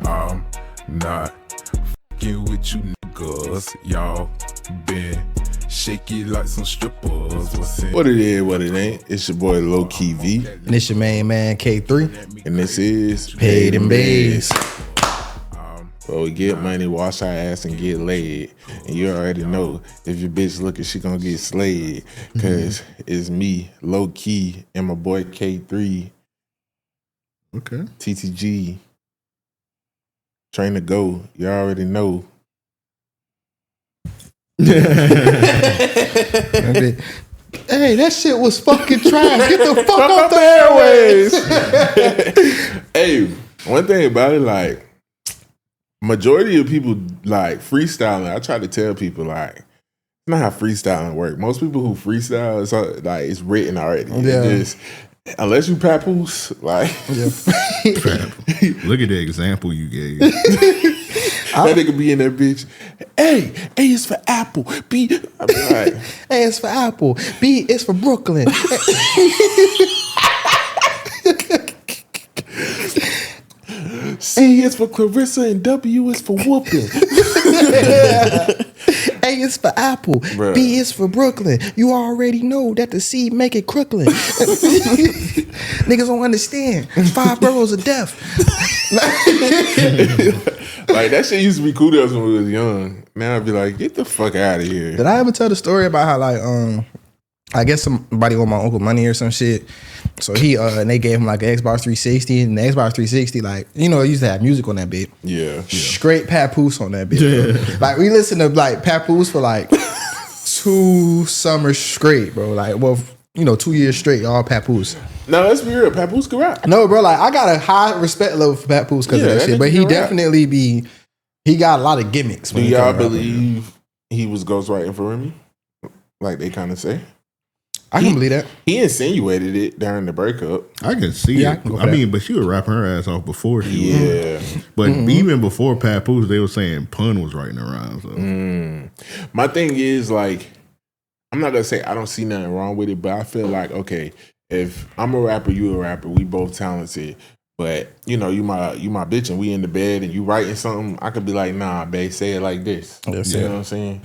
I'm not fucking with you niggas. Y'all been shaky like some strippers. What it is, what it ain't. It's your boy Low Key V. And it's your main man K3. And this is Paid N Bazed. Well, we get money, wash our ass, and get laid. And you already know if your bitch looking, she gonna get slayed. Cause it's me, Low Key, and my boy K3. Okay. TTG. Train to go. You already know. Hey, that shit was fucking trash. Get the fuck off the airways. Hey, one thing about it, like, majority of people like freestyling. I try to tell people like, it's not how freestyling work. Most people who freestyle, it's like it's written already. Yeah. Just, unless you papoose, like, Look at the example you gave. that nigga be in that bitch. A is for Apple. B, I be like, A is for Apple. B is for Brooklyn. C is for Clarissa and W is for whooping. A is for Apple. Bruh. B is for Brooklyn. You already know that the C make it Crooklyn. Niggas don't understand. 5 boroughs of death. Like, that shit used to be cool to us when we was young. Now I'd be like, get the fuck out of here. Did I ever tell the story about how like I guess somebody owed my uncle money or some shit. So he and they gave him like an Xbox 360, and the Xbox 360, like, you know, it used to have music on that bit. Yeah. Straight Papoose on that bit. Bro. Like, we listened to like Papoose for like 2 summers straight, bro. Like, well, you know, 2 years straight, all Papoose. No, let's be real. Papoose can rap. No, bro, like I got a high respect level for Papoose because of that shit. But he definitely he got a lot of gimmicks. Do y'all believe he was ghostwriting for Remy? Like they kind of say? I can believe that. He insinuated it during the breakup. I can see it. I mean, but she was rapping her ass off before she was. But even before Papoose, they were saying Pun was writing around. So. My thing is, like, I'm not going to say I don't see nothing wrong with it, but I feel like, okay, if I'm a rapper, you a rapper, we both talented, but, you know, you my bitch and we in the bed and you writing something, I could be like, nah, babe, say it like this. You know what I'm saying?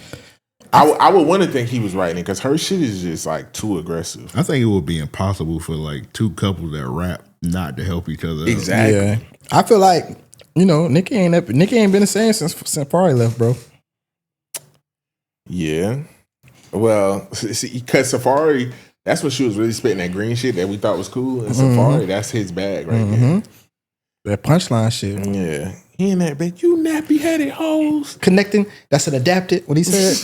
I would want to think he was writing because her shit is just like too aggressive. I think it would be impossible for like 2 couples that rap not to help each other. Exactly. Yeah. I feel like, you know, Nicki ain't been the same since Safari left, bro. Yeah. Well, see, because Safari, that's when she was really spitting that green shit that we thought was cool. And Safari, that's his bag right there. That punchline shit. Yeah. He in that bitch, you nappy headed hoes. Connecting, that's an adapted, what he said.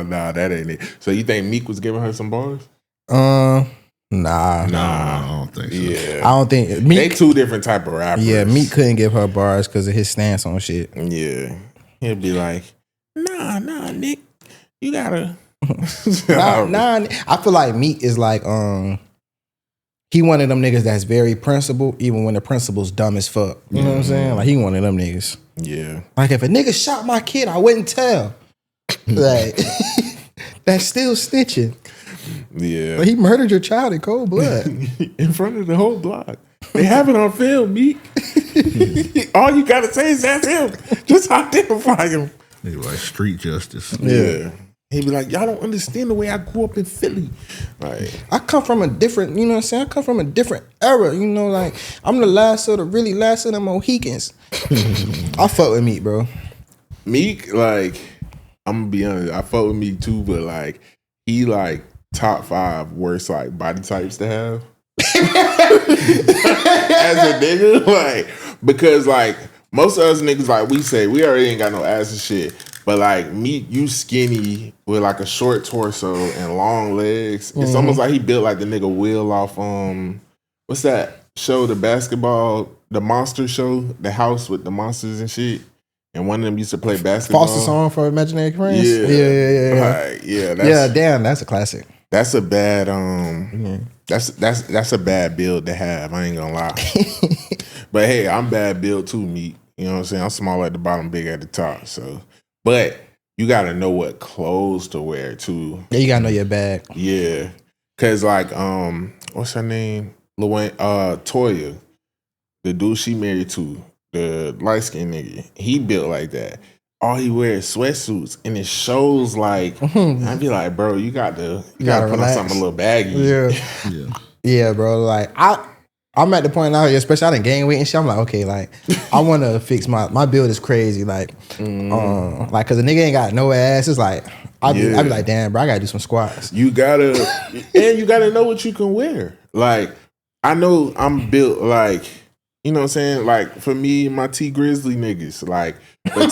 Nah, that ain't it. So you think Meek was giving her some bars? Nah. I don't think so. Yeah. I don't think Meek. They 2 different type of rappers. Yeah, Meek couldn't give her bars because of his stance on shit. Yeah. He'll be like, nah, Nick, you gotta. Nah. I feel like Meek is like, he one of them niggas that's very principled, even when the principle's dumb as fuck. You know what I'm saying? Like, he one of them niggas. Yeah. Like, if a nigga shot my kid, I wouldn't tell. Like, that's still snitching. Yeah. But he murdered your child in cold blood. In front of the whole block. They have it on film, Meek. All you gotta say is that's him. Just identify him. They like street justice. Yeah. He'd be like, y'all don't understand the way I grew up in Philly. Like, I come from a different, you know what I'm saying? I come from a different era, you know, like, I'm the last of the Mohicans. I fuck with Meek, bro. Meek, like, I'm gonna be honest, I fuck with Meek too, but like, he like top 5 worst like body types to have. As a nigga, like, because like, most of us niggas, like we say, we already ain't got no ass and shit. But like Meek, you skinny with like a short torso and long legs. It's almost like he built like the nigga Will off what's that show, the basketball, the monster show, the house with the monsters and shit. And one of them used to play basketball. Foster Song for Imaginary Friends? Yeah. Yeah. Like, Damn, that's a classic. That's a bad that's a bad build to have. I ain't gonna lie. But hey, I'm bad build too, Meek. You know what I'm saying? I'm small at the bottom, big at the top. So, but you gotta know what clothes to wear too. Yeah, you gotta know your bag. Yeah, cause like what's her name? Toya. the dude she married to, the light skinned nigga, he built like that. All he wears sweatsuits, and it shows like I'd be like, bro, you gotta put relax. on something a little baggy. Yeah, bro. Like I'm at the point now, especially I done gain weight and shit. I'm like, okay, like I want to fix my build is crazy, like, like cause the nigga ain't got no ass. It's like I be like, damn, bro, I gotta do some squats. You gotta know what you can wear. Like I know I'm built like, you know what I'm saying? Like for me, my T Grizzly niggas, like but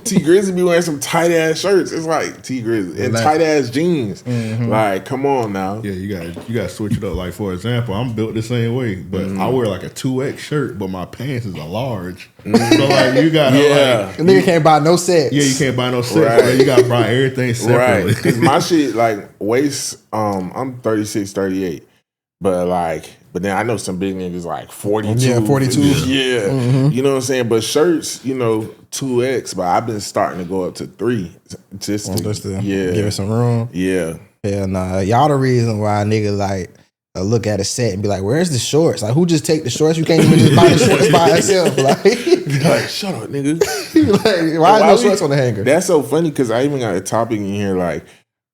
T Grizzly be wearing some tight ass shirts. It's like T Grizzly and tight ass jeans. Like, come on now. Yeah, you gotta switch it up. Like for example, I'm built the same way, but I wear like a 2X shirt, but my pants is a large. So like you gotta the nigga can't buy no sets. Yeah, you can't buy no sets. Right. Bro. You gotta buy everything separately. Right. Cause my shit like waist, I'm 36, 38. But then I know some big niggas like 42. Yeah, 42. Yeah. You know what I'm saying? But shirts, 2X, but I've been starting to go up to 3. Just to give it some room. Yeah. Hell nah. Y'all the reason why niggas like look at a set and be like, where's the shorts? Like, who just take the shorts? You can't even just buy the shorts by itself. Like, shut up, nigga. Like, why is no shorts on the hanger? That's so funny because I even got a topic in here like,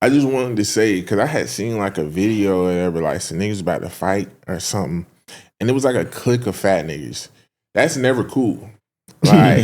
I just wanted to say, because I had seen like a video or whatever, like some niggas about to fight or something. And it was like a clique of fat niggas. That's never cool. Like,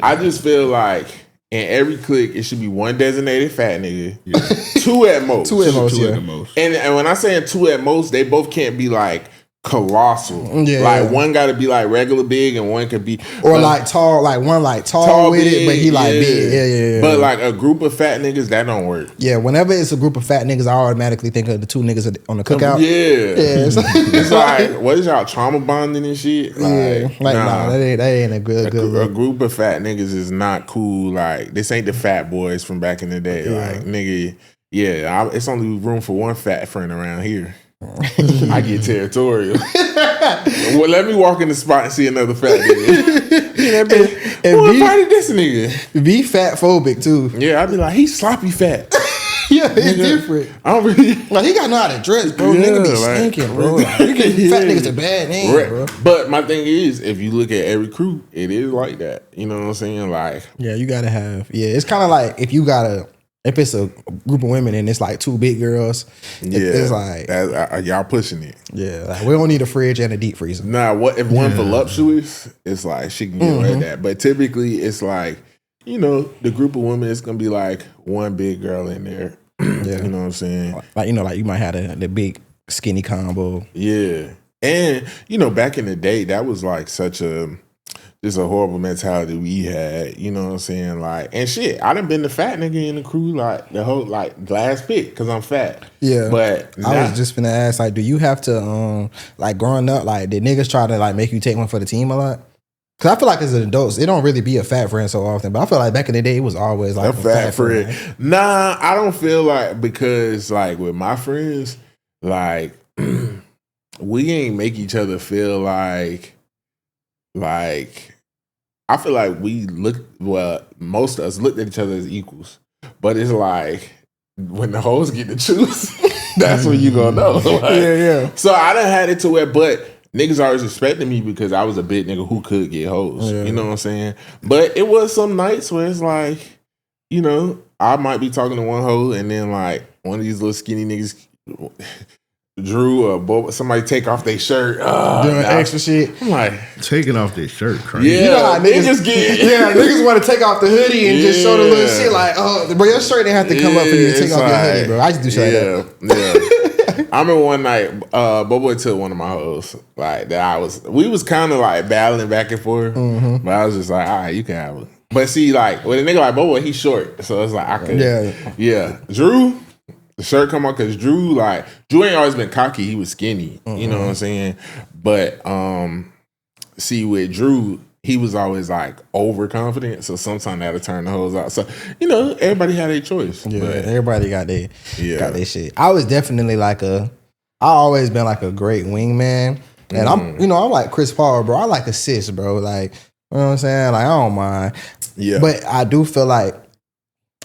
I just feel like in every clique, it should be one designated fat nigga. Yeah. Two at most. Two at most. And when I say 2 at most, they both can't be like colossal. Yeah. Like one got to be like regular big and one could be or like tall, like one like tall with big, it, but he like big. Yeah. But like a group of fat niggas, that don't work. Yeah, whenever it's a group of fat niggas, I automatically think of the 2 niggas on the cookout. Yeah. It's like, what is y'all trauma bonding and shit? Like, nah, that ain't a good a group of fat niggas is not cool. Like, this ain't the fat boys from back in the day. Yeah. Like, nigga, it's only room for one fat friend around here. I get territorial. Well, let me walk in the spot and see another fat nigga. Who invited this nigga? Be fat phobic too. Yeah, I'd be like, he's sloppy fat. Yeah, it's different. I don't really like he got know how to dress, bro. Nigga be stinking, bro. Like, fat niggas a bad name, bro. But my thing is, if you look at every crew, it is like that. You know what I'm saying? Like, yeah, you gotta have. Yeah, it's kind of like if it's a group of women and it's like 2 big girls, it's like y'all pushing it. Yeah, like we don't need a fridge and a deep freezer. Nah, what if one voluptuous? It's like she can get away with that. But typically, it's like the group of women. It's gonna be like one big girl in there. Yeah, you know what I'm saying? Like like you might have the big skinny combo. Yeah, and back in the day, that was like such a horrible mentality we had, you know what I'm saying? Like, and shit, I done been the fat nigga in the crew, like, the whole, like, last pick, because I'm fat. Yeah. But I was just finna ask, like, do you have to, like, growing up, like, did niggas try to, like, make you take one for the team a lot? Because I feel like as an adult, it don't really be a fat friend so often, but I feel like back in the day, it was always, like, a fat friend. Nah, I don't feel like, because, like, with my friends, like, we ain't make each other feel like, I feel like most of us looked at each other as equals. But it's like, when the hoes get to choose, that's when you gonna know. Like, yeah. So I done had it to where, but niggas always respected me because I was a big nigga who could get hoes. Yeah. You know what I'm saying? But it was some nights where it's like, I might be talking to one hoe and then like one of these little skinny niggas, Drew or somebody take off their shirt, doing extra shit. I'm like, taking off their shirt, crazy. Yeah, you know how niggas get. Yeah, niggas want to take off the hoodie and just show the little shit. Like, oh, bro, your shirt didn't have to come up for you to take off your hoodie, bro. I used to do shit like that. Yeah. I remember one night, Bobo took one of my hoes. Like we was kind of like battling back and forth, but I was just like, all right, you can have it. But see, like with a nigga like Bobo, he's short, so it's like I could. Yeah. Drew. The shirt come on because Drew ain't always been cocky. He was skinny. You know what I'm saying? But see, with Drew, he was always like overconfident. So sometimes that'll turn the hoes out. So everybody had a choice. Yeah, everybody got their shit. I was definitely I always been like a great wingman, and I'm like Chris Paul, bro. I like assists, bro. Like, you know what I'm saying? Like, I don't mind. Yeah, but I do feel like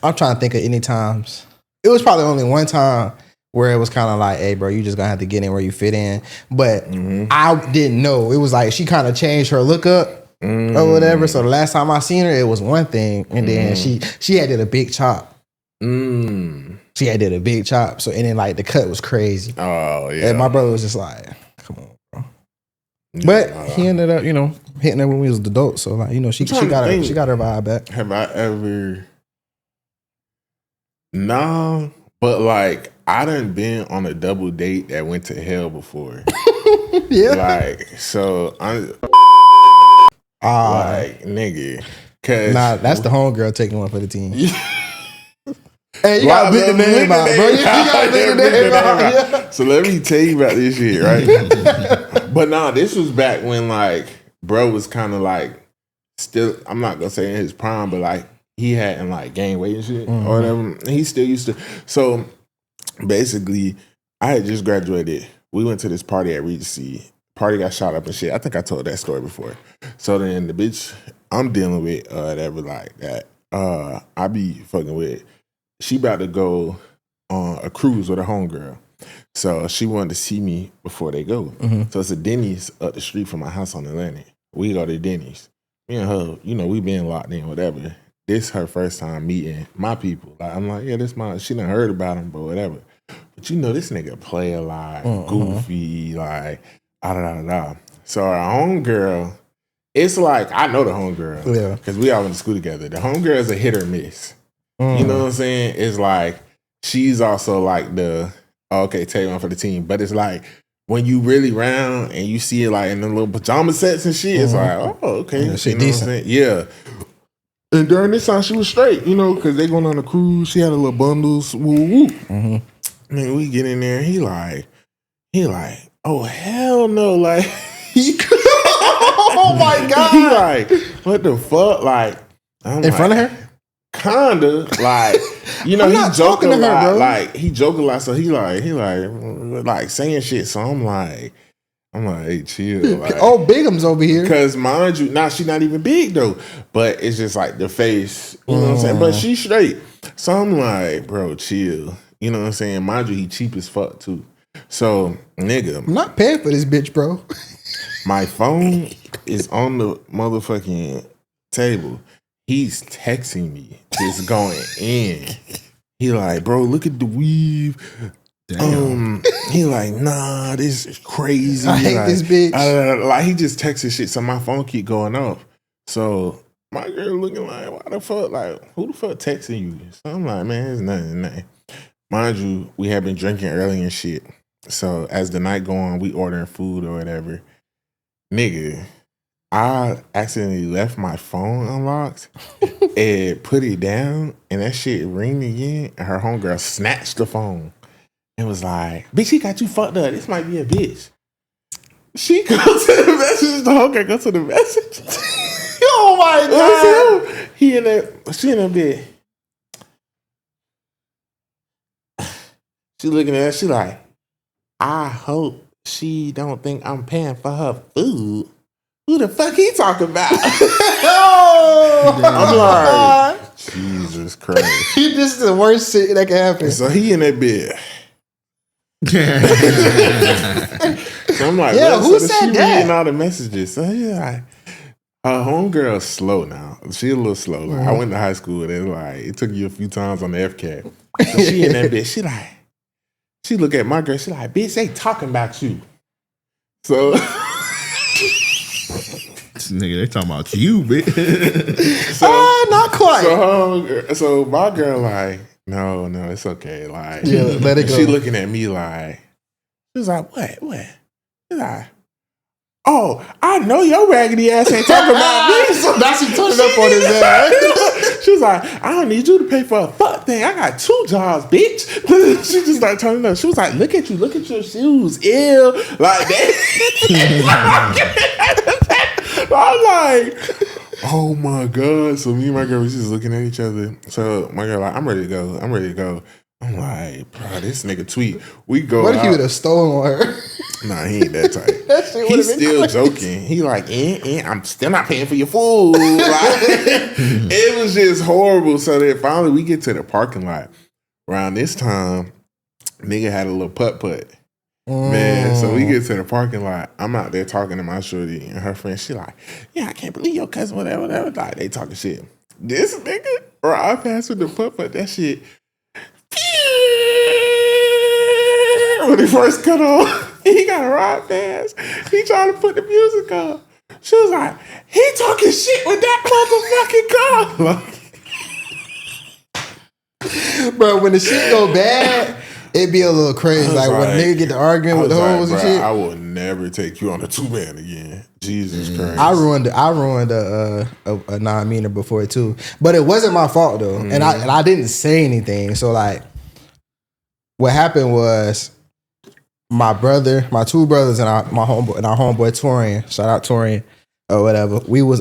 I'm trying to think of any times. It was probably only one time where it was kind of like, hey, bro, you just gonna have to get in where you fit in. But I didn't know. It was like she kind of changed her look up or whatever. So the last time I seen her, it was one thing, and then she had did a big chop. She had did a big chop. So and then like the cut was crazy. Oh yeah. And my brother was just like, come on, bro. But he ended up, hitting her when we was adults. So like, she got her vibe back. Have I ever? No, but like I done been on a double date that went to hell before. Yeah. Like so, I'm like nigga. Cause that's the homegirl taking one for the team. Hey, you gotta bleep the name out, bro. You gotta bleep the name out. Yeah. So let me tell you about this shit, right? But nah, this was back when like bro was kind of like still. I'm not gonna say in his prime, but like he hadn't like gained weight and shit or whatever. He still used to. So basically, I had just graduated. We went to this party at Regency. Party got shot up and shit. I think I told that story before. So then the bitch I'm dealing with, whatever like that. I be fucking with. She about to go on a cruise with her homegirl. So she wanted to see me before they go. So it's a Denny's up the street from my house on Atlantic. We go to Denny's. Me and her, we been locked in, whatever. This her first time meeting my people. Like, I'm like, yeah, she done heard about him, but whatever. But this nigga play a lot, goofy, like, da. So our homegirl, it's like, I know the homegirl. Yeah. Because we all went to school together. The homegirl is a hit or miss. You know what I'm saying? It's like she's also like take one for the team. But it's like when you really round and you see it like in the little pajama sets and shit, it's like, oh, okay. Yeah, she you know decent. What I'm saying? Yeah. And during this time she was straight, because they going on a cruise. She had a little bundles. Woo. Man, we get in there. He like, oh hell no, like Oh my God. He like, what the fuck? Like I'm in front of her? Kinda like he joking a lot, bro. like he joking a lot, so he like saying shit. So I'm like, hey, chill. Like, oh, Bigum's over here. Because mind you, she not even big though, but it's just like the face, you know what I'm saying? But she's straight, so I'm like, bro, chill. You know what I'm saying? Mind you, he cheap as fuck too. So nigga, I'm not paying for this bitch, bro. my phone is on the motherfucking table. He's texting me, just going in. He like, bro, look at the weave. Damn. He like, nah, this is crazy. I hate this bitch. Like he just texted shit, so my phone keep going off. So my girl looking like, why the fuck? Like, who the fuck texting you? So I'm like, man, it's nothing. Mind you, we have been drinking early and shit. So as the night go on, we ordering food or whatever. Nigga, I accidentally left my phone unlocked and put it down, and that shit ring again. And her homegirl snatched the phone and was like, "Bitch, he got you fucked up. This might be a bitch." She goes to the message. The homegirl goes to the message. Oh my God! She in that bed. She looking at her. She like, I hope she don't think I'm paying for her food. Who the fuck he talking about? I'm like, Jesus Christ. This is the worst shit that can happen. So he in that bed. So I'm like, yeah, who so said she that? reading all the messages. So yeah, like, her homegirl's slow now. She a little slow. Like, I went to high school and it's like, it took you a few times on the FCAT. So she in that bed. She look at my girl. She like, bitch, they talking about you. So. Nigga, they talking about you, bitch. Not quite. So my girl like, no, it's okay. Like, yeah, let it go. She looking at me like, she was like, what? She's like, oh, I know your raggedy ass ain't talking about me. So now she turning up on his ass. She was like, I don't need you to pay for a fuck thing. I got 2 jobs, bitch. She just started turning up. She was like, look at your shoes. Ew. Like that. I'm like, oh my God. So me and my girl was just looking at each other. So my girl like, I'm ready to go. I'm like, bro, this nigga tweet. We go What if out. he would have stolen her? Nah, he ain't that type. That shit He's would've been still crazy. joking. He like, I'm still not paying for your food. Like, it was just horrible. So then finally we get to the parking lot. Around this time, Nigga had a little putt. Man, so we get to the parking lot. I'm out there talking to my shorty and her friend. She like, yeah, I can't believe your cousin, whatever. Like, they talking shit. This nigga, I passed with the putt, that shit. When he first cut off, he got a ride fast. He tried to put the music on. She was like, he talking shit with that motherfucking car. Bro, when the shit go bad, it be a little crazy. Like when nigga get to arguing with the hoes and shit. I will never take you on a 2-man again. Jesus Christ. I ruined a non-meaner before too, but it wasn't my fault though, and I didn't say anything. So like, what happened was my two brothers and our homeboy Torian, shout out Torian or whatever. We was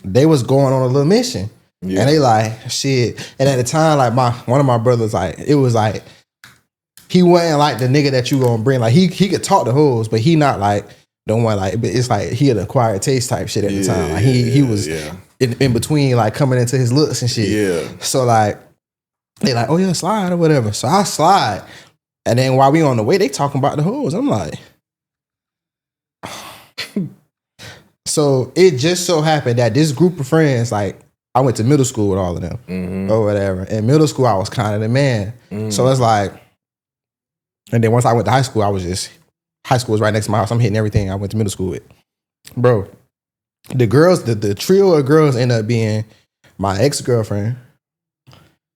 they was going on a little mission, and they like shit. And at the time, like one of my brothers, like it was like. He wasn't like the nigga that you gonna bring. Like he could talk to hoes, but he not like the one like. But it's like he had acquired taste type shit at the time. Like he was in between like coming into his looks and shit. Yeah. So like they like, oh yeah, slide or whatever. So I slide, and then while we on the way, they talking about the hoes. I'm like, so it just so happened that this group of friends, like I went to middle school with all of them or whatever. In middle school, I was kind of the man. So it's like. And then once I went to high school, high school was right next to my house. I'm hitting everything I went to middle school with. Bro, the girls, the trio of girls ended up being my ex-girlfriend,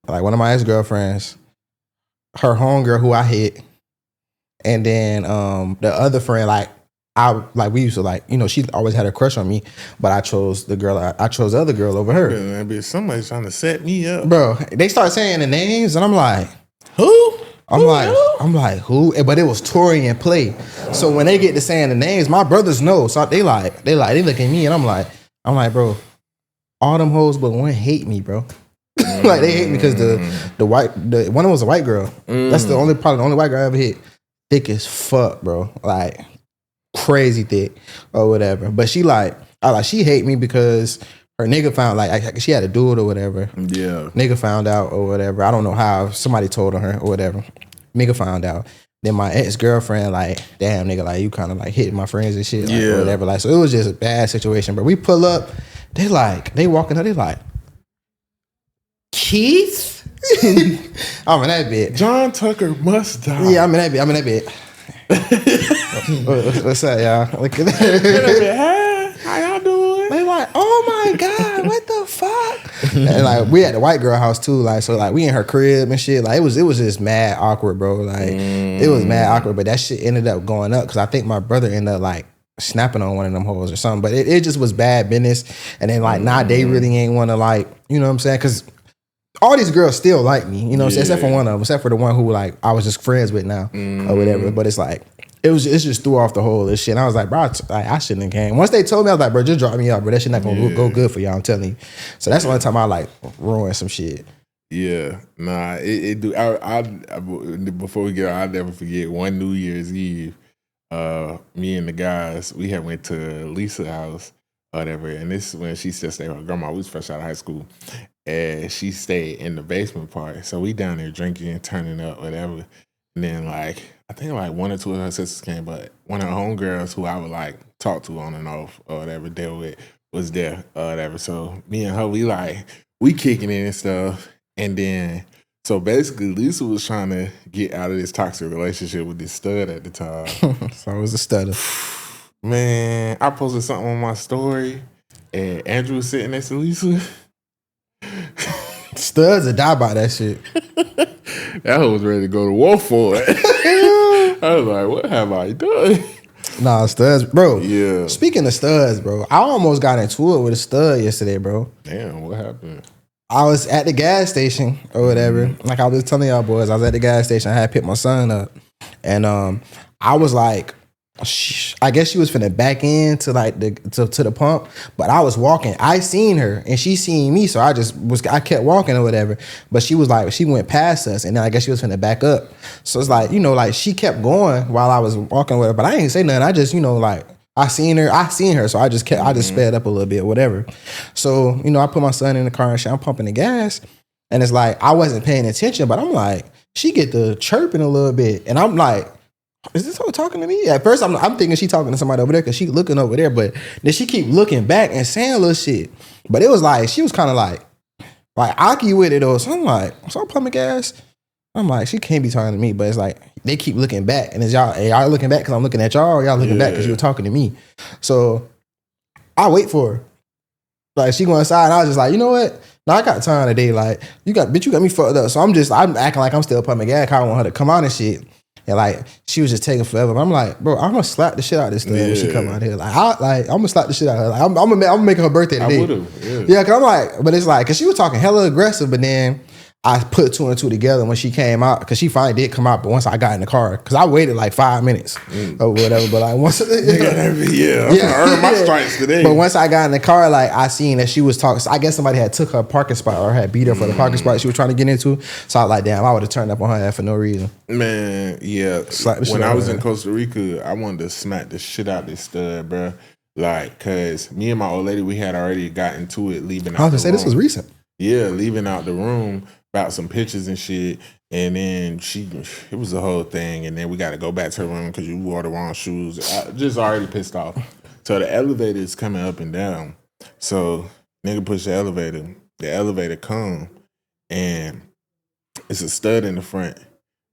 like one of my ex-girlfriends, her homegirl who I hit, and then the other friend, we used to like, you know, she always had a crush on me, but I chose the other girl over her. Yeah, somebody's trying to set me up. Bro, they start saying the names and I'm like, who? I'm like, who? But it was Tory and Play. So when they get to saying the names, my brothers know. So they look at me and I'm like, bro, all them hoes but one hate me, bro. Like they hate me because the one of them was a white girl. That's probably the only white girl I ever hit. Thick as fuck, bro. Like crazy thick or whatever. But she she hate me because her nigga found she had to do it or whatever. Yeah. Nigga found out or whatever. I don't know how. Somebody told her or whatever. Nigga found out. Then my ex-girlfriend, like, damn nigga, like you kind of like hitting my friends and shit, like, or whatever. Like, so it was just a bad situation. But we pull up, they walking up, they like, Keith? I'm in that bit. John Tucker must die. Yeah, I'm in that bit. What's up, y'all? Look at that. How y'all doing? They like, oh my God, what the fuck? And like we at the white girl house too, like so like we in her crib and shit. Like it was just mad awkward, bro. Like it was mad awkward, but that shit ended up going up because I think my brother ended up like snapping on one of them hoes or something. But it just was bad business. And then like they really ain't want to like, you know what I'm saying? Because all these girls still like me, you know what I'm saying? Except for one of them, except for the one who like I was just friends with now or whatever. But it's like it's just threw off the whole this shit. And I was like, bro, I shouldn't have came. Once they told me, I was like, bro, just drop me out, bro. That shit not gonna go good for y'all. I'm telling you. So that's the only time I like ruin some shit. Yeah, nah, it do. I before we get out, I'll never forget one New Year's Eve. Me and the guys, we had went to Lisa's house or whatever, and this is when she still stayed with her grandma. We was fresh out of high school, and she stayed in the basement part. So we down there drinking and turning up, whatever. And then like I think like one or two of her sisters came, but one of her homegirls who I would like talk to on and off or whatever, deal with, was there or whatever. So me and her, we kicking in and stuff. And then, so basically, Lisa was trying to get out of this toxic relationship with this stud at the time. So I was a stutter. Man, I posted something on my story, and Andrew was sitting next to Lisa. Studs would die by that shit. That hoe was ready to go to war for it. I was like, what have I done? Nah, studs, bro. Yeah. Speaking of studs, bro, I almost got into it with a stud yesterday, bro. Damn, what happened? I was at the gas station or whatever. Like I was telling y'all boys, I was at the gas station. I had picked my son up. And I was like, I guess she was finna back in to like to the pump. But I was walking. I seen her and she seen me. So I kept walking or whatever. But she was like, she went past us. And then I guess she was finna back up. So it's like, you know, like she kept going while I was walking with her. But I ain't say nothing. I just, you know, like, I seen her, so I just sped up a little bit, whatever. So, you know, I put my son in the car and shit, I'm pumping the gas, and it's like I wasn't paying attention, but I'm like, she get the chirping a little bit, and I'm like, is this hoe talking to me? At first, I'm thinking she talking to somebody over there because she looking over there, but then she keep looking back and saying little shit. But it was like she was kind of like Aki with it, or so I'm like, so I'm pumping gas. I'm like, she can't be talking to me, but it's like they keep looking back, and it's y'all looking back because I'm looking at y'all, or y'all looking back because you were talking to me. So I wait for her. Like she go inside, and I was just like, you know what? No, I got time today. Like you got me fucked up. So I'm acting like I'm still pumping gas. I want her to come out and shit. And like she was just taking forever. But I'm like, bro, I'm gonna slap the shit out of this stuff when she come out here. I'm gonna slap the shit out of her. Like, I'm gonna make her birthday today. I would've, yeah. Cause I'm like, but it's like, cause she was talking hella aggressive, but then I put two and two together when she came out, because she finally did come out. But once I got in the car, because I waited like 5 minutes or whatever. But like once, I'm gonna earn my stripes today. But once I got in the car, like I seen that she was talking. So I guess somebody had took her parking spot or had beat her for the parking spot she was trying to get into. So I was like, damn, I would have turned up on her ass for no reason. Man, yeah. When I was in Costa Rica, I wanted to smack the shit out this stud, bro. Like, cause me and my old lady, we had already got into it leaving out. I was gonna say this was recent. Yeah, leaving out the room about some pictures and shit. And then it was the whole thing. And then we got to go back to her room because you wore the wrong shoes. I just already pissed off. So the elevator is coming up and down. So nigga push the elevator come, and it's a stud in the front.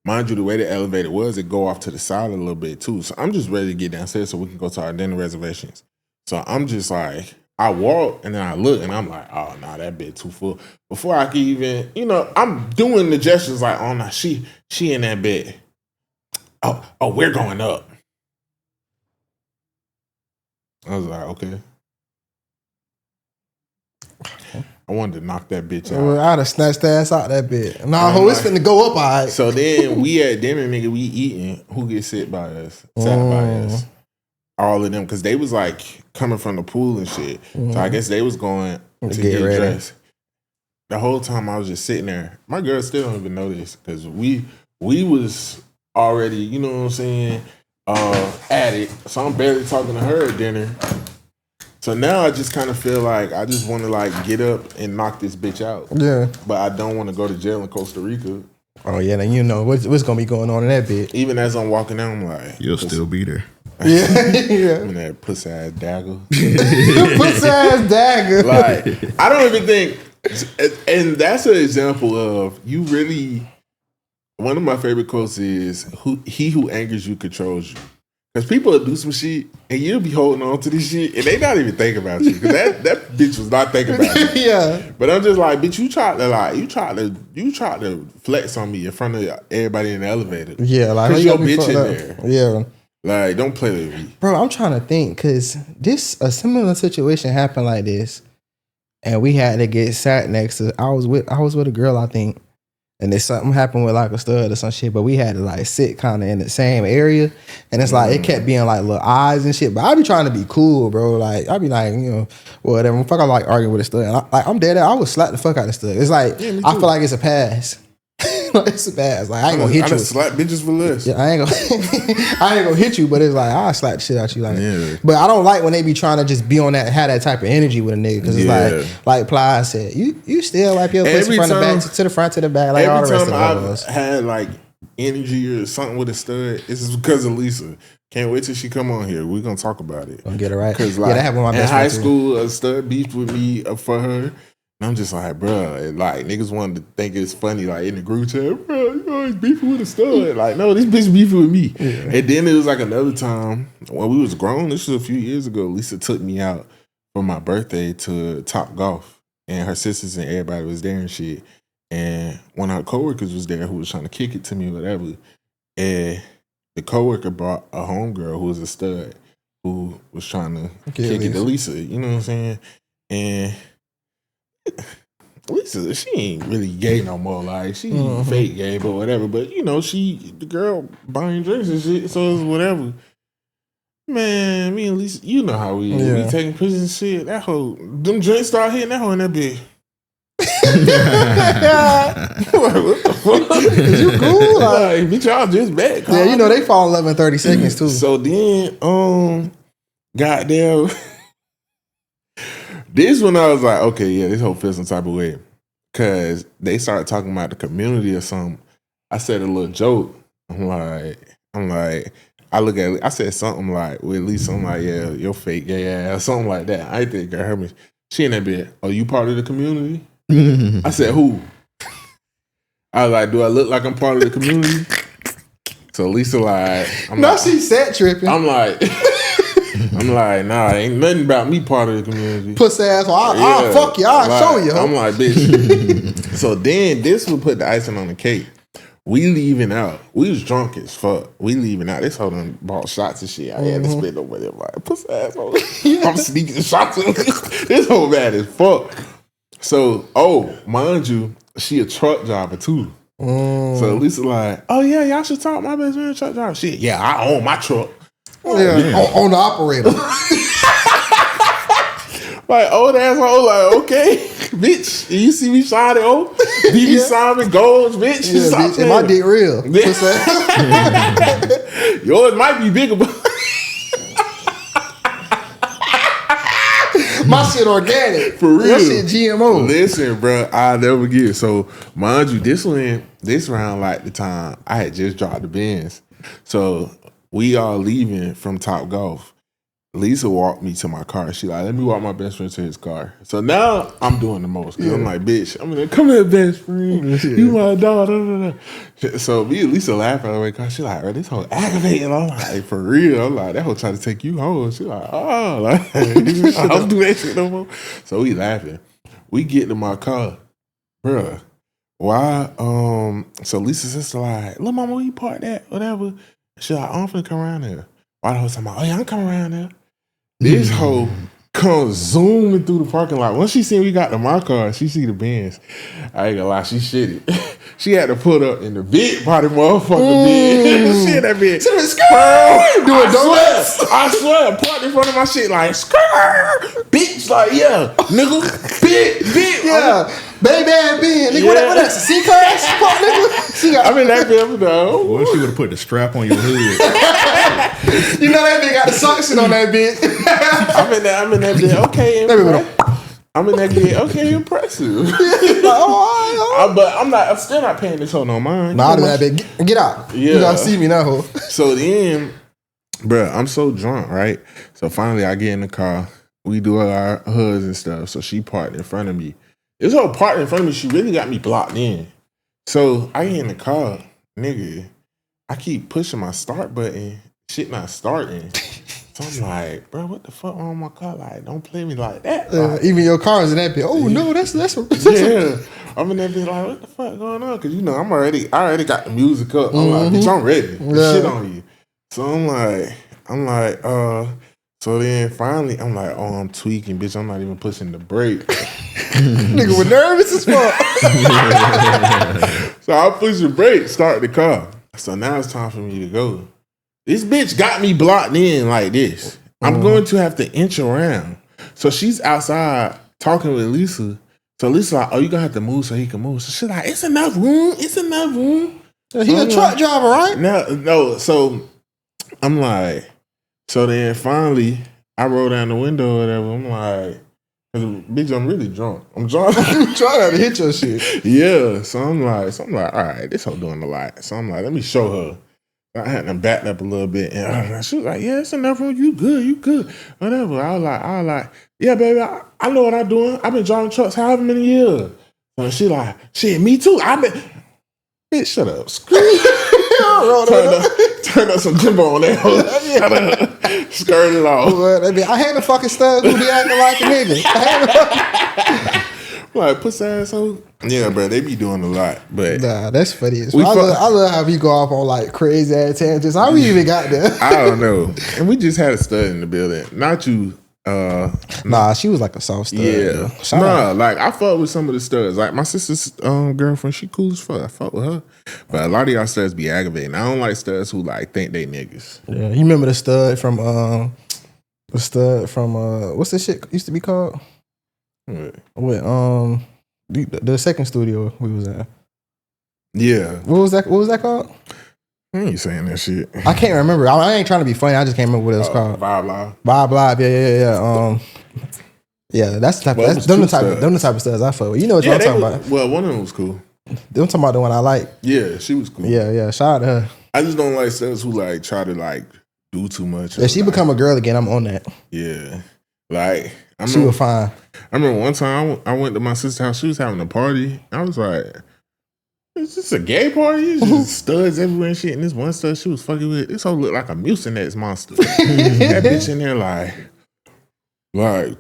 Mind you, the way the elevator was, it go off to the side a little bit too. So I'm just ready to get downstairs so we can go to our dinner reservations. So I'm just like, I walk and then I look and I'm like, oh, nah, that bit too full. Before I can even, I'm doing the gestures like, oh, no, she in that bed. Oh, we're going up. I was like, okay. I wanted to knock that bitch out. Well, I'd have snatched the ass out that bit. Nah, it's finna go up, all right. So then we at dinner, nigga, we eating. Who gets sat by us? All of them, because they was like coming from the pool and shit. So I guess they was going to get dressed. The whole time I was just sitting there. My girl still don't even know this, because we was already, you know what I'm saying, at it. So I'm barely talking to her at dinner. So now I just kind of feel like I just want to like get up and knock this bitch out. Yeah. But I don't want to go to jail in Costa Rica. Oh yeah, then you know what's gonna be going on in that bit. Even as I'm walking out, I'm like, you'll still be there. Yeah. I'm that pussy ass dagger. Pussy ass dagger. Like, I don't even think, and that's an example of you really. One of my favorite quotes is, "He who angers you controls you." Because people will do some shit and you'll be holding on to this shit and they not even thinking about you. Because that bitch was not thinking about you. Yeah. But I'm just like, bitch, you tried to flex on me in front of everybody in the elevator. Yeah, like put your bitch in there. Yeah. Like, don't play with me. Bro, I'm trying to think, because a similar situation happened like this, and we had to get sat next to. I was with a girl, I think. And then something happened with like a stud or some shit, but we had to like sit kind of in the same area. And it's like, it kept being like little eyes and shit. But I be trying to be cool, bro. Like, I be like, whatever. Fuck, I like arguing with a stud. I'm dead. I would slap the fuck out of the stud. It's like, I feel like it's a pass. It's a pass. Like, I ain't gonna hit you. I slap bitches for less. Yeah, I ain't gonna hit you, but it's like, I'll slap the shit out you. Like, but I don't like when they be trying to just be on that, have that type of energy with a nigga. Because it's like Ply said, you still wipe your pussy from the back to the front to the back, like all the rest of the I've had like energy or something with a stud, it's because of Lisa. Can't wait till she come on here. We're gonna talk about it. Gonna get it right. Because like, that happened with my best in high friend school, a stud beefed with me for her. And I'm just like, bro, like niggas wanted to think it's funny, like in the group chat, bro, you always beefing with a stud. Like, no, this bitch beefing with me. Yeah. And then it was like another time when we was grown. This was a few years ago. Lisa took me out for my birthday to Top Golf, and her sisters and everybody was there and shit. And one of her coworkers was there who was trying to kick it to me, or whatever. And the coworker brought a homegirl who was a stud who was trying to kick it to Lisa. You know what I'm saying? And Lisa, she ain't really gay no more. Like, she fake gay, but whatever. But, the girl buying drinks and shit, so it's whatever. Man, me and Lisa, you know how we taking pictures and shit. That whole, them drinks start hitting that whole in that bitch. What the fuck? Is you cool? Like, bitch, y'all just back. Yeah, they fall in love in 30 seconds too. So then, goddamn. This one I was like, okay, yeah, this whole feels some type of way. Cause they started talking about the community or something. I said a little joke. I'm like, I look at it. I said something like, well, at least something like, yeah, you're fake gay ass, something like that. I think girl heard me. She in that bit. Oh, you part of the community? I said, who? I was like, do I look like I'm part of the community? So Lisa like, she said tripping. I'm like, nah, ain't nothing about me part of the community. Pussy ass. I'll fuck you. I'll show you. I'm like, bitch. So then this would put the icing on the cake. We leaving out. We was drunk as fuck. We leaving out. This hoe done bought shots and shit. I had to spit over there. Like, pussy asshole. I'm sneaking shots. This whole bad as fuck. So, mind you, she a truck driver too. So Lisa like, oh yeah, y'all should talk. My best friend truck driver. Shit, yeah, I own my truck. On the operator. Like, old asshole, like, okay, bitch. You see me shining, BB Simon, golds, bitch. Yeah, bitch. And my dick real. Yours might be bigger, but my shit organic. For real. My shit GMO. Listen, bro, I'll never get it. So, mind you, this round, like the time, I had just dropped the Benz. So, we all leaving from Top Golf. Lisa walked me to my car. She like, let me walk my best friend to his car. So now I'm doing the most. I'm like, bitch, I'm gonna come here, best friend. You my dog. So me and Lisa laughing away because she like, this whole aggravating. I'm like, for real. I'm like, that whole trying to take you home. She like, I don't do that shit no more. So we laughing. We get to my car, bruh. Why? So Lisa's sister like, look, mama, where you park that? Whatever. She like, I'm finna come around there. Why the whole time? Oh yeah, I'm coming around there. This hoe comes zooming through the parking lot. Once she seen we got to my car, she see the Benz. I ain't gonna lie, she shitty. She had to put up in the big body motherfucking Benz. She in that bitch. Doing donuts. I swear, parked in front of my shit like, skrr. Bitch, like, yeah, nigga, big. Yeah. Baby ass Ben. Nigga, what that's a C-class? Fuck, nigga. I'm in that bitch, though. What if she would have put the strap on your hood? You know that bitch got the suction on that bitch. I'm in that bitch. Okay, I'm in that bitch. Okay, impressive. But I'm still not paying this hoe no mind. Nah, I do that bitch. Get out. Yeah. You gotta see me now, hoe. So then, bruh, I'm so drunk, right? So finally, I get in the car. We do our hoods and stuff. So she parked in front of me. This whole part in front of me, she really got me blocked in. So I get in the car, nigga. I keep pushing my start button. Shit not starting. So I'm like, bro, what the fuck wrong with my car? Like, don't play me like that. Like, even your car is in that bit. Oh no, that's yeah. I'm in that bit like, what the fuck going on? Cause you know, I already got the music up. I'm like, bitch, I'm ready. Shit on you. So I'm like, so then finally I'm like, oh, I'm tweaking, bitch. I'm not even pushing the brake. Nigga was nervous as fuck. So I push the brake, start the car. So now it's time for me to go. This bitch got me blocked in like this. I'm going to have to inch around. So she's outside talking with Lisa. So Lisa like, oh, you gonna have to move so he can move. So she's like, it's enough room. He a truck driver, right? No. So I'm like, so then finally I roll down the window or whatever. I'm like, bitch, I'm really drunk. I'm trying to hit your shit. Yeah. So I'm like, all right, this hoe doing a lot. So I'm like, let me show her. I had to back up a little bit, and she was like, "Yeah, it's enough room. You good, whatever." I was like, "Yeah, baby, I know what I'm doing. I've been driving trucks however many years." And she like, "Shit, me too. Bitch, shut up. Turn up some Jimbo on that. Shut up. Skirt it off. I hate the fucking studs who be acting like a nigga. Like, pussy asshole. Yeah, bro, they be doing a lot. But nah, that's funny. I love how we go off on like crazy ass tangents. How we even got there? I don't know. And we just had a stud in the building. Not you. Nah, she was like a soft stud. Yeah. Nah, like I fuck with some of the studs. Like my sister's girlfriend, she cool as fuck. I fuck with her. But a lot of y'all studs be aggravating. I don't like studs who like think they niggas. Yeah, you remember the stud from what's this shit used to be called? With the second studio we was at. Yeah. What was that called? I ain't saying that shit. I can't remember. I ain't trying to be funny. I just can't remember what it was called. Vibe Live. Yeah. Yeah, that's the type. Them the type of studs I fuck with. You know what I'm talking about. Well, one of them was cool. I'm talking about the one I like. Yeah, she was cool. Yeah. Shout out to her. I just don't like studs who like try to like do too much. If she like, become a girl again, I'm on that. Yeah, like She was fine. I remember one time I went to my sister's house. She was having a party. I was like, "Is this a gay party? It's just studs everywhere and shit." And this one stud she was fucking with, this whole looked like a Mucinex monster. That bitch in there like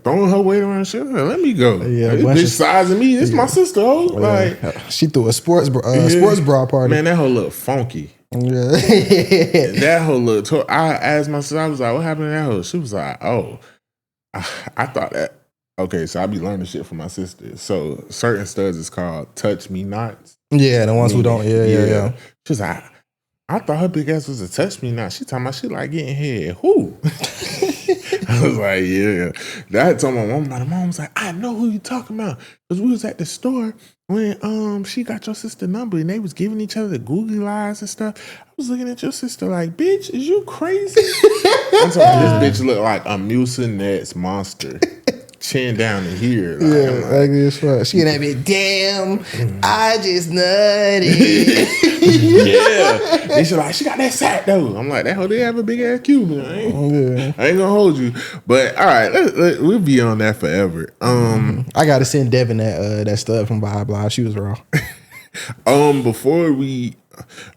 throwing her weight around. Shit, let me go. Yeah, this bitch sizing me. This my sister. Like she threw a sports bra party. Man, that whole look funky. Yeah. That whole look. I asked my sister. I was like, "What happened to that whole?" She was like, "Oh, I thought that." Okay, so I be learning shit from my sister. So certain studs is called touch me nots. Yeah, the ones who don't. Yeah. She was like, I thought her big ass was a touch me not. She talking about she like getting head. Who? I was like, yeah. That told my mom about it. My mom was like, I know who you talking about. Because we was at the store when she got your sister number and they was giving each other the googly eyes and stuff. I was looking at your sister like, bitch, is you crazy? I'm talking, this bitch look like a Mucinex monster. Chin down to here. Like, ugly as fuck. She in that bitch, damn, I just nutted. Yeah. They should like, she got that sack though. I'm like, that hoe they have a big ass Cuban. I ain't gonna hold you. But all right, we'll be on that forever. I gotta send Devin that stuff from Blah Blah. She was raw. Before we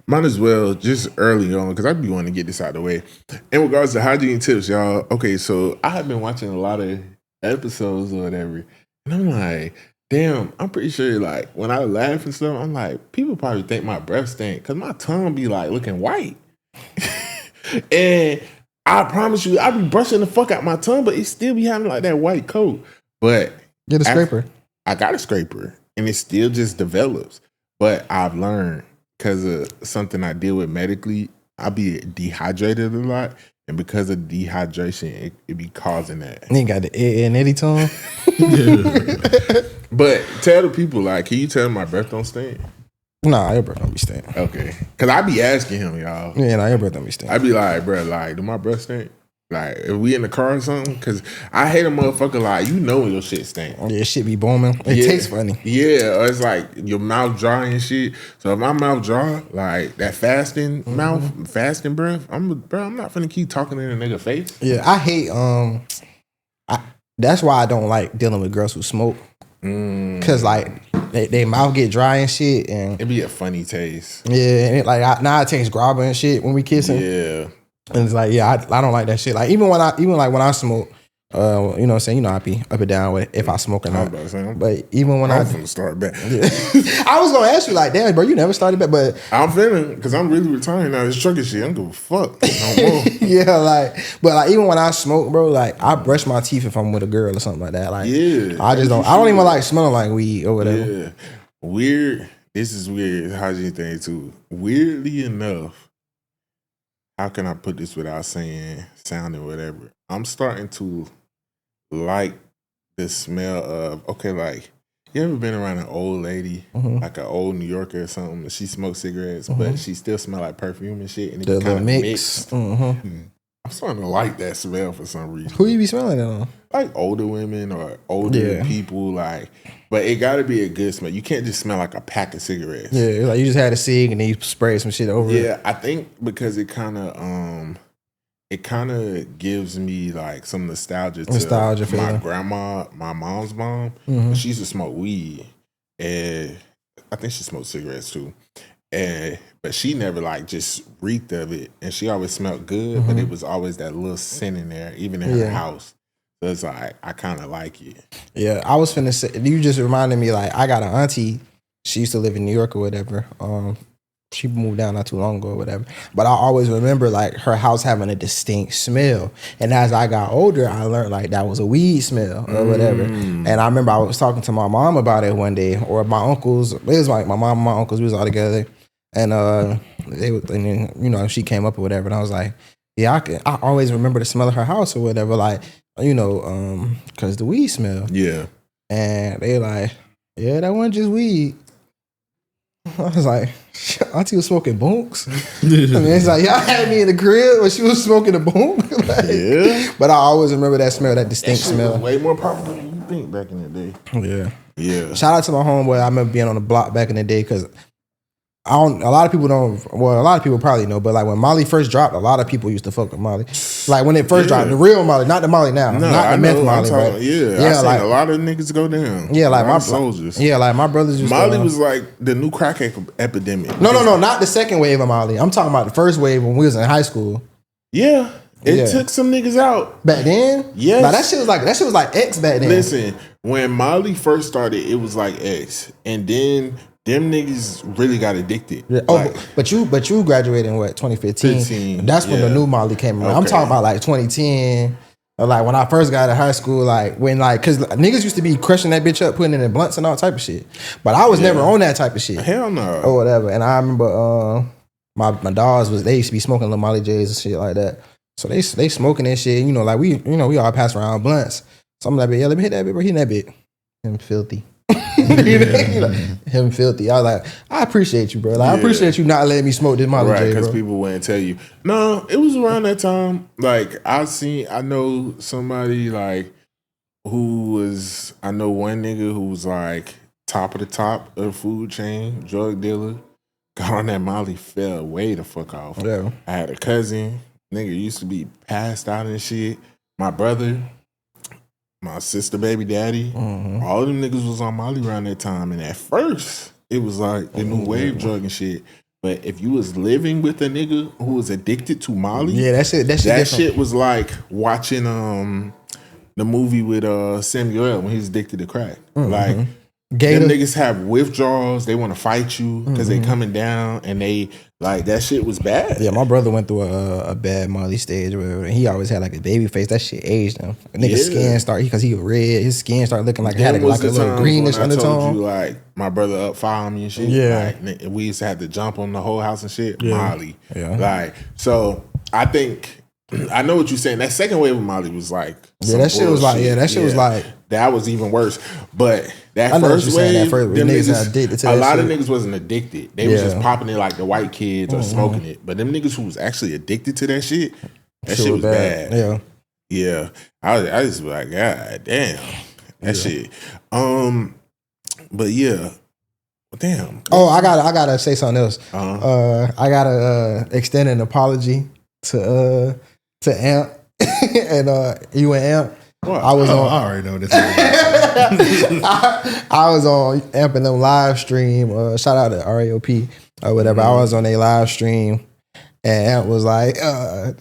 might as well just early on, because I be wanting to get this out of the way. In regards to hygiene tips, y'all. Okay, so I have been watching a lot of episodes or whatever, and I'm like, damn, I'm pretty sure like when I laugh and stuff, I'm like, people probably think my breath stink because my tongue be like looking white. And I promise you, I be brushing the fuck out my tongue, but it still be having like that white coat. But get a scraper. I got a scraper, and it still just develops. But I've learned because of something I deal with medically, I be dehydrated a lot. And because of dehydration, it be causing that. You got the Ed and Eddie tongue. But tell the people, like, can you tell them my breath don't stink? Nah, your breath don't be stink. Okay. Because I be asking him, y'all. Yeah, nah, your breath don't be stink. I be like, bro, like, do my breath stink? Like, if we in the car or something? Because I hate a motherfucker like, you know when your shit stink. Yeah, shit be booming. It tastes funny. Yeah, or it's like your mouth dry and shit. So if my mouth dry, like that fasting mouth, fasting breath, I'm not finna keep talking in a nigga face. Yeah, I hate, that's why I don't like dealing with girls who smoke. Because like, they mouth get dry and shit. And it'd be a funny taste. Yeah, and now it tastes grabber and shit when we kissing. Yeah. And it's like, yeah, I don't like that shit. Like even when I smoke, you know what I'm saying? You know, I be up and down with if I smoke or not. But even when I'm finna start back. Yeah. I was gonna ask you like, damn, bro, you never started back, but I'm feeling because I'm really retiring now. This trucking shit, I don't give a fuck no more. Yeah, but like even when I smoke, bro, like I brush my teeth if I'm with a girl or something like that. Like I don't even like smelling like weed or whatever. Yeah. Weird. This is weird hygiene thing too. Weirdly enough, how can I put this without sounding whatever? I'm starting to like the smell of, okay, like, you ever been around an old lady, like an old New Yorker or something, and she smokes cigarettes, but she still smell like perfume and shit, and it kind of mixed. I'm starting to like that smell for some reason. Who you be smelling it on? Like older women or older people, like, but it got to be a good smell. You can't just smell like a pack of cigarettes. Yeah, like you just had a cig and then you spray some shit over it. Yeah, I think because it kind of gives me like some nostalgia to my grandma, my mom's mom. She used to smoke weed, and I think she smoked cigarettes too. But she never like just reeked of it, and she always smelled good. But it was always that little scent in there, even in her house. So it's like I kind of like it. Yeah, I was finna say, you just reminded me, like I got an auntie. She used to live in New York or whatever. She moved down not too long ago or whatever. But I always remember like her house having a distinct smell. And as I got older, I learned like that was a weed smell or whatever. And I remember I was talking to my mom about it one day, or my uncles. It was like my mom and my uncles, we was all together. And then, you know, she came up or whatever. And I was like, yeah, I always remember the smell of her house or whatever. Like, you know, because the weed smell. Yeah. And they like, yeah, that wasn't just weed. I was like, auntie was smoking bonks. I mean, it's like, y'all had me in the crib when she was smoking a bonk. Like, yeah. But I always remember that smell, that distinct smell. Was way more powerful than you think back in the day. Yeah. Yeah. Shout out to my homeboy. I remember being on the block back in the day because a lot of people don't. Well, a lot of people probably know, but like when Molly first dropped, a lot of people used to fuck with Molly. Like when it first dropped, the real Molly, not the Molly now, not the meth Molly. But I seen like a lot of niggas go down. Yeah, like my soldiers. Yeah, like my brothers. Molly was like the new crack epidemic. No, not the second wave of Molly. I'm talking about the first wave when we was in high school. Yeah, it took some niggas out back then. Yes, like that shit was like X back then. Listen, when Molly first started, it was like X, and then them niggas really got addicted. Yeah. Oh, but you graduated in what 2015? That's when the new Molly came around. Okay. I'm talking about like 2010. Or like when I first got out of high school, like when like cause niggas used to be crushing that bitch up, putting it in blunts and all type of shit. But I was never on that type of shit. Hell no. Or whatever. And I remember my dogs they used to be smoking little Molly J's and shit like that. So they smoking that shit. You know, like we all pass around blunts. So I'm like, yeah, let me hit that bit, bro. He in that bit. Him filthy. Him filthy. I was like, I appreciate you, bro. Like, I appreciate you not letting me smoke this Molly J, because people wouldn't tell you. No, it was around that time. Like I know somebody like who was. I know one nigga who was like top of the food chain, drug dealer. Got on that Molly, fell way the fuck off. Yeah. I had a cousin, nigga used to be passed out and shit. My brother. My sister, baby daddy, all of them niggas was on Molly around that time. And at first, it was like the new wave drug and shit. But if you was living with a nigga who was addicted to Molly, that shit was like watching the movie with Samuel when he's addicted to crack. Like, them niggas have withdrawals. They want to fight you because they coming down and they like that shit was bad. Yeah, my brother went through a bad Molly stage or whatever, and he always had like a baby face. That shit aged him. Nigga's skin started because he was red. His skin started looking like it had like a little greenish undertone. I told you like my brother up following me and shit. Yeah, like, we used to have to jump on the whole house and shit. Yeah. Molly. Yeah, like so. I think. I know what you're saying. That second wave of Molly was like that shit was like was like that was even worse. But that first wave, them niggas, a lot of niggas wasn't addicted. They was just popping it like the white kids or smoking it. But them niggas who was actually addicted to that shit was bad. Yeah, yeah. I just was like, God damn, that shit. But yeah. Damn. Oh, I gotta say something else. I gotta extend an apology to Amp and you and Amp. What? I already know this. I was on Amp and them live stream. Shout out to RAOP or whatever. I was on a live stream and Amp was like, yeah,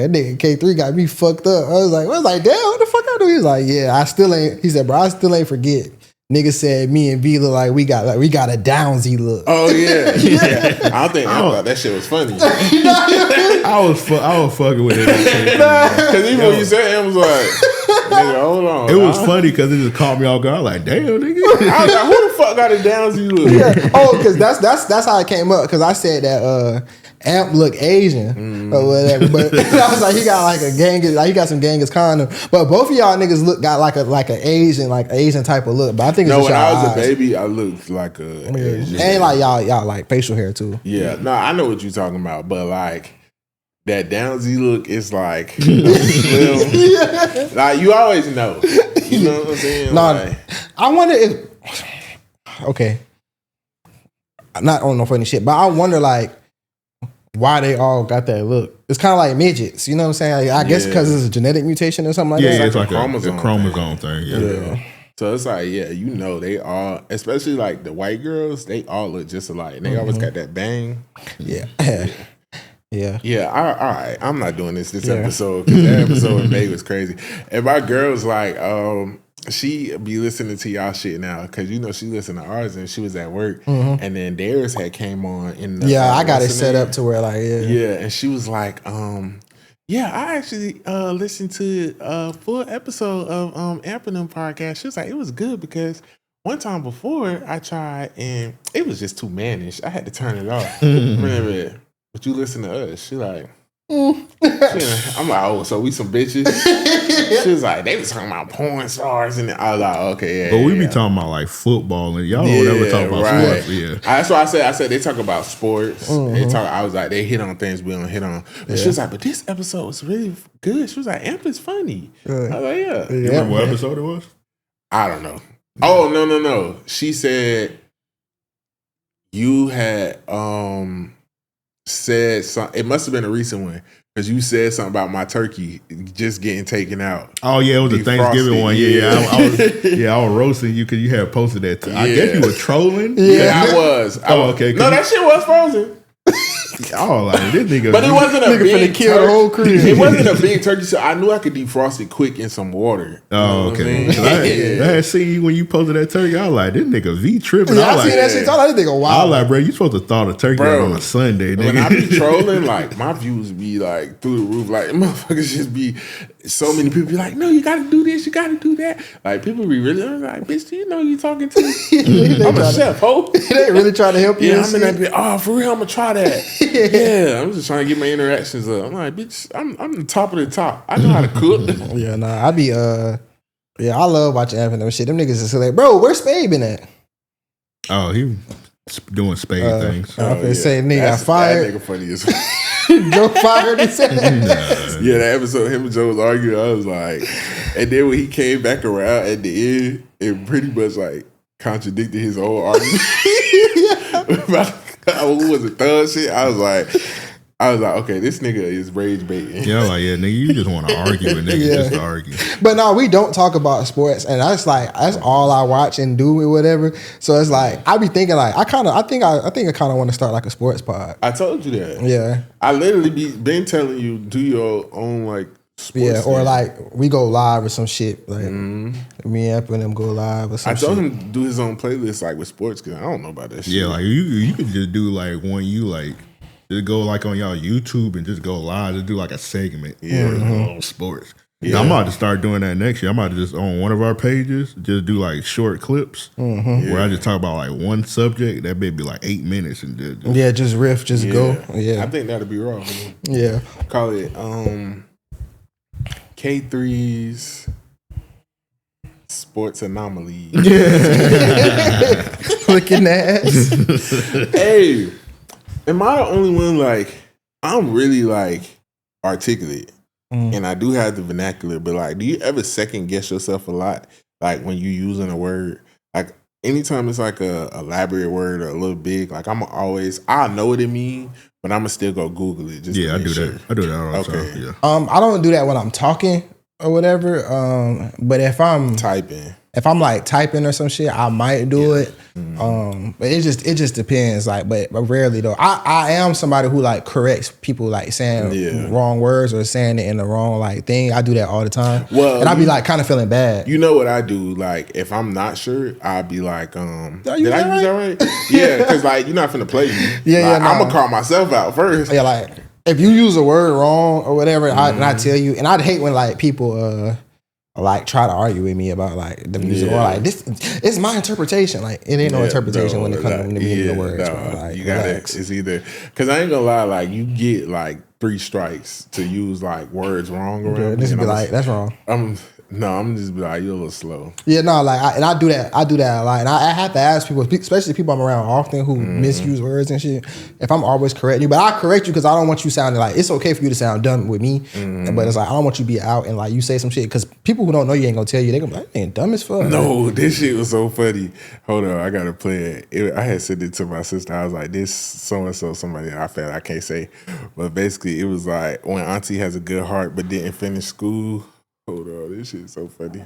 nigga K3 got me fucked up. I was like, damn, what the fuck I do? He was like, yeah, I still ain't. He said, bro, I still ain't forget. Nigga said me and V look like we got a Downsy look. Oh yeah, yeah. I don't think I thought that shit was funny. I was fucking with it. Because even when you said it was like, nigga, hold on. It was funny because it just caught me off guard. Like, damn, nigga. I was like, who the fuck got a Downsy look? Yeah. Oh, because that's how it came up. Because I said that Amp look Asian or whatever, but I was like, he got like a Genghis, like he got some Genghis Khan. But both of y'all niggas got like an Asian type of look. But I think it's when I was eyes. a baby, I looked like a Asian. And like y'all like facial hair too. Yeah, no, I know what you're talking about, but like that Downsy look is like, like you always know. You know what I'm saying? No, like, I wonder if okay, not on no funny shit, but I wonder like why they all got that look. It's kind of like midgets, you know what I'm saying? Like, I guess because it's a genetic mutation or something like that. Yeah, it's like a chromosome thing. Yeah. So it's like, yeah, you know, they all, especially like the white girls, they all look just alike. And they always got that bang. Yeah. Yeah. Yeah. All right. I'm not doing this episode because that episode in May was crazy. And my girl's like, she be listening to y'all shit now because you know she listened to ours and she was at work and then theirs had came on in the I got it set up to where like and she was like yeah, I actually listened to a full episode of Amphinem podcast. She was like, it was good because one time before I tried and it was just too mannish. I had to turn it off. Remember, but you listen to us. She like I'm like, oh, so we some bitches. She was like, they was talking about porn stars, and I was like, okay, yeah. But we be talking about like football, and y'all don't ever talk about sports. Yeah, that's why I said they talk about sports. They talk. I was like, they hit on things we don't hit on. But she was like, but this episode was really good. She was like, Amp is funny. I was like, yeah. You remember what episode it was? I don't know. Oh, no. She said you had said something. It must have been a recent one because you said something about my turkey just getting taken out. Oh yeah, it was the Thanksgiving one. Yeah, I was roasting you because you had posted that. I guess you were trolling. Yeah, I was. Okay. No, that shit was frozen. Oh, like this nigga. But it wasn't a big kill the whole crew. It wasn't a big turkey, so I knew I could defrost it quick in some water. Oh, okay. I had seen you when you posted that turkey. I was like, this nigga V tripping. Yeah, I seen that shit. I this nigga wild. I was like, bro, you supposed to thaw the turkey out on a Sunday, nigga. When I be trolling, like my views be like through the roof. Like motherfuckers just be so many people be like, no, you gotta do this, you gotta do that. Like people be really like, bitch, do you know who you talking to? I'm a chef, ho. They really trying to help you. Yeah, I'm in that bitch. Oh, for real, I'm gonna try that. Yeah, I'm just trying to get my interactions up. I'm like, bitch, I'm the top of the top. I know how to cook. Yeah, nah, I be yeah, I love watching Evan and shit. Them niggas is like, bro, where's Spade been at? Oh, he doing Spade things. I say nigga got fired. That nigga funny as fuck. Joe fired and said Yeah, that episode him and Joe was arguing. I was like, and then when he came back around at the end, it pretty much like contradicted his whole argument. Who was it, thug shit? I was like, okay, this nigga is rage baiting. Yeah, like, yeah, nigga, you just want to argue with niggas just to argue. But no, we don't talk about sports, and that's like that's all I watch and do or whatever. So it's like I be thinking like I think I kind of want to start like a sports pod. I told you that. Yeah, I literally been telling you do your own like sports or thing. like we go live or some shit. Like me and Apple and them go live or some shit. I told him to do his own playlist like with sports because I don't know about that shit. Yeah, like you could just do like one you like. Just go like on y'all YouTube and just go live. Just do like a segment for sports. Yeah. I'm about to start doing that next year. I'm about to just on one of our pages just do like short clips where I just talk about like one subject. That may be like 8 minutes and just riff, go. Yeah, I think that'd be wrong. Yeah, call it K3's Sports Anomaly. Looking ass. Hey. Am I the only one, like, I'm really, like, articulate, and I do have the vernacular, but, like, do you ever second guess yourself a lot, like, when you using a word? Like, anytime it's, like, a elaborate word or a little big, like, I know what it means, but I'm going to still go Google it. I do that. I do that all the time, yeah. I don't do that when I'm talking or whatever, but if I'm typing. If I'm like typing or some shit, I might do it. But it just depends. Like, but rarely though. I am somebody who like corrects people like saying wrong words or saying it in the wrong like thing. I do that all the time. Well, and I be like kind of feeling bad. You know what I do? Like if I'm not sure, I'll be like, did I use that right? Yeah, because like you're not finna play you. I'm gonna call myself out first. Yeah, like if you use a word wrong or whatever, and I tell you, and I'd hate when like people like try to argue with me about like the music or like this it's my interpretation. Like it ain't no interpretation when it comes to the meaning of the words. Like, you gotta it's either because I ain't gonna lie, like you get like 3 strikes to use like words wrong around. Just be like, that's wrong. I'm just be like, you're a little slow. Yeah, no, like I do that a lot. And I have to ask people, especially people I'm around often who misuse words and shit, if I'm always correcting you. But I correct you because I don't want you sounding like, it's okay for you to sound dumb with me. But it's like, I don't want you to be out and like you say some shit. Because people who don't know you ain't gonna tell you. They gonna be like, man, dumb as fuck. No, this shit was so funny. Hold on, I gotta play it. I had sent it to my sister. I was like, this so-and-so, somebody I felt I can't say. But basically, it was like, when auntie has a good heart but didn't finish school. Hold on, this shit is so funny.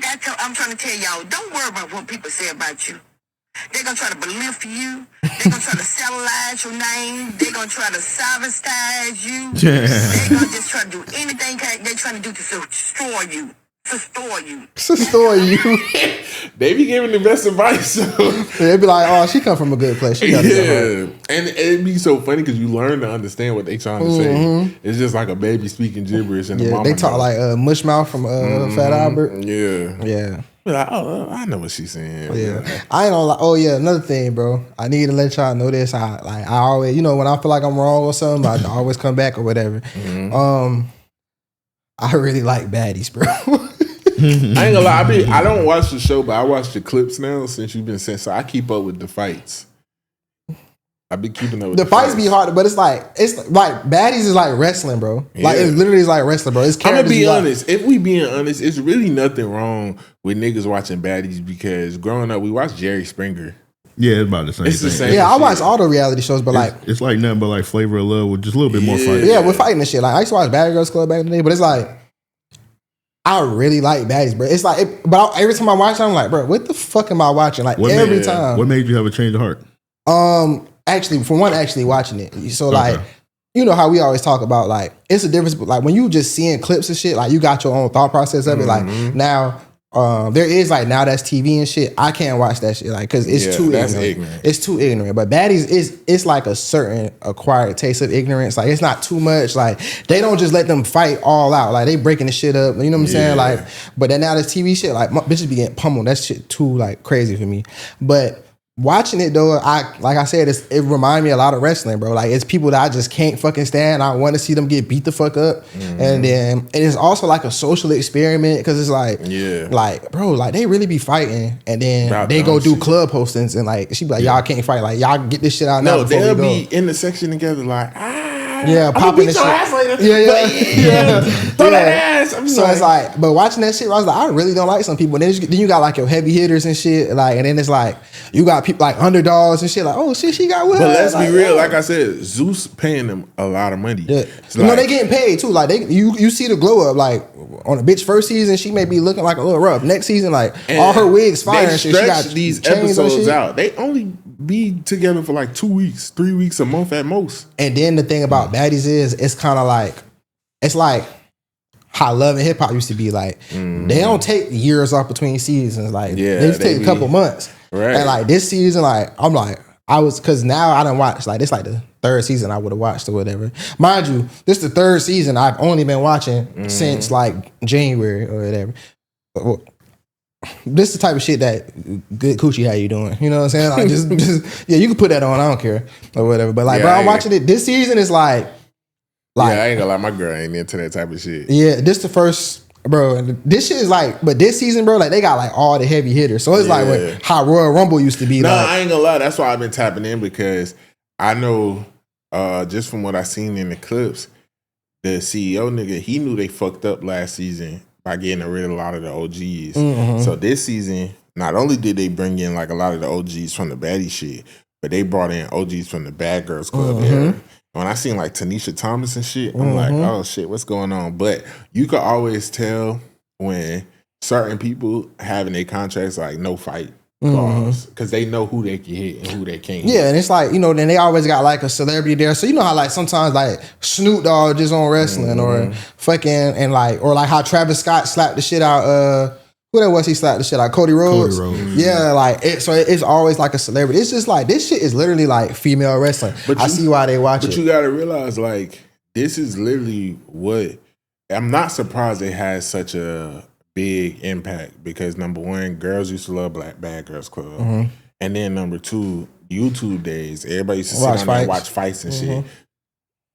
I'm trying to tell y'all, don't worry about what people say about you. They're going to try to belittle you. They're going to try to satellite your name. They're going to try to sabotage you. They're going to just try to do anything they're trying to do to destroy you. They be giving the best advice. They be like, oh, she come from a good place. She got and it'd be so funny because you learn to understand what they trying to say. It's just like a baby speaking gibberish. And they talk like Mushmouth from Fat Albert. Yeah. Like, oh, I know what she's saying. Yeah. I ain't gonna lie. Oh yeah, another thing, bro. I need to let y'all know this. I always, when I feel like I'm wrong or something, I always come back or whatever. I really like Baddies, bro. I ain't gonna lie. I don't watch the show, but I watch the clips now since you've been saying. So I keep up with the fights. I've been keeping up with The fights be hard, but it's like Baddies is like wrestling, bro. Like it literally is like wrestling, bro. It's I'm gonna be like, honest. If we being honest, it's really nothing wrong with niggas watching Baddies because growing up we watched Jerry Springer. Yeah, it's about the same. It's the thing. same. Yeah, I watch all the reality shows, but like it's like nothing but like Flavor of Love with just a little bit more fighting. Yeah, we're fighting and shit. Like I used to watch Bad Girls Club back in the day, but it's like I really like Baddies, bro. It's like, every time I watch it, I'm like, bro, what the fuck am I watching? Like every time. What made you have a change of heart? Actually, for one, watching it. So like, you know how we always talk about like it's a difference, but like when you just seeing clips and shit, like you got your own thought process of it. Like now. There is like now that's TV and shit. I can't watch that shit like because it's too ignorant. It's too ignorant. But Baddies it's like a certain acquired taste of ignorance. Like it's not too much. Like they don't just let them fight all out. Like they breaking the shit up. You know what I'm saying? Like, but then now this TV shit, like bitches be getting pummeled. That shit too like crazy for me. But watching it though, like I said, it reminds me a lot of wrestling, bro. Like it's people that I just can't fucking stand. I want to see them get beat the fuck up, and then it is also like a social experiment because it's like bro, like they really be fighting, and then they go do club postings and like she be like y'all can't fight, like y'all get this shit out now. No, they'll be in the section together like popping the shit. Yeah. Throw that ass. So it's like, but watching that shit, I was like, I really don't like some people. And then you got like your heavy hitters and shit, like, and then it's like you got people like underdogs and shit, like, oh shit, she got with her. But let's be real, like I said, Zeus paying them a lot of money. Yeah, they getting paid too. Like you see the glow up. Like on a bitch first season, she may be looking like a little rough. Next season, like all her wigs fire and shit. She got these episodes out. They only be together for like 2 weeks, 3 weeks, a month at most. And then the thing about Baddies is it's kind of like it's like how Love and Hip Hop used to be. Like they don't take years off between seasons. Like they just take a couple months. Right. And like this season, like I'm like because now I done watched like this like the third season I would have watched or whatever. Mind you, this is the third season I've only been watching since like January or whatever. Well, this is the type of shit that good coochie how you doing. You know what I'm saying? Like just you can put that on, I don't care. Or whatever. But like bro, I'm watching it. This season is like I ain't gonna lie, my girl ain't into that type of shit. Yeah, this the first bro. This shit is like, but this season, bro, like they got like all the heavy hitters. So it's like when how Royal Rumble used to be. No, like, I ain't gonna lie. That's why I've been tapping in because I know just from what I seen in the clips, the CEO nigga, he knew they fucked up last season by getting rid of a lot of the OGs. So this season, not only did they bring in like a lot of the OGs from the baddie shit, but they brought in OGs from the Bad Girls Club era. When I seen like Tanisha Thomas and shit, I'm like, oh shit, what's going on? But you could always tell when certain people having their contracts like no fight clause because they know who they can hit and who they can't hit. Yeah, and it's like, you know, then they always got like a celebrity there. So you know how like sometimes like Snoop Dogg just on wrestling or fucking and like or like how Travis Scott slapped the shit out who that was he slapped the shit out? Cody Rhodes. Yeah, like it's always like a celebrity. It's just like this shit is literally like female wrestling. But I see why they watch it. But you gotta realize like this is literally what I'm not surprised it has such a big impact because number one, girls used to love Bad Girls Club. And then number two, YouTube days, everybody used to sit down there and watch fights and shit.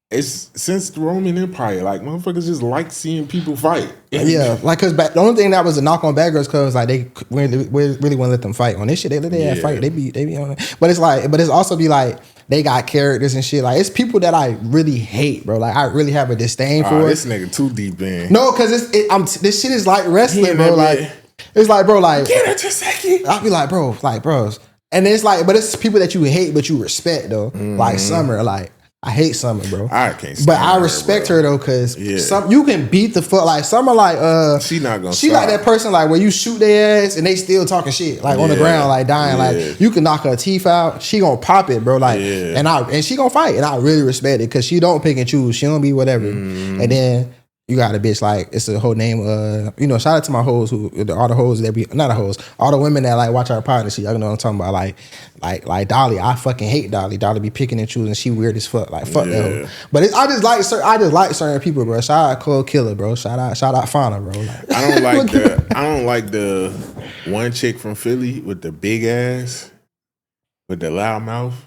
It's since the Roman Empire, like motherfuckers just like seeing people fight. Yeah, like because the only thing that was a knock on Bad Girls Club was like they really want to let them fight on this shit. They let them fight. They be on it. But it's also be like they got characters and shit. Like it's people that I really hate, bro. Like I really have a disdain for. This nigga too deep in. No, because this shit is like wrestling, bro. Like it's like, bro, like get it just a second. I'll be like, bros, and it's like, but it's people that you hate but you respect though. Like Summer, like. I hate Summer, bro. I can't stand but I respect her though, cause you can beat the fuck like Summer, like she not gonna. She like that person like where you shoot their ass and they still talking shit like on the ground like dying like you can knock her teeth out, she gonna pop it, bro. Like and she gonna fight and I really respect it cause she don't pick and choose, she don't be whatever. And then you got a bitch like it's a whole name. You know, shout out to my hoes all the hoes that be not a hoes, all the women that like watch our pod and shit. Y'all know what I'm talking about. Like Dolly, I fucking hate Dolly. Dolly be picking and choosing. She weird as fuck. Like fuck that hoe. But I just like certain people, bro. Shout out Cold Killer, bro. Shout out Fauna, bro. Like, I don't like the one chick from Philly with the big ass, with the loud mouth.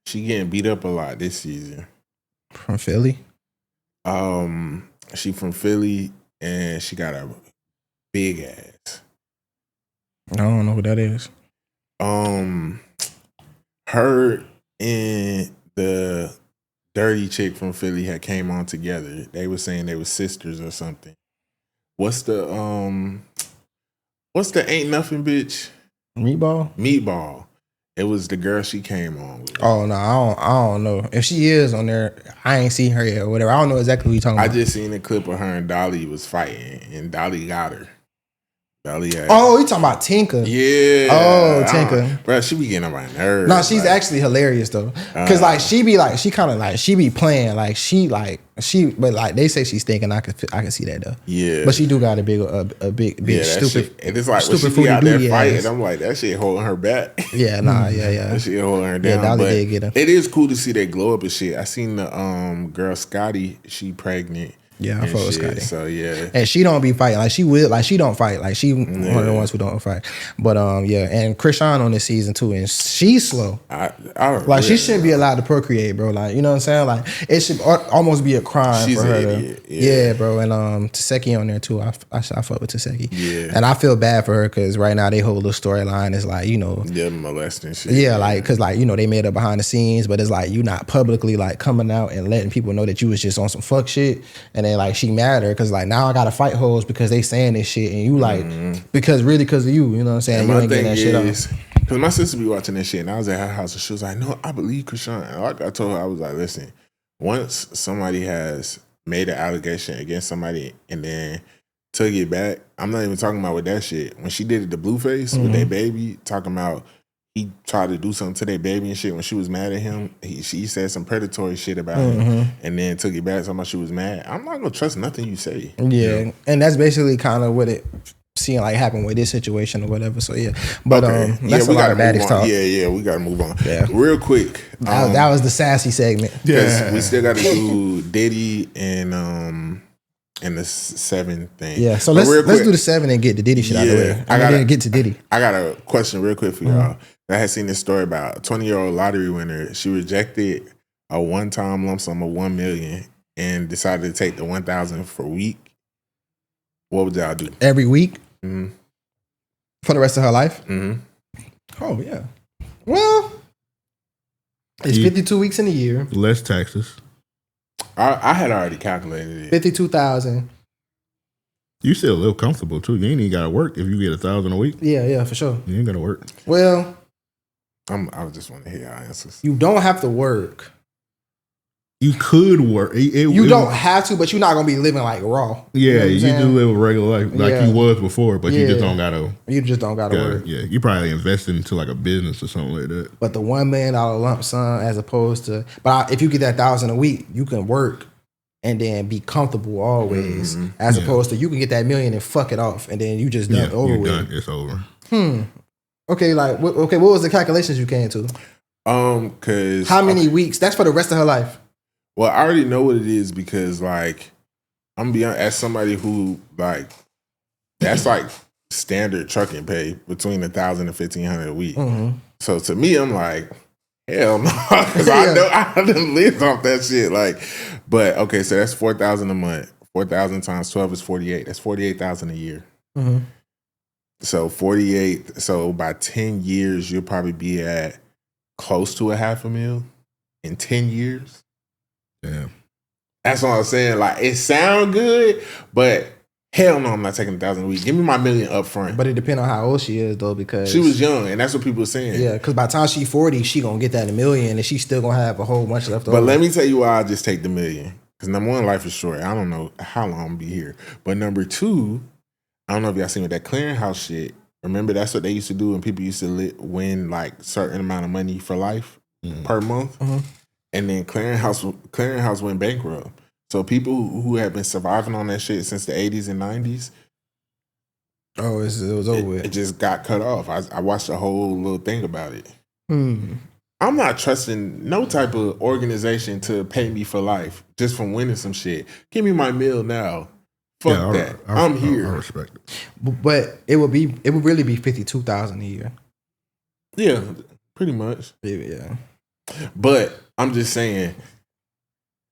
She getting beat up a lot this season. From Philly. She from Philly and she got a big ass. I don't know who that is. Her and the dirty chick from Philly had came on together. They were saying they were sisters or something. What's the ain't nothing bitch? Meatball. It was the girl she came on with. Oh no, I don't know. If she is on there, I ain't seen her yet or whatever. I don't know exactly what you're talking about. I just seen a clip of her and Dolly was fighting, and Dolly got her. Dolly had Oh, you talking about Tinka? Yeah. Oh, Tinka. Bro, she be getting on my nerves. No, she's actually hilarious though. Cause like she be playing but like they say she's thinking. I can see that though. Yeah. But she do got a big stupid. Shit. And it's like when stupid she be out there foodie fighting, ass. I'm like, that shit holding her back. Yeah, yeah. That shit holding her down. Yeah, Dolly but did get her. it is cool to see that glow up and shit. I seen the girl Scotty, she pregnant. Yeah, I fuck with Scotty. So yeah. And she don't be fighting. Like she don't fight. Like she one of the ones who don't fight. But yeah, and Krishan on this season too, and she's slow. She shouldn't be allowed to procreate, bro. Like, you know what I'm saying? Like it should almost be a crime She's for her. Yeah, bro. And Taseki on there too. I fuck with Taseki. Yeah. And I feel bad for her because right now they whole little storyline is like, you know, yeah, molesting shit. Yeah, like because like, you know, they made up behind the scenes, but it's like you not publicly like coming out and letting people know that you was just on some fuck shit, and then like she mad at her because like now I gotta fight hoes because they saying this shit, and you like because of you, you know what I'm saying? And you my ain't getting that shit off. Because my sister be watching that shit, and I was at her house, and she was like, "No, I believe Krishan." And I told her, I was like, "Listen, once somebody has made an allegation against somebody and then took it back, I'm not even talking about with that shit. When she did it to Blueface with their baby, talking about he tried to do something to their baby and shit when she was mad at him, she said some predatory shit about him and then took it back talking about she was mad. I'm not gonna trust nothing you say. Yeah, and that's basically kind of what it seeing like happen with this situation or whatever. So yeah, but that's a lot of Baddies talk. Yeah, we gotta move on. Yeah, real quick. That was the sassy segment. Yeah, we still gotta do Diddy and the 7 thing. Yeah, so let's do the 7 and get the Diddy shit out of the way. I gotta get to Diddy. I got a question real quick for y'all. I had seen this story about a 20-year-old lottery winner. She rejected a one-time lump sum of $1 million and decided to take the $1,000 for a week. What would y'all do? Every week? Mm-hmm. For the rest of her life? Mm-hmm. Oh, yeah. Well, it's 52 weeks in a year. Less taxes. I had already calculated it. 52,000. You still live comfortable too. You ain't even gotta work if you get $1,000 a week. Yeah, for sure. You ain't gotta work. Well, I just want to hear your answers. You don't have to work. You could work. You don't have to, but you're not gonna be living like raw. Yeah, you do live a regular life like you was before, but you just don't gotta. You just don't gotta work. Yeah, you probably invest into like a business or something like that. But the $1 million lump sum, as opposed to, if you get that $1,000 a week, you can work and then be comfortable always, as opposed to you can get that $1 million and fuck it off, and then you just done over with. Done. It's over. Okay, what was the calculations you came to? Cause how many weeks? That's for the rest of her life. Well, I already know what it is because, like, I'm gonna be honest, as somebody who like that's like standard trucking pay between $1,000 and $1,500 a week. So to me, I'm like, hell no, because I know I done lived off that shit. Like, but okay, so that's $4,000 a month. 4,000 times 12 is 48. That's 48,000 a year. So 48. So by 10 years, you'll probably be at close to $500,000 in 10 years. Yeah, that's what I'm saying. Like, it sound good, but hell no, I'm not taking $1,000 a week. Give me my $1 million up front. But it depends on how old she is, though, because she was young, and that's what people are saying. Yeah, because by the time she's 40, she gonna get that $1 million, and she's still gonna have a whole bunch left over. But let me tell you why I just take the $1 million. Because number one, life is short. I don't know how long I'm gonna be here. But number two, I don't know if y'all seen with that clearinghouse shit. Remember, that's what they used to do, and people used to win like certain amount of money for life per month. And then clearinghouse went bankrupt. So people who have been surviving on that shit since the 80s and 90s, it was over with. It just got cut off. I watched a whole little thing about it. I'm not trusting no type of organization to pay me for life just from winning some shit. Give me my meal now. Fuck that. I'm here. I respect it. But it would really be 52,000 a year. Yeah, pretty much. Yeah. But I'm just saying,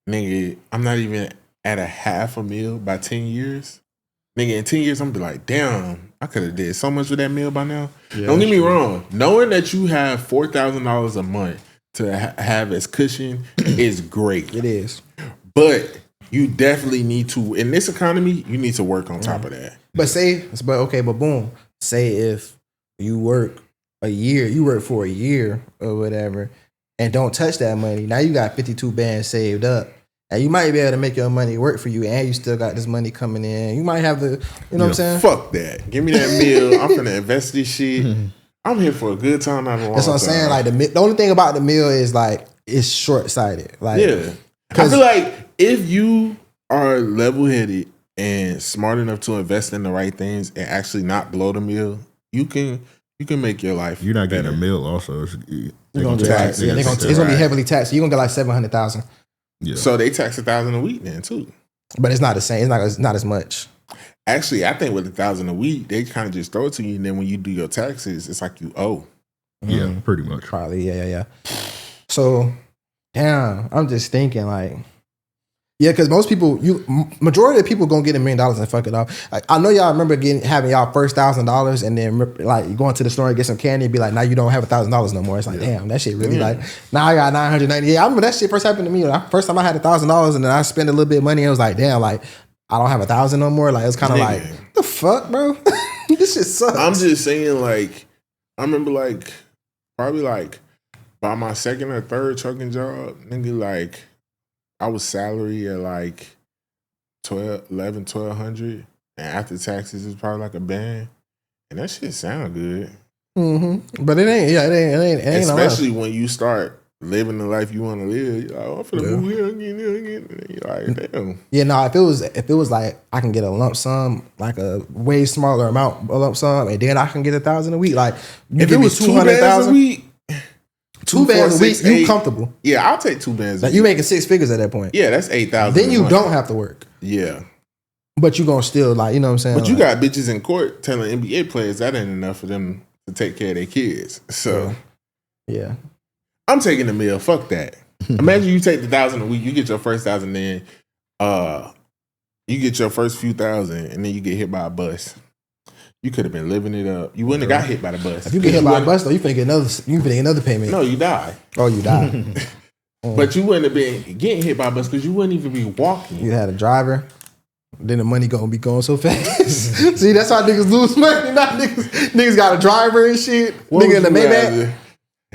nigga, I'm not even at $500,000 by 10 years. Nigga, in 10 years, I'm gonna be like, damn, I could have did so much with that meal by now. Yeah, don't get me wrong. Knowing that you have $4,000 a month to have as cushion is great. It is. But you definitely need to, in this economy, you need to work on top of that. But boom. Say if you work for a year or whatever, and don't touch that money. Now you got 52 bands saved up. And you might be able to make your money work for you, and you still got this money coming in. You might have the, you know what I'm saying? Fuck that. Give me that meal. I'm finna invest this shit. I'm here for a good time, not a long time. That's what I'm saying. Like the only thing about the meal is like it's short sighted. Like, yeah, I feel like if you are level headed and smart enough to invest in the right things and actually not blow the meal, you can make your life. You're not better. getting a meal. Also, it's gonna be heavily taxed. You're gonna get like 700,000. Yeah. So they tax 1,000 a week then too. But it's not the same. It's not as much. Actually, I think with 1,000 a week, they kind of just throw it to you, and then when you do your taxes, it's like you owe. Yeah, pretty much. Probably. Yeah. So, damn, I'm just thinking like, yeah, because majority of people gonna get $1 million and fuck it off. Like, I know y'all remember having y'all first $1,000 and then like going to the store and get some candy and be like, now you don't have $1,000 no more. It's like, damn, that shit really like, now I got 998. I remember that shit first happened to me. First time I had $1,000 and then I spent a little bit of money and it was like, damn, like I don't have 1,000 no more. Like, it's kind of like, the fuck, bro? This shit sucks. I'm just saying, like, I remember like probably like by my second or third trucking job, nigga, like I was salary at like 1,200, and after taxes it's probably like a band, and that shit sound good. Mm-hmm. But it ain't. Especially when you start living the life you want to live. You're like, oh, I'm finna move here again. You're like, damn. Yeah, no. If it was like I can get a lump sum, like a way smaller amount, a lump sum, and then I can get 1,000 a week. Like if it was 200,000 a week. 2 bands a week, you comfortable. Yeah, I'll take 2 bands a like week. You making 6 figures at that point. Yeah, that's 8,000. Then you don't have to work. Yeah. But you gonna still like, you know what I'm saying? But you got bitches in court telling NBA players that ain't enough for them to take care of their kids. So yeah. I'm taking the meal. Fuck that. Imagine you take the 1,000 a week, you get your first 1,000, then you get your first few thousand, and then you get hit by a bus. You could have been living it up. You wouldn't have got hit by the bus. If you get hit by a bus, though, you finna get another payment. No, you die. Oh, you die. But you wouldn't have been getting hit by a bus because you wouldn't even be walking. You had a driver. Then the money gonna be going so fast. See, that's how niggas lose money. Not niggas got a driver and shit. Nigga in the Maybach.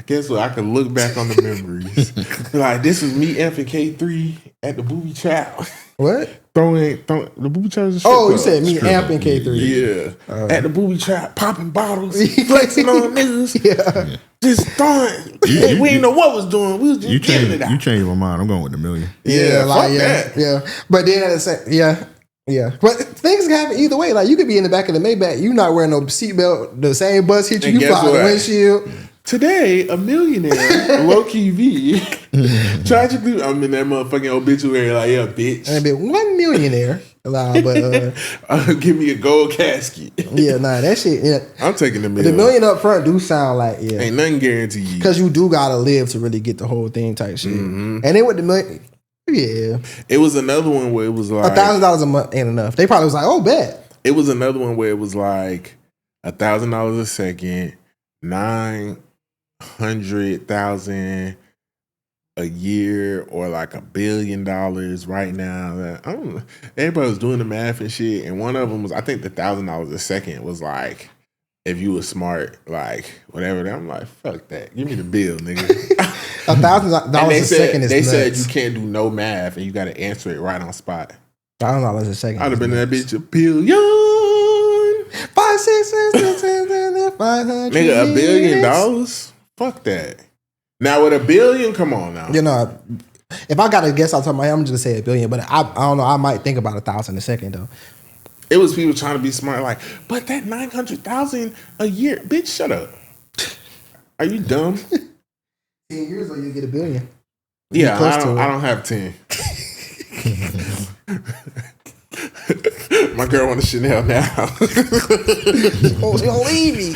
Guess what? I can look back on the memories. Like, this was me effing K3 at the booby trap. What? Throwing the booby trap is a strip Oh, you club. said me amping K3. Yeah. At the booby trap, popping bottles, flexing on niggas. Yeah. Just throwing. We didn't know what was doing. We was just getting it out. You changed my mind. I'm going with $1 million. Yeah, like, fuck that. Yeah. But then at the same, yeah. But things can happen either way. Like, you could be in the back of the Maybach, you not wearing no seatbelt, the same bus hit you, And you guess fly the what? windshield. Today, a millionaire, low-key V, tragically, I'm in that motherfucking obituary like, yeah, bitch. And been one millionaire. Nah, but give me a gold casket. yeah, nah, that shit. Yeah, I'm taking the the million. million up front do sound like Ain't nothing guaranteed. because you do gotta live to really get the whole thing type shit. And then with the million, yeah, It was another one where it was like $1,000 a month ain't enough. They probably was like, oh, bet. It was another one where it was like $1,000 a second, 900,000 a year, or like $1 billion right now. I don't know. Everybody was doing the math and shit, and one of them was, I think the $1,000 a second was like, if you was smart, like whatever. I'm like, fuck that. Give me the bill, nigga. $1,000 a second is they nuts. said you can't do no math and you got to answer it right on spot. $1,000 a second. I'd have been that bitch $1 billion. 5, 6, 7, 7, 8, 500. Nigga, $1 billion? Fuck that. Now with $1 billion, come on now. You know, if I got to guess, I'll tell my, I'm just gonna say $1 billion, but I don't know. I might think about 1,000 a second though. It was people trying to be smart, like, but that 900,000 a year, bitch, shut up. Are you dumb? 10 years ago, you get $1 billion. Yeah, close to I it. don't have 10. My girl want a Chanel now. Oh, she don't leave me.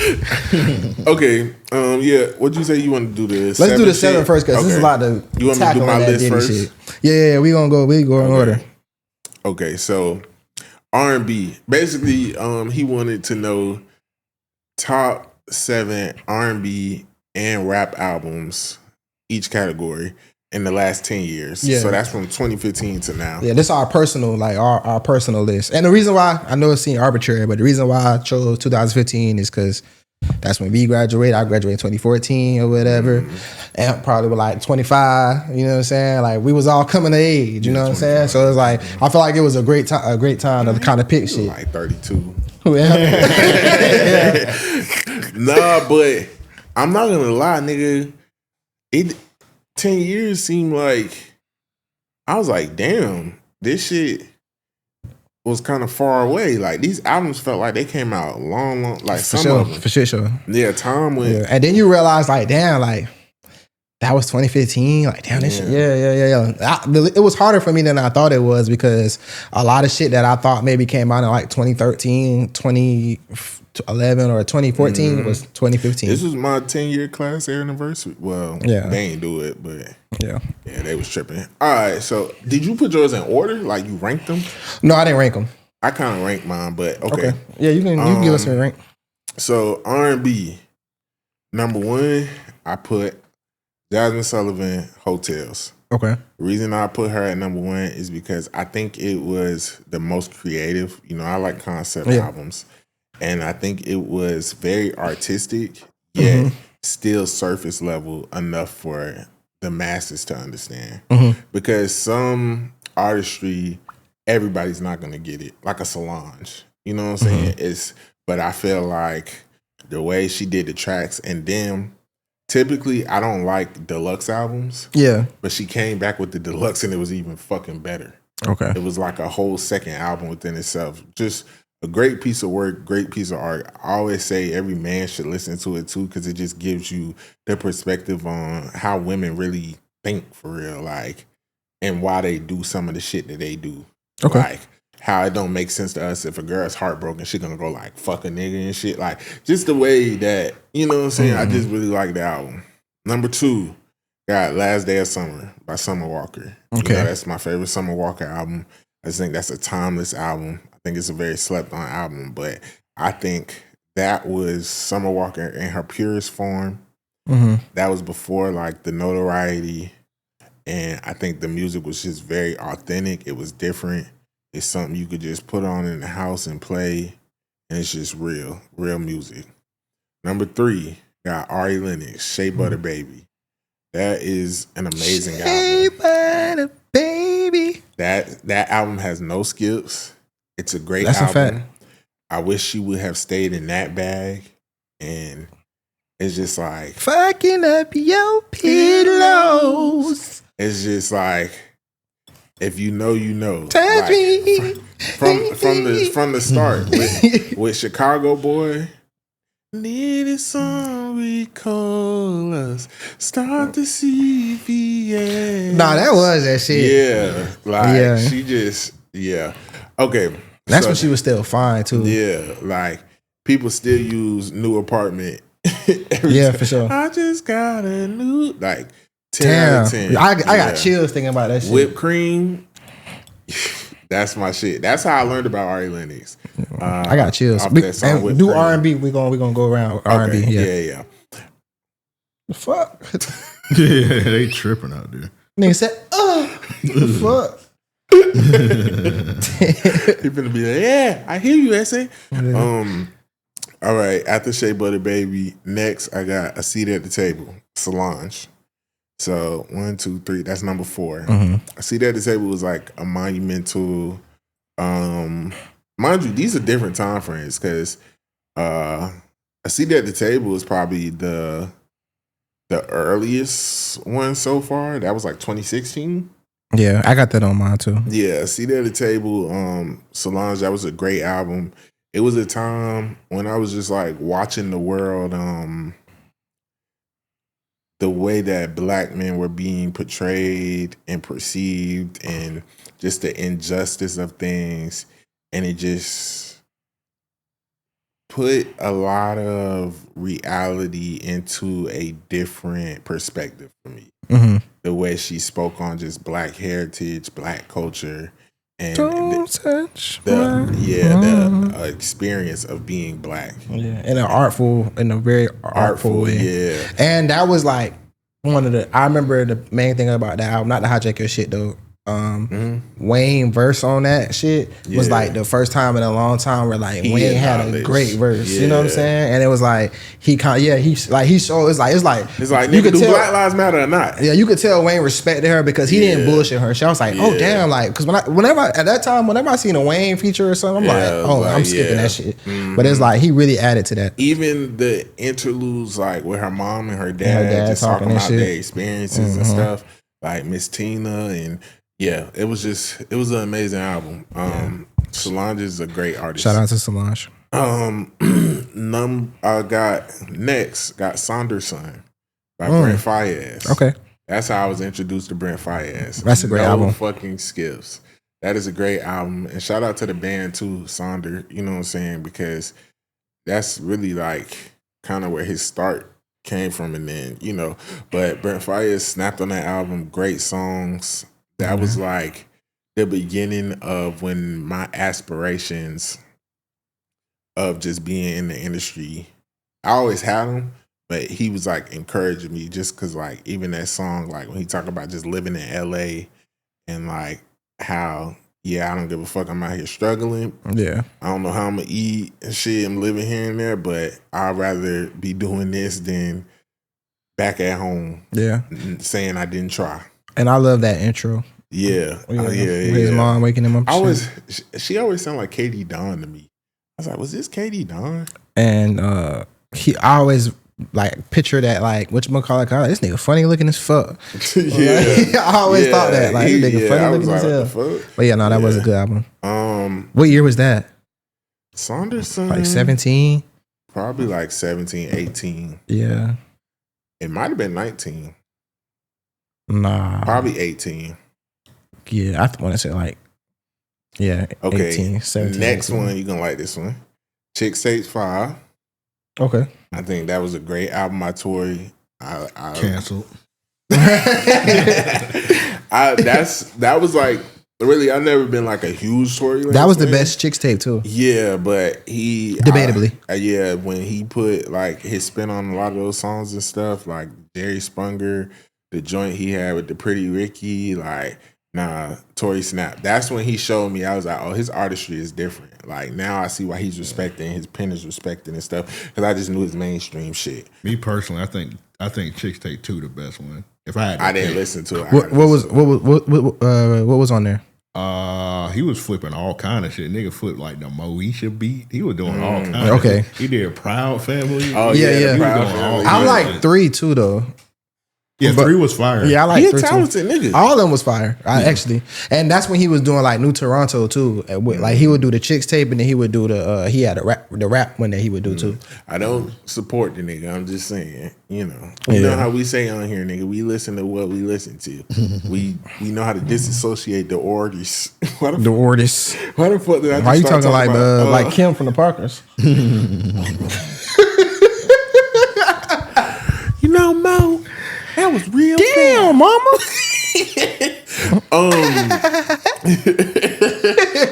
Okay, yeah. What'd you say you want to do this? Let's do the 7 first because this is a lot to You want me to do tackle my on that list Diddy first? shit. Yeah, we go in order. Okay, so R&B. Basically, he wanted to know top 7 R&B and rap albums each category in the last 10 years. Yeah. So that's from 2015 to now. Yeah, this is our personal, like our personal list. And the reason why, I know it seems arbitrary, but the reason why I chose 2015 is because that's when we graduated. I graduated in 2014 or whatever. And probably were like 25, you know what I'm saying? Like we was all coming of age, you know what I'm saying? So it's like, I feel like it was a great time to kind of pick shit. Like 32. Yeah. Nah, but I'm not gonna lie, nigga. 10 years seemed like, I was like, damn, this shit was kind of far away. Like these albums felt like they came out long, like For some sure, of them. for sure. Yeah, time went. Yeah. And then you realize, like, damn, like, that was 2015. Like, damn, this shit. Yeah. It was harder for me than I thought it was because a lot of shit that I thought maybe came out in like 2013, 2011, or 2014 was 2015. This was my 10-year class anniversary. Well, they ain't do it, but yeah, they was tripping. All right, so did you put yours in order? Like you ranked them? No, I didn't rank them. I kind of ranked mine, but okay. Yeah, you can give us a rank. So R&B, number 1, I put Jasmine Sullivan, Hotels. Okay. The reason I put her at number 1 is because I think it was the most creative. You know, I like concept albums. And I think it was very artistic, yet still surface level enough for the masses to understand. Because some artistry, everybody's not going to get it. Like a Solange. You know what I'm saying? But I feel like the way she did the tracks, and then typically I don't like deluxe albums. Yeah. But she came back with the deluxe and it was even fucking better. Okay. It was like a whole second album within itself. Just a great piece of work, great piece of art. I always say every man should listen to it too, because it just gives you the perspective on how women really think for real, like, and why they do some of the shit that they do. Okay. Like, how it don't make sense to us if a girl's heartbroken, she gonna go like, fuck a nigga and shit. Like, just the way that, you know what I'm saying? I just really like the album. Number 2, got Last Day of Summer by Summer Walker. Okay. You know, that's my favorite Summer Walker album. I just think that's a timeless album. I think it's a very slept on album, but I think that was Summer Walker in her purest form. That was before like the notoriety, and I think the music was just very authentic. It was different. It's something you could just put on in the house and play, and it's just real music. Number 3, got Ari Lennox, Shea Butter Baby. That is an amazing album. Shea Butter Baby. That album has no skips. It's a great album. That's a fact. I wish she would have stayed in that bag. And it's just like, fucking up your pillows. It's just like, if you know, you know. Touch like, me. From the start with Chicago Boy. Needed some recallers. Start to CVS. Nah, that was that shit. Yeah. Like she just Okay. That's when she was still fine too. Yeah. Like people still use New Apartment. Yeah, for sure. I just got a new 10 out of 10. I got chills thinking about that shit. Whipped Cream. That's my shit. That's how I learned about Ari Lennox. I got chills. And do R&B. We gonna go around R&B. Okay. Yeah. The fuck. Yeah, they tripping out there. Nigga said, the fuck. He finna be like, yeah, I hear you, Essay. All right. After Shea Butter Baby, next I got A Seat at the Table, Solange. So 1, 2, 3. That's number 4. A Seat at the Table was like a monumental. Mind you, these are different time frames because A Seat at the Table is probably the earliest one so far. That was like 2016. Yeah, I got that on mine too. Yeah, A Seat at the Table, Solange. That was a great album. It was a time when I was just like watching the world. The way that black men were being portrayed and perceived and just the injustice of things. And it just put a lot of reality into a different perspective for me. The way she spoke on just black heritage, black culture, and the experience of being black. Yeah, in a very artful way. Yeah. And that was like I remember the main thing about that album, not to hijack your shit though. Wayne verse on that shit was like the first time in a long time where like Wayne had a great verse. You know what I'm saying? And it was like he showed it's like you could tell Black Lives Matter or not. Yeah, you could tell Wayne respected her because he didn't bullshit her. So I was like, oh damn, like because whenever I seen a Wayne feature or something, I'm like, oh, I'm skipping that shit. But it's like he really added to that. Even the interludes like with her mom and her dad just talking about their experiences and stuff, like Miss Tina and. Yeah, it was an amazing album. Solange is a great artist. Shout out to Solange. I got Saunderson by Brent Faiyaz. Okay. That's how I was introduced to Brent Faiyaz. That's a great album. Fucking skips. That is a great album. And shout out to the band too, Sonder, you know what I'm saying? Because that's really like kind of where his start came from and then, you know. But Brent Faiyaz snapped on that album, great songs. That was like the beginning of when my aspirations of just being in the industry. I always had them, but he was like encouraging me just because like even that song, like when he talked about just living in LA and like how, I don't give a fuck, I'm out here struggling. Yeah. I don't know how I'm gonna eat and shit. I'm living here and there, but I'd rather be doing this than back at home. Yeah. Saying I didn't try. And I love that intro. Yeah. His mom waking him up. She always sounded like Katie Don to me. I was like, was this Katie Don? And I always like picture that like whatchamacallit, this nigga funny looking as fuck. I always thought that. Like this nigga funny looking as hell. But that was a good album. What year was that? Saunderson. Like 17? Probably like 17, 18. Yeah. It might have been 19. Nah. Probably 18. Yeah, I want to say like, okay. 18, 17. Next 18. one, you're going to like this one. Chick Stage 5. Okay. I think that was a great album by Tory. I canceled. That was like, really, I've never been like a huge Tory. That was the best Chicks tape too. Yeah, but debatably. When he put like his spin on a lot of those songs and stuff, like Jerry Sprunger, the joint he had with the Pretty Ricky, like, nah, Tory Snap. That's when he showed me, I was like, oh, his artistry is different. Like, now I see why he's respecting, his pen is respecting and stuff, because I just knew his mainstream shit. Me personally, I think Chicks Take 2 the best one. If I didn't listen to it. What was on there? He was flipping all kind of shit. Nigga flipped like the Moesha beat. He was doing all kind of shit. He did Proud Family. Oh, yeah. I like 3 too, though. Yeah, 3 was fire. Yeah, I like 3 too. He a talented nigga. All of them was fire, actually. And that's when he was doing like New Toronto too. Like he would do the Chicks tape, and then he would do he had the rap one that he would do too. I don't support the nigga. I'm just saying, you know how we say on here, nigga. We listen to what we listen to. we know how to disassociate the artists. The artists. Why the fuck did I? Why you talking like Kim from the Parkers? You know, Mo. That was real. Damn, mama.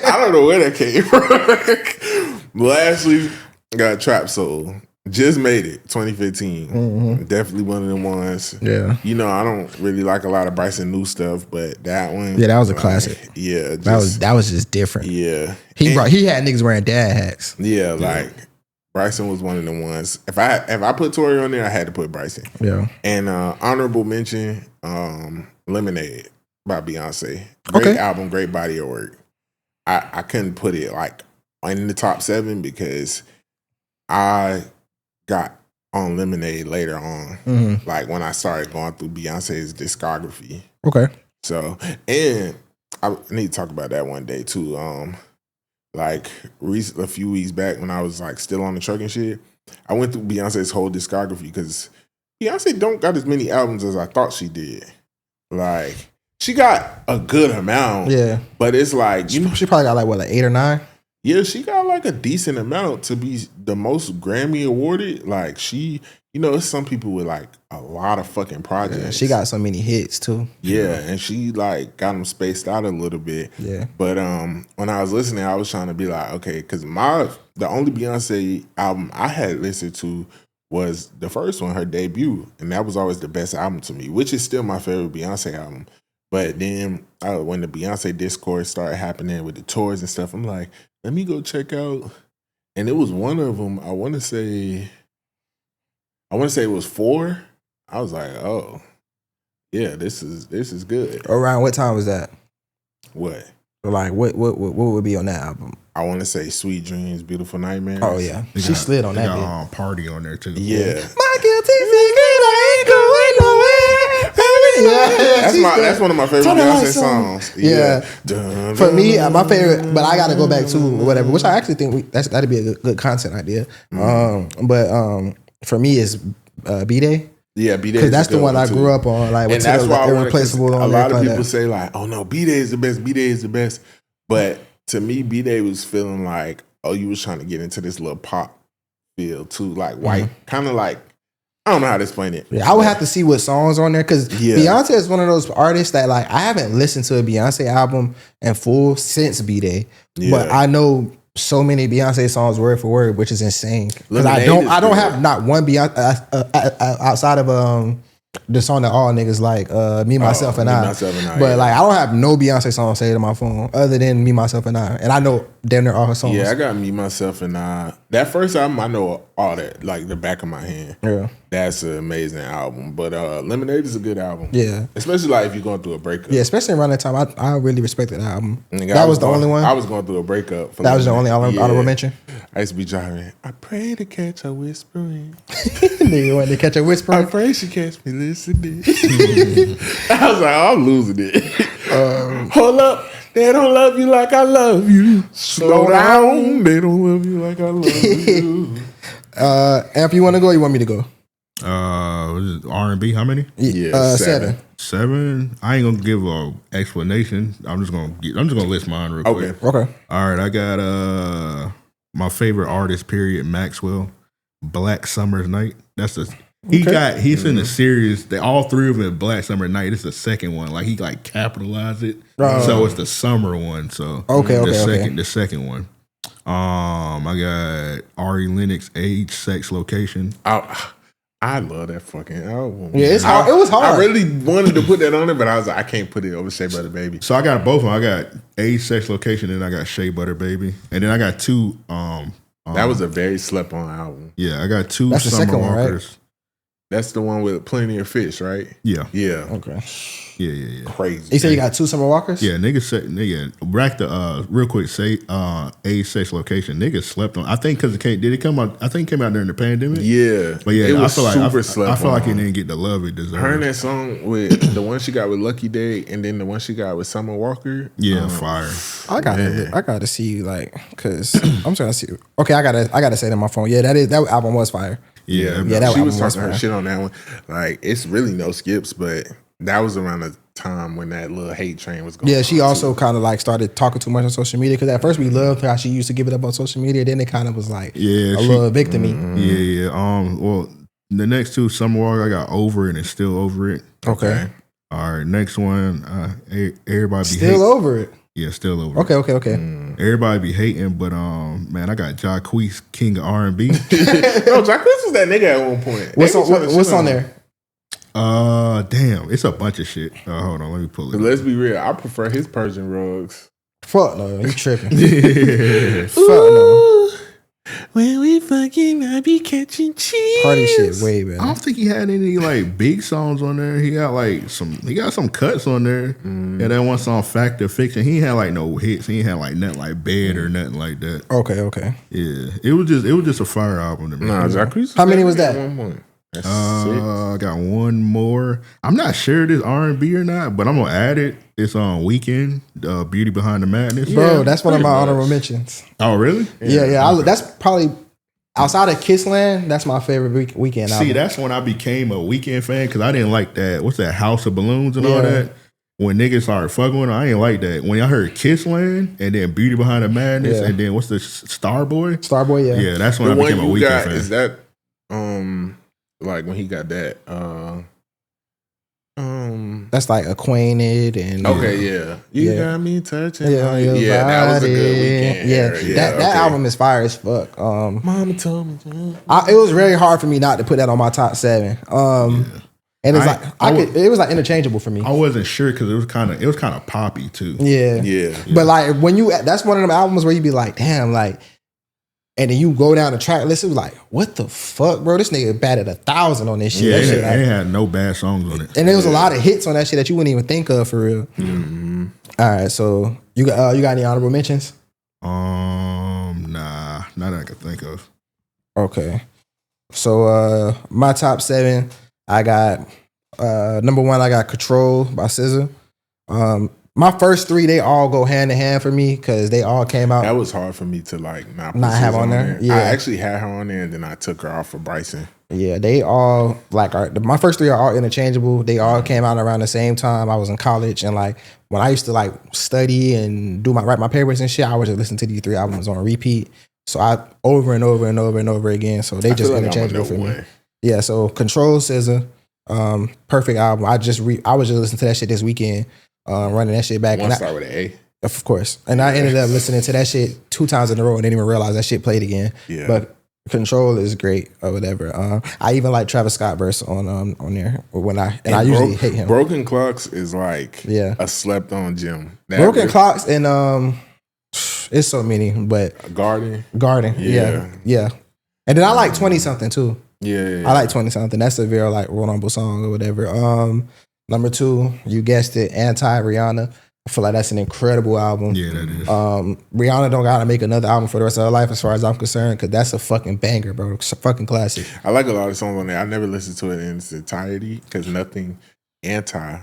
I don't know where that came from. Lastly, got Trap Soul. Just made it, 2015. Definitely one of them ones. Yeah. You know, I don't really like a lot of Bryson new stuff, but that one. Yeah, that was a classic. Yeah. That was just different. Yeah. He had niggas wearing dad hats. Yeah, like Bryson was one of the ones. If I put Tory on there, I had to put Bryson. Yeah. And honorable mention, Lemonade by Beyonce. Great album, great body of work. I couldn't put it like in the top 7 because I got on Lemonade later on. Like when I started going through Beyonce's discography. Okay. So, and I need to talk about that one day too. Like a few weeks back when I was like still on the truck and shit, I went through Beyonce's whole discography because Beyonce don't got as many albums as I thought she did. Like she got a good amount, but it's like she probably got like 8 or 9. Yeah, she got like a decent amount to be the most Grammy awarded. Like she, it's some people with like a lot of fucking projects. Yeah, she got so many hits too. Yeah, and she like got them spaced out a little bit. Yeah. But when I was listening, I was trying to be like, okay, because the only Beyonce album I had listened to was the first one, her debut, and that was always the best album to me, which is still my favorite Beyonce album. But then when the Beyonce discourse started happening with the tours and stuff, I'm like, let me go check out. And it was one of them. I want to say it was 4. I was like, oh, yeah, this is good. Around what time was that? What? Like what would be on that album? I want to say Sweet Dreams, Beautiful Nightmares. Oh yeah, she slid on that. Got Party on there too. Yeah. My guilty secret, I ain't going nowhere. Yeah, That's one of my favorite Beyonce songs. Yeah. Dun, For me, my favorite, but I got to go back to whatever, which I actually think that'd be a good content idea. But for me, it's B-Day. Yeah, B-Day. Because that's the one I grew up on. Like, and that's why Irreplaceable on a lot of there, people say like, oh no, B-Day is the best. B-Day is the best. But to me, B-Day was feeling like, oh, you was trying to get into this little pop feel too, like white, kind of like, I don't know how to explain it. Yeah, I would have to see what songs on there because Beyonce is one of those artists that like I haven't listened to a Beyonce album in full since B-Day, but I know so many Beyonce songs word for word, which is insane. Because I don't have not one Beyonce outside of the song that all niggas like, Me, Myself, and I. But like I don't have no Beyonce song saved on my phone other than Me, Myself, and I. And I know damn near all her songs. Yeah, I got Me, Myself, and I. That first album, I know all that, like the back of my hand. Yeah. That's an amazing album. But Lemonade is a good album. Yeah. Especially like if you're going through a breakup. Yeah, especially around that time. I really respected that album. That was the only one? I was going through a breakup. That was the only honorable mention? I used to be driving. I pray to catch her whispering. Nigga wanted to catch her whispering? I pray she catch me listening. I was like, oh, I'm losing it. Hold up. They don't love you like I love you. Slow down. They don't love you like I love you. Amp, you want to go or you want me to go? R&B, how many? Yeah, 7. 7. I ain't gonna give a explanation. I'm just gonna list mine real quick. Okay. All right, I got my favorite artist, period, Maxwell. Black Summer's Night. He's in the series. All 3 of them in Black Summer Night. It's the second one. Like he like capitalized it. So it's the summer one. So the second one. I got Ari Lennox, Age, Sex, Location. I love that fucking album. Yeah, it was hard. I really wanted to put that on it, but I was like, I can't put it over Shea Butter Baby. So I got both of them. I got Age, Sex, Location, and I got Shea Butter Baby. And then I got 2. That was a very slept on album. Yeah, I got 2 That's the Summer second one, Walkers. right? That's the one with Plenty of Fish, right? Yeah. Yeah. Okay. Yeah. Crazy. You said you got 2 Summer Walkers? Yeah, rack the real quick, say Age, Sex, Location. Niggas slept on. I think because did it come out? I think it came out during the pandemic. Yeah. But yeah, it was I feel like on. it didn't get the love it deserved. Her and that song with the one she got with Lucky Day and then the one she got with Summer Walker. Yeah, fire. I gotta see like because I'm trying to see. Okay, I gotta say it on my phone. Yeah, that album was fire. Yeah, that she was album talking her shit on that one. Like it's really no skips, but that was around the time when that little hate train was going. Yeah, she also kind of like started talking too much on social media because at first we loved how she used to give it up on social media. Then it kind of was like a little victim-y. Yeah. Well, the next 2, Summer Walker, I got Over It and Still Over It. Okay. All right, next one, everybody be Still Over It. Yeah, Still Over It. Okay. Everybody be hating, but man, I got Jacquees, King of R&B. No, Jacquees was that nigga at one point. What's on there? Damn, it's a bunch of shit. Hold on, let me pull it. Let's be real. I prefer his Persian rugs. Fuck no, you tripping. Fuck no. When we fucking, I be catching cheese. Party shit way better. I don't think he had any like big songs on there. He got some cuts on there. And that one song, Fact or Fiction, he had like no hits. He ain't had like nothing like Bed or nothing like that. Okay. Yeah, it was just a fire album to me. Nah, Jacquees. How many was that? I got one more. I'm not sure if it's R&B or not, but I'm gonna add it. It's on Weekend, Beauty Behind the Madness. Bro, that's one of my honorable mentions. Oh, really? Yeah. That's probably outside of Kissland. That's my favorite Weekend album. See, that's when I became a Weekend fan because I didn't like that. What's that? House of Balloons and all that. When niggas started fucking with her, I ain't like that. When I heard Kissland and then Beauty Behind the Madness and then what's the Starboy? Starboy, yeah. Yeah, that's when I became a Weekend fan. Is that like when he got that That's like Acquainted and Okay, yeah. You Yeah. got me touching. Yeah, Yeah, that was a good weekend. Yeah, era. that okay. album is fire as fuck. Mama told me. It was very hard for me not to put that on my top 7. And it's it was like interchangeable for me. I wasn't sure because it was kind of poppy too. Yeah. Yeah. But like that's one of them albums where you be like, damn, like, and then you go down the track list, it was like, what the fuck, bro? This nigga batted 1,000 on this shit. Yeah, That shit, it had no bad songs on it. and there was a lot of hits on that shit that you wouldn't even think of for real. Mm-hmm. All right, so you got any honorable mentions? Nah, not that I could think of. Okay. So my top 7, I got number 1, I got Control by SZA. My first 3, they all go hand in hand for me because they all came out. That was hard for me to like not have on there. Yeah. I actually had her on there and then I took her off for Bryson. Yeah, they all like my first 3 are all interchangeable. They all came out around the same time. I was in college, and like when I used to like study and write my papers and shit, I would just listen to these 3 albums on repeat. So I over and over and over and over again. So they just interchangeable for me. Yeah. So Control SZA, perfect album. I was just listening to that shit this weekend, running that shit back. One start with an A. Of course. And I ended up listening to that shit 2 times in a row and didn't even realize that shit played again. Yeah. But Control is great or whatever. I even like Travis Scott verse on there I usually hate him. Broken Clocks is like a slept on gem. Broken Clocks and it's so many, but Garden. Yeah. And then I like 20 something too. Yeah. I like 20 something. That's a very like rumble song or whatever. Number 2, you guessed it, Anti Rihanna. I feel like that's an incredible album. Yeah, that is. Rihanna don't gotta make another album for the rest of her life, as far as I'm concerned, because that's a fucking banger, bro. It's a fucking classic. I like a lot of songs on there. I never listened to it in its entirety because nothing anti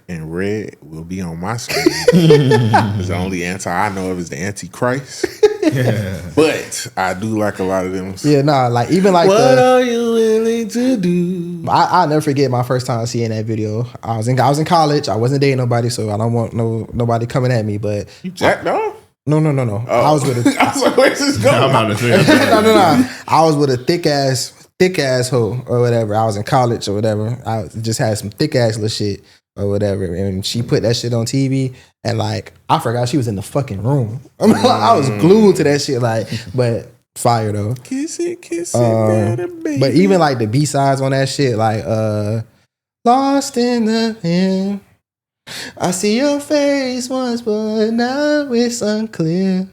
and red will be on my screen. The only anti I know of is the Antichrist. Yeah. But I do like a lot of them. Yeah, nah, like even like what are you willing to do? I'll never forget my first time seeing that video. I was in college. I wasn't dating nobody, so I don't want nobody coming at me. But you jacked off? No. Oh. I was with a. I was like, where's this going? I'm about to say no. I was with a thick ass hoe or whatever. I was in college or whatever. I just had some thick ass little shit or whatever, and she put that shit on TV, and like I forgot she was in the fucking room. I was glued to that shit, like, but fire though. Kiss it, better, baby. But even like the B-sides on that shit, like Lost in the Wind. I see your face once, but now it's unclear.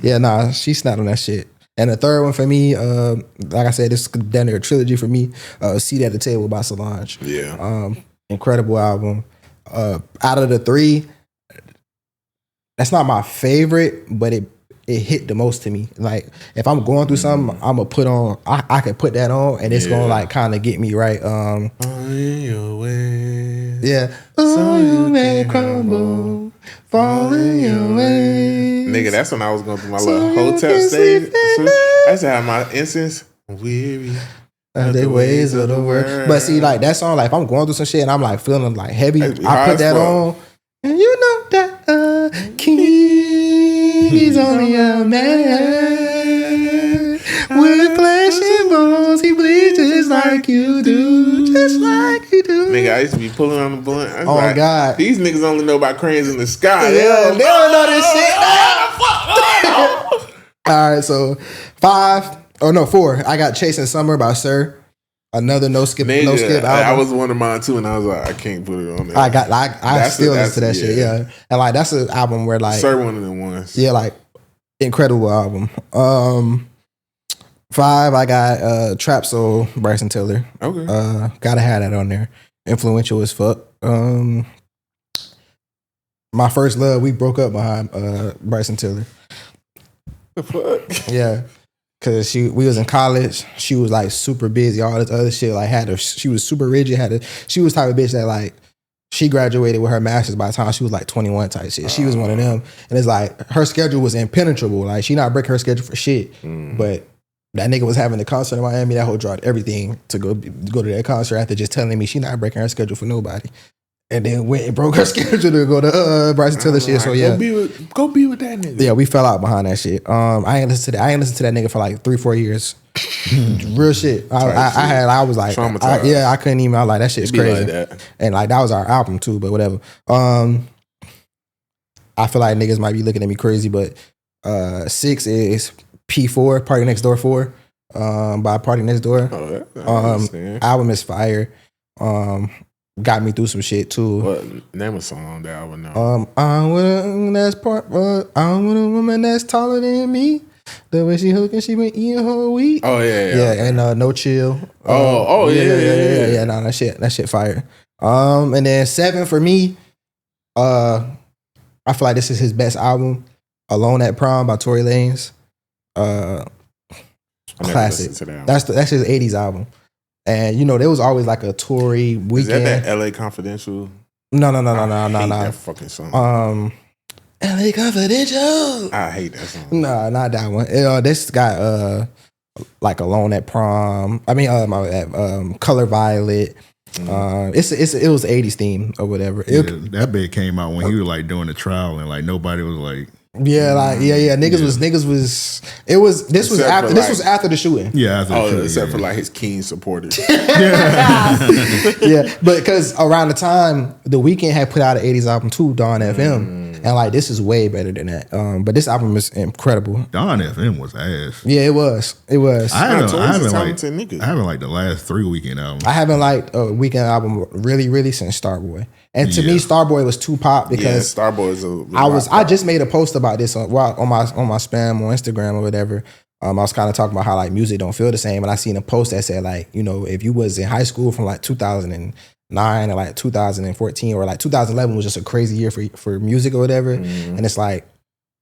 Yeah, nah, she snapped on that shit. And the third one for me, like I said, this is down there a trilogy for me. Seat at the Table by Solange. Yeah. Incredible album. Out of the 3, that's not my favorite, but it hit the most to me. Like if I'm going through something, I'm gonna put on. I can put that on, and it's gonna like kind of get me right. On your way. Yeah. So you may can crumble, fall in your way. Nigga, that's when I was going through my little hotel stay. I used to have my incense. Weary. The ways of the world. But see, like that song, like if I'm going through some shit and I'm like feeling like heavy, I put that on, and you know that king is only a man with flesh and bones. He bleeds just like you do, just like you do. Nigga, I used to be pulling on the blunt. I was Oh like, God, these niggas only know about cranes in the sky. yeah, they don't know this shit. All right, so 4. I got Chasing Summer by Sir. Another no skip album. I was one of mine too, and I was like, I can't put it on there. I still listen to that shit. Yeah, and like that's an album where like Sir one of them ones. Yeah, like incredible album. 5, I got Trap Soul, Bryson Tiller. Okay, gotta have that on there. Influential as fuck. My First Love, we broke up behind Bryson Tiller. The fuck? Yeah. Cause we was in college, she was like super busy, all this other shit. Like she was super rigid. She was the type of bitch that like she graduated with her master's by the time she was like 21 type shit. She was one of them, and it's like her schedule was impenetrable. Like she not breaking her schedule for shit. But that nigga was having a concert in Miami. That whole dropped everything to go to that concert after just telling me she not breaking her schedule for nobody. And then went and broke her schedule to go to Bryson Tiller shit. So yeah, go be with that nigga. Yeah, we fell out behind that shit. I ain't listened to that nigga for like 3-4 years. Real shit. I was like, Traumatized. I couldn't even. I was like, that shit's Be crazy. like that. And like that was our album too, but whatever. I feel like niggas might be looking at me crazy, but 6 is P4, Party Next Door 4, by Party Next Door. Oh, I understand. Album is fire. Got me through some shit too. What name a song on that album now? I want a woman that's I want a woman that's taller than me. The way she hooking, she been eating her wheat. Oh yeah. And No Chill. Yeah. No, that shit fire. And then 7 for me. I feel like this is his best album. Alone at Prom by Tory Lanez. Classic. That's his 80s album. And you know, there was always like a Tory weekend. Is that LA Confidential? No. That fucking song. LA Confidential. I hate that song. No, not that one. This got like Alone at Prom. I mean, Color Violet. It was 80s theme or whatever. That bit came out when you were like doing the trial and like nobody was like. Niggas was this was after the shooting. Yeah, after the shooting, except for like his keen supporters. Yeah, but because around the time The Weeknd had put out an 80s album too, Dawn FM, and like this is way better than that. But this album is incredible. Dawn FM was ass. Yeah, it was. I haven't liked the last 3 Weeknd albums. I haven't liked a Weeknd album really since Starboy. And to me, Starboy was too pop because Starboy is I just made a post about this on my spam on Instagram or whatever. I was kind of talking about how like music don't feel the same, and I seen a post that said like, you know, if you was in high school from like 2009 or like 2014 or like 2011 was just a crazy year for music or whatever, and it's like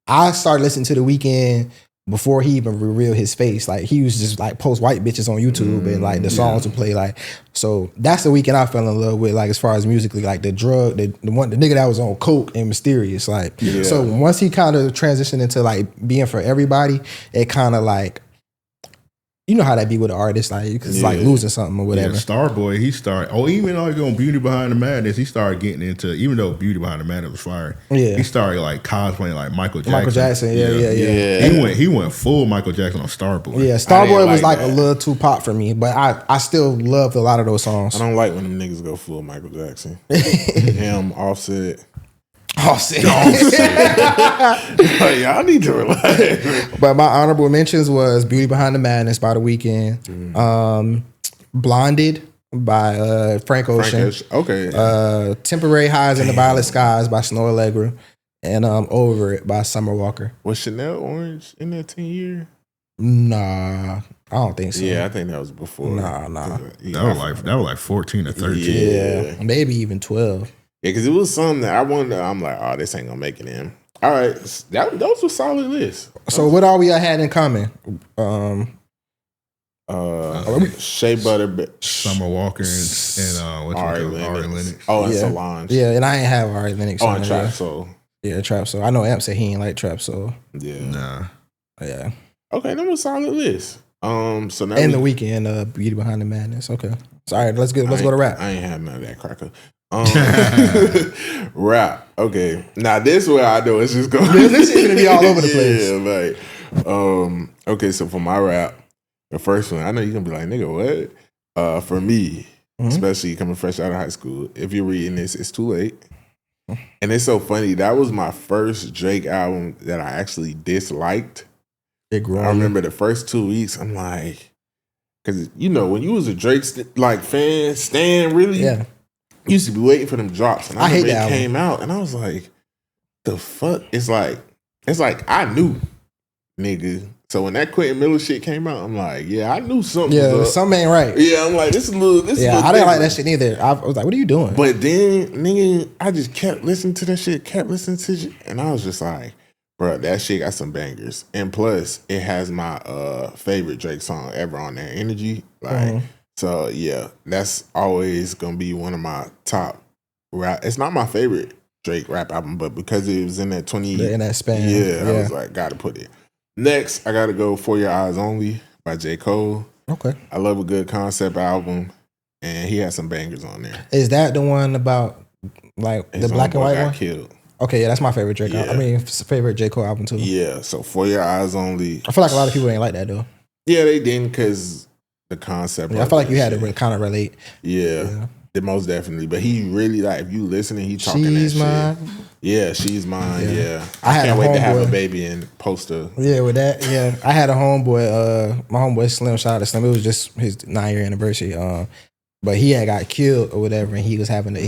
I started listening to The Weeknd before he even revealed his face. Like he was just like post white bitches on YouTube and like the songs would play. Like, so that's The Weeknd I fell in love with, like as far as musically, like the nigga that was on coke and mysterious. Like, so once he kind of transitioned into like being for everybody, it kind of like, you know how that be with an artist, like it's like losing something or whatever. Yeah, Starboy, he started. Even though he on Beauty Behind the Madness, he started getting into. Even though Beauty Behind the Madness was fire, he started like cosplaying like Michael Jackson. Yeah. He went full Michael Jackson on Starboy. Yeah, Starboy was like a little too pop for me, but I still loved a lot of those songs. I don't like when them niggas go full Michael Jackson. Him, Offset. Like, y'all need to relax. But my honorable mentions was Beauty Behind the Madness by The Weeknd, Blonded by Frank Ocean, Temporary Highs in the Violet Skies by Snow Allegra, and Over It by Summer Walker. Was Chanel Orange in that 10 year? Nah, I don't think so. Yeah, I think that was before. Nah. That was like 14 or 13. Yeah, maybe even 12. Yeah, because it was something that I wonder. I'm like, oh, this ain't gonna make it in. All right, those were solid lists. So what all we had in common? Shea Butter, Summer Walker, and Ari Lennox. Oh, and Solange. Yeah, and I ain't have Ari Lennox. Oh, and Trap Soul. Yeah, Trap Soul. I know Amp said he ain't like Trap Soul. Yeah. Nah. Yeah. Okay, that was a solid list. So now The Weeknd, Beauty Behind the Madness. Okay. So all right, let's go to rap. I ain't have none of that cracker. Rap. Okay. Now this way I know it's just going. This is gonna be all over the place. Yeah, like, okay. So for my rap, the first one, I know you're gonna be like, nigga, what? For me, especially coming fresh out of high school, if you're reading this, it's too late. And it's so funny. That was my first Drake album that I actually disliked. I remember the first 2 weeks. I'm like, because you know when you was a Drake fan, stan really. Yeah. Used to be waiting for them drops, and I hate remember that it came out, and I was like, "The fuck?" It's like I knew, nigga. So when that Quentin Miller shit came out, I'm like, "Yeah, I knew something." Yeah, something ain't right. Yeah, I'm like, "This is a little." I didn't like that shit either. I was like, "What are you doing?" But then, nigga, I just kept listening to that shit, and I was just like, "Bro, that shit got some bangers." And plus, it has my favorite Drake song ever on there, "Energy." Like. So yeah, that's always gonna be one of my top rap. It's not my favorite Drake rap album, but because it was in that 20 in that span, I was like, gotta put it. Next, I gotta go For Your Eyes Only by J. Cole. Okay, I love a good concept album, and he has some bangers on there. Is that the one about like the black and white one? Killed. Okay, yeah, that's my favorite Drake. Yeah. I mean, favorite J. Cole album too. Yeah, so For Your Eyes Only. I feel like a lot of people ain't like that though. Yeah, they didn't because the concept. I feel like you had to kind of relate. Yeah. Most definitely. But he really like if you listening, he talking She's that mine. shit. Yeah, she's mine. Yeah. I had can't a wait to have a homeboy. baby and post a. Yeah, with that, yeah. I had a homeboy, my homeboy Slim, shout out to Slim. It was just his 9-year anniversary. But he had got killed or whatever, and he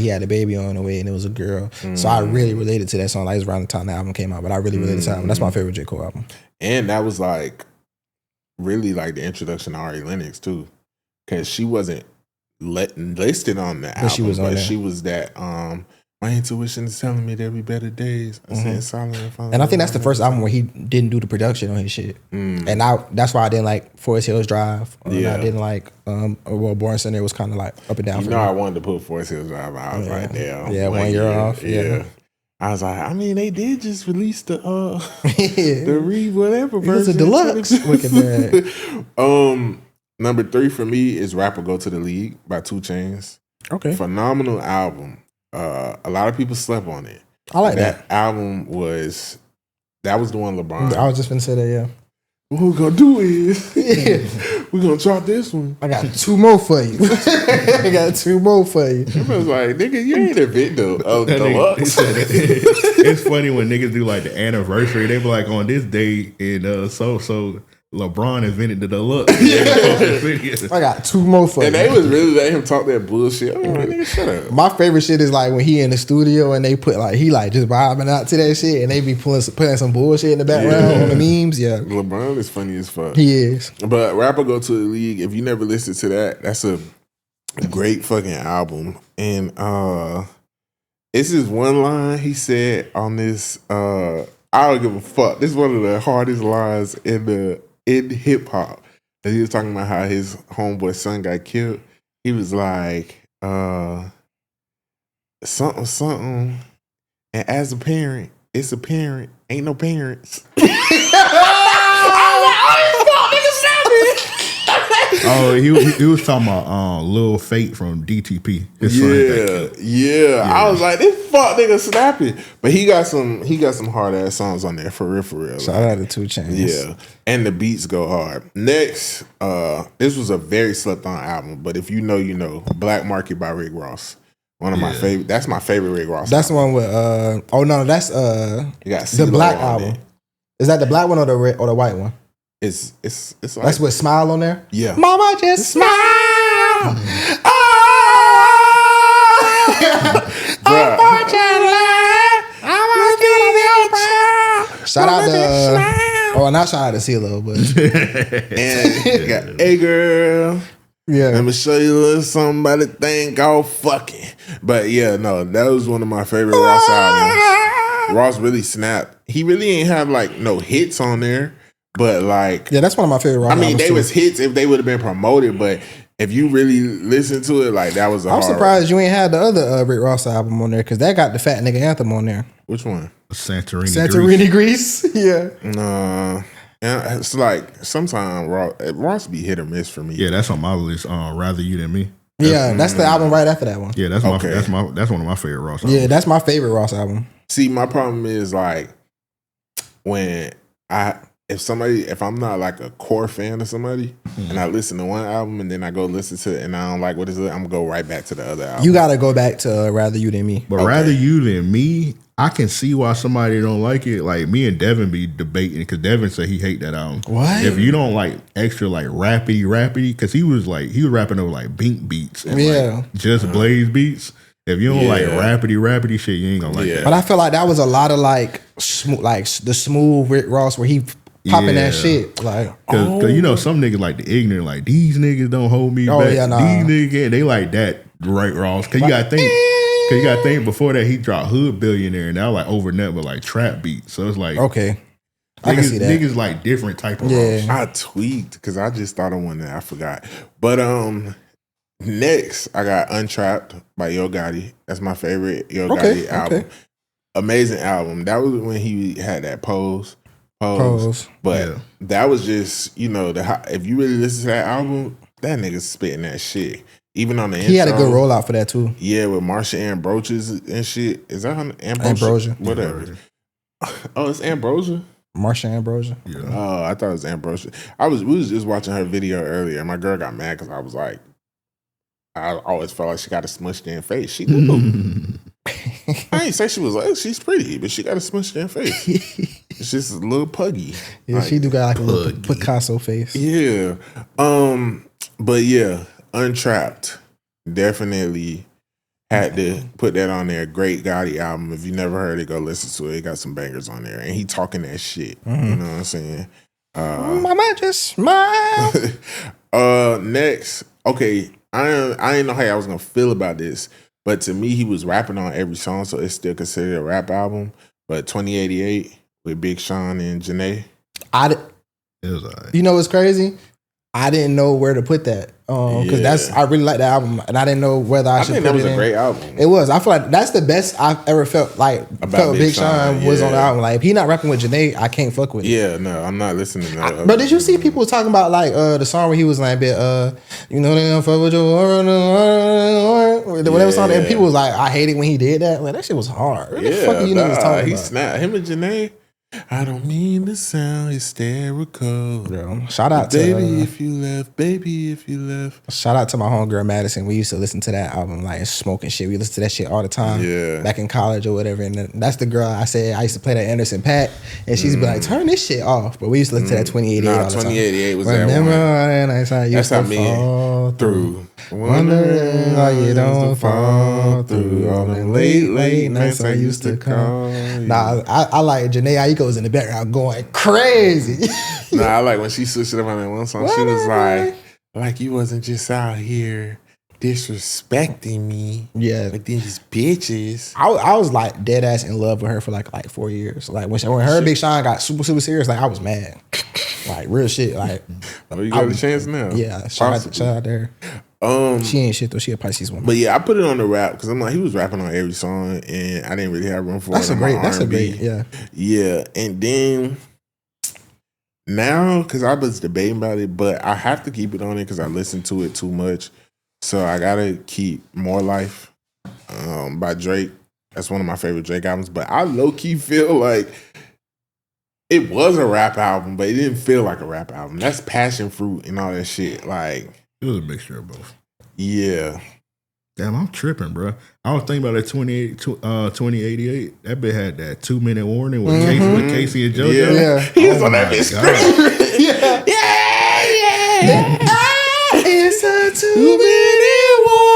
had a baby on the way, and it was a girl. So I really related to that song. Like, it was around the time the album came out, but I really related to that album. That's my favorite J. Cole album. And that was like really like the introduction to Ari Lennox too. Cause she wasn't listed on the album, she was on but there. she was that my intuition is telling me there'll be better days. I said silent And I think that's the first album where he didn't do the production on his shit. And that's why I didn't like Forest Hills Drive. I didn't like Born Center was kind of like up and down You for know, me. I wanted to put Forest Hills Drive. I was like, damn. Yeah, 1 year off. Yeah. I was like, I mean, they did just release the It whatever version. was a deluxe. Look at that. Number 3 for me is Rapper Go to the League by 2 Chainz. Okay. Phenomenal album. A lot of people slept on it. I like that. Album was the one LeBron. I was just gonna say that, yeah. What we're gonna do is we're gonna drop this one. I got 2 more for you. I got 2 more for you. I was like, nigga, you ain't a victim of That nigga, he deluxe. said it. It's funny when niggas do like the anniversary. They be like, on this day in so LeBron invented the deluxe. I got 2 more for And you. they was really letting him talk that bullshit. I'm like, nigga, shut up. My favorite shit is like when he in the studio and they put like he like just vibing out to that shit and they be putting some bullshit in the background on the memes. Yeah, LeBron is funny as fuck. he is. But Rapper Go to the League, if you never listened to that, that's a great fucking album. And it's this one line he said on this, I don't give a fuck. This is one of the hardest lines in hip hop. And he was talking about how his homeboy's son got killed. He was like, something. And as a parent, it's a parent. Ain't no parents. Oh, he was talking about Lil Fate from DTP. His son got killed. Yeah. I was like, this fuck nigga snapping. But he got some hard ass songs on there for real. Shout out to 2 Chainz. Yeah. And the beats go hard. Next, this was a very slept on album, but if you know, you know. Black Market by Rick Ross. One of my favorite. That's my favorite Rick Ross. That's the album. one with that's You got the CeeLo black on album. it. Is that the black one or the white one? It's like That's with Smile on there. yeah. Mama just smile. Shout out to not shout out to CeeLo, but And you got Hey Girl. yeah. Let me show you a little something about the thing called fucking. But yeah, no, that was one of my favorite Ross albums. Ross really snapped. He really ain't have like no hits on there, but like Yeah, that's one of my favorite. I mean, albums they too. was hits if they would have been promoted, but if you really listen to it, like that was a I'm hard. surprised you ain't had the other Rick Ross album on there because that got the Fat Nigga Anthem on there. Which one? Santorini Grease. Yeah. Nah. Yeah, it's like sometimes Ross be hit or miss for me. Yeah, that's on my list. Rather You Than Me. Yeah, that's the album right after that one. Yeah, that's one of my favorite Ross albums. Yeah, that's my favorite Ross album. See, my problem is like when if I'm not like a core fan of somebody and I listen to one album and then I go listen to it and I don't like what is it, I'm gonna go right back to the other album. You got to go back to Rather You Than Me. But Rather You Than Me, I can see why somebody don't like it. Like me and Devin be debating because Devin said he hate that album. What? If you don't like extra like rappy, because he was rapping over like Bink beats and like just Blaze beats. If you don't like rappity shit, you ain't gonna like that. But I feel like that was a lot of like the smooth Rick Ross where he popping that shit. Like, Cause you know some niggas like the ignorant, like these niggas don't hold me back. Yeah, nah. These niggas, they like that Rick Ross. Cause you gotta think before that he dropped Hood Billionaire and that was like over nothing but like trap beats. So it's like okay. I can see that. Niggas like different type of Ross. I tweaked because I just thought of one that I forgot. But next I got Untrapped by Yo Gotti. That's my favorite Yo Gotti album. Okay. Amazing album. That was when he had that pose. But that was just, you know, if you really listen to that album, that nigga's spitting that shit. Even on the intro. He had a good rollout for that too. Yeah, with Marsha Ambrosius and shit. Is that her? Ambrosia. Whatever. Oh, it's Ambrosia? Marsha Ambrosia. Yeah. Oh, I thought it was Ambrosia. We was just watching her video earlier, and my girl got mad because I was like, I always felt like she got a smushed in face. She do. I ain't say she was like she's pretty, but she got a smushed in face. It's just a little puggy. Yeah, Like, she do got like a little Picasso face. yeah. But yeah, Untrapped. Definitely had to put that on there. Great Gotti album. If you never heard it, go listen to it. It got some bangers on there. And he talking that shit. You know what I'm saying? Mama just smile. Next, okay, I didn't know how I was gonna feel about this, but to me, he was rapping on every song, so it's still considered a rap album. But 2088 with Big Sean and Janae. It was all right. You know what's crazy? I didn't know where to put that because I really like the album, and I didn't know whether I should think put that was it a in. great album. It was. I feel like that's the best I've ever felt. Like felt Big Sean was on the album. Like if he not rapping with Janae, I can't fuck with it. Yeah, no, I'm not listening to that. But did you see people talking about like the song where he was like, you know, they don't fuck with your whatever song, and people was like, I hate it when he did that. Like that shit was hard. What the fuck are you niggas talking he about? snapped him and Janae. I don't mean to sound hysterical. Girl, shout out baby, to if you left, baby, if you left. shout out to my homegirl Madison. We used to listen to that album like smoking shit. We listened to that shit all the time. Yeah. Back in college or whatever. And that's the girl I said I used to play that Anderson .Paak, and she's be like, turn this shit off. But we used to listen to that 2088 all the time. 2088 was Remember that one. nights I used That's how to me fall through. Wondering why you don't fall through all the late nights I used to call. Nah, I like Janae Aiko's in the background going crazy. Nah, I like when she switched it up on that one song. She was like you wasn't just out here disrespecting me. Yeah. Like these bitches. I was like dead ass in love with her for like 4 years. Like when her and Big Sean got super serious, like I was mad. Like real shit. Like You got a chance now. yeah, shout out to her. She ain't shit though. She a Pisces woman. But yeah, I put it on the rap because I'm like, he was rapping on every song, and I didn't really have room for That's it. That's a great, Yeah, and then now because I was debating about it, but I have to keep it on it because I listen to it too much. So I gotta keep More Life by Drake. That's one of my favorite Drake albums. But I low key feel like it was a rap album, but it didn't feel like a rap album. That's passion fruit and all that shit. Like It was a mixture of both. yeah. Damn, I'm tripping, bro. I was thinking about that 2088. That bit had that 2-minute warning with Casey and JoJo. Yeah. He was on that bitch screaming. Yeah. It's a 2-minute warning.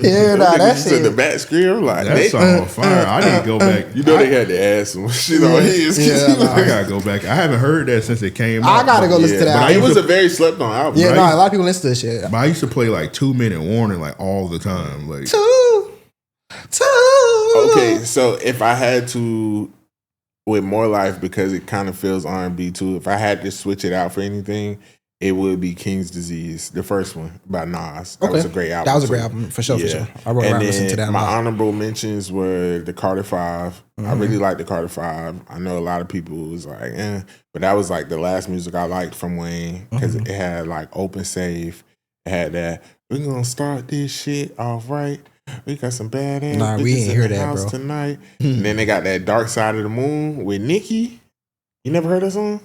Yeah, nah, that's in the it. back screen. Like That song on fire. I need to go back. you know they had to add some shit on his. I gotta go back. I haven't heard that since it came out. I gotta go listen to that. But it was a very slept on album. Yeah, right? no, a lot of people listen to this shit. But I used to play like 2-minute warning like all the time. Like Two. Okay, so if I had to with More Life because it kind of feels R&B too. If I had to switch it out for anything, it would be King's Disease, the first one by Nas. That was a great album. That was a too. great album for sure. For sure. I wrote And around listening to then that. my honorable mentions were the Carter 5. I really liked the Carter 5. I know a lot of people was like, but that was like the last music I liked from Wayne because it had like Open Safe. It had that. We're gonna start this shit off right. We got some badass. Nah, we ain't hear that, bro. Tonight. And then they got that Dark Side of the Moon with Nicki. You never heard that song?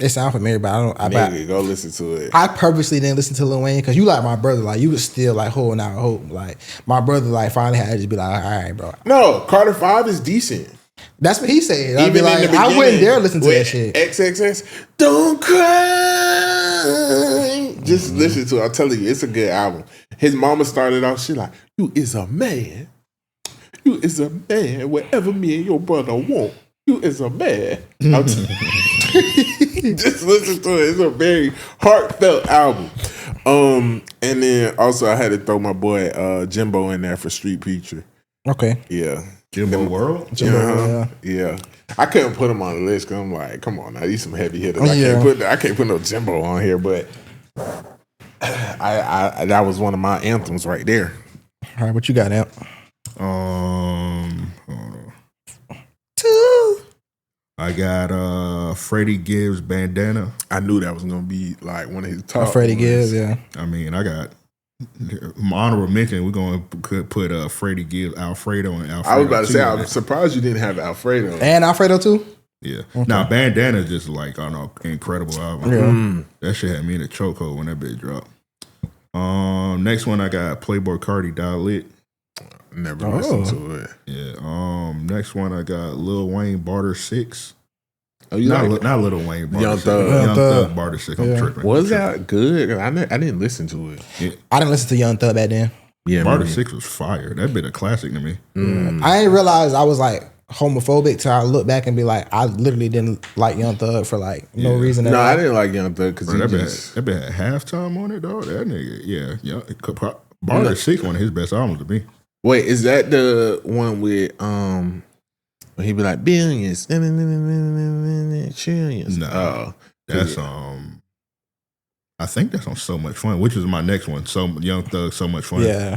It sounds familiar, but I don't. Nigga, go listen to it. I purposely didn't listen to Lil Wayne because you like my brother. Like you was still like holding out hope. Like my brother, like finally had to just be like, all right, bro. No, Carter 5 is decent. That's what he said. I'd be Even like, in the I wouldn't beginning dare listen to that with shit. XXX, don't cry. Just listen to it. I'm telling you, it's a good album. His mama started off, she like, you is a man. You is a man. Whatever me and your brother want, you is a man. Just listen to it. It's a very heartfelt album. And then also I had to throw my boy Jimbo in there for Street Preacher. Okay. Yeah. Jimbo World? Yeah. I couldn't put him on the list because I'm like, come on now, these some heavy hitters. Yeah. I can't put no Jimbo on here, but I that was one of my anthems right there. All right, what you got now? Hold on. Two. I got Freddie Gibbs Bandana. I knew that was gonna be like one of his top. Freddie ones. Gibbs, yeah. I mean, I got honorable mention, we're going to put Freddie Gibbs, Alfredo, and Alfredo. I was about to say, I'm surprised you didn't have Alfredo. And Alfredo too? Yeah. Okay. Now, Bandana's just like, I don't know, incredible album. Yeah. That shit had me in a chokehold when that bitch dropped. Next one, I got Playboy Cardi Die Lit. Never listened to it. Yeah. Next one, I got Lil Wayne Barter 6. Oh, you not like Lil Wayne Barter Young 6. Thug. Young Thug Barter 6. I'm tripping. Was that good? I didn't listen to it. Yeah. I didn't listen to Young Thug back then. Yeah, Barter 6 was fire. That been a classic to me. I didn't realize I was like homophobic till I look back and be like, I literally didn't like Young Thug for like no reason at all. No, I didn't like Young Thug because that been had halftime on it, dog. That nigga, Barter 6 one of his best albums to me. Wait, is that the one with when he be like billions, trillions? No, that's I think that's on So Much Fun, which is my next one. So Young Thug, So Much Fun. Yeah.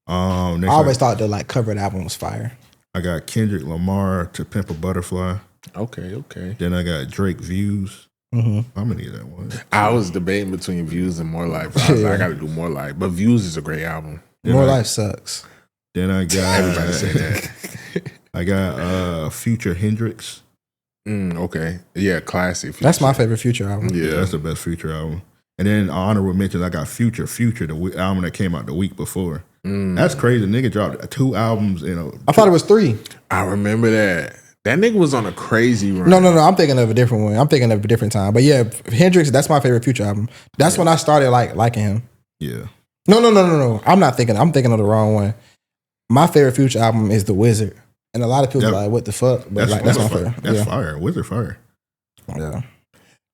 Next I always thought the like covered album was fire. I got Kendrick Lamar, To Pimp a Butterfly. Okay. Then I got Drake Views. How many of that one? I was debating between Views and More Life. I was like, I got to do More Life, but Views is a great album. More Life sucks. Then I got everybody say that. I got Future Hendrix. Okay, yeah, classic. Future. That's my favorite Future album. Yeah, that's the best Future album. And then honorable mentions, I got Future, the album that came out the week before. That's crazy. Nigga dropped 2 albums in a. I thought it was 3. I remember that. That nigga was on a crazy run. No. I'm thinking of a different one. I'm thinking of a different time. But yeah, Hendrix, that's my favorite Future album. That's when I started like liking him. Yeah. No. I'm thinking of the wrong one. My favorite Future album is The Wizard. And a lot of people are like, what the fuck? But that's my favorite. That's fire. Wizard fire. Yeah.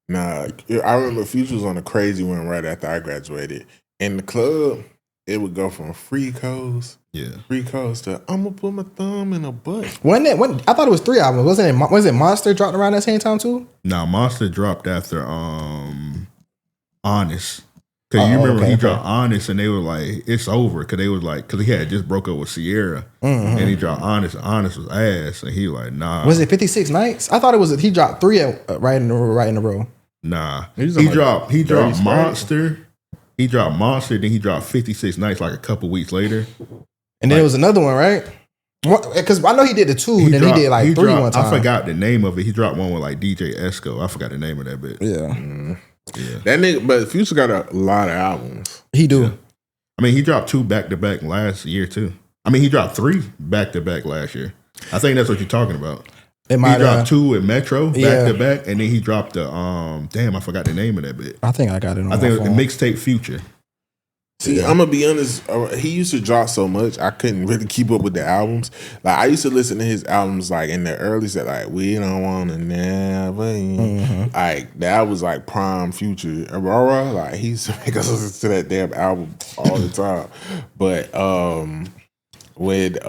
Nah, I remember Future was on a crazy one right after I graduated. In the club, it would go from free codes to I'm gonna put my thumb in a butt. I thought it was 3 albums. Was it Monster dropped around that same time too? Nah, Monster dropped after Honest. Cause you remember he dropped Honest and they were like, it's over. Cause they was like, cause he had just broke up with Sierra and he dropped Honest. Honest was ass and he like, nah. Was it 56 Nights? I thought it was he dropped 3 right in a row. Nah, he dropped Monster. He dropped Monster, then he dropped 56 Nights like a couple weeks later. And then it was another one, right? Because I know he did the 2, and then he did like 3 one time. I forgot the name of it. He dropped one with like DJ Esco. I forgot the name of that bit. Yeah. Yeah. That nigga, but Future got a lot of albums. He do. Yeah. I mean, he dropped 2 back-to-back last year too. I mean, he dropped 3 back-to-back last year. I think that's what you're talking about. He dropped 2 at Metro back to back, and then he dropped the damn, I forgot the name of that bit. I think I got it on I think it was the mixtape Future. See, I'm gonna be honest. He used to drop so much, I couldn't really keep up with the albums. Like I used to listen to his albums like in the early set, like We Don't Wanna Never. Like that was like prime Future. Aurora, like he used to make us listen to that damn album all the time. But with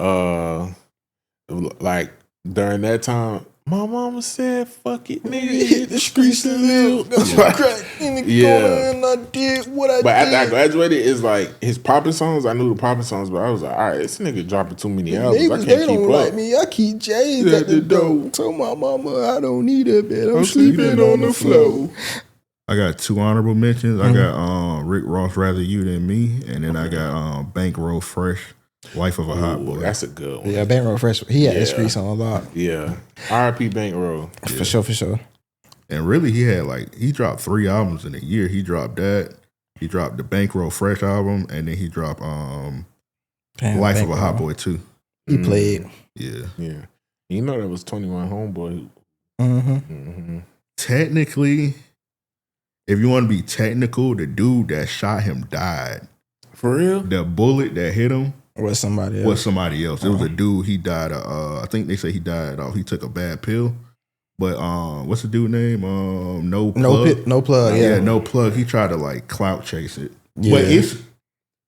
like during that time, my mama said, "Fuck it, nigga, hit the streets and live." That's why crack in the corner, and I did what I did. But after I graduated, it's like his popping songs. I knew the popping songs, but I was like, all right, this nigga dropping too many albums. I can't keep don't up. like me. I keep J's at the door. Told my mama I don't need a bed. I'm sleeping on the floor. I got 2 honorable mentions. I got Rick Ross, Rather You Than Me, and then I got Bankroll Fresh, Life of a Hot Boy. That's a good one. Yeah, Bankroll Fresh. He had the streets on a lot. Yeah. R.I.P. Bankroll. For sure. And really, he dropped 3 albums in a year. He dropped that. He dropped the Bankroll Fresh album, and then he dropped Life of a Hot Boy too. He played. Yeah. You know that was 21 Homeboy. Technically, if you want to be technical, the dude that shot him died. For real? The bullet that hit him was somebody else. It was a dude. He died. I think they say he died off. He took a bad pill. But what's the dude name? No Plug. No Plug. Yeah, No Plug. He tried to like clout chase it. Yeah. But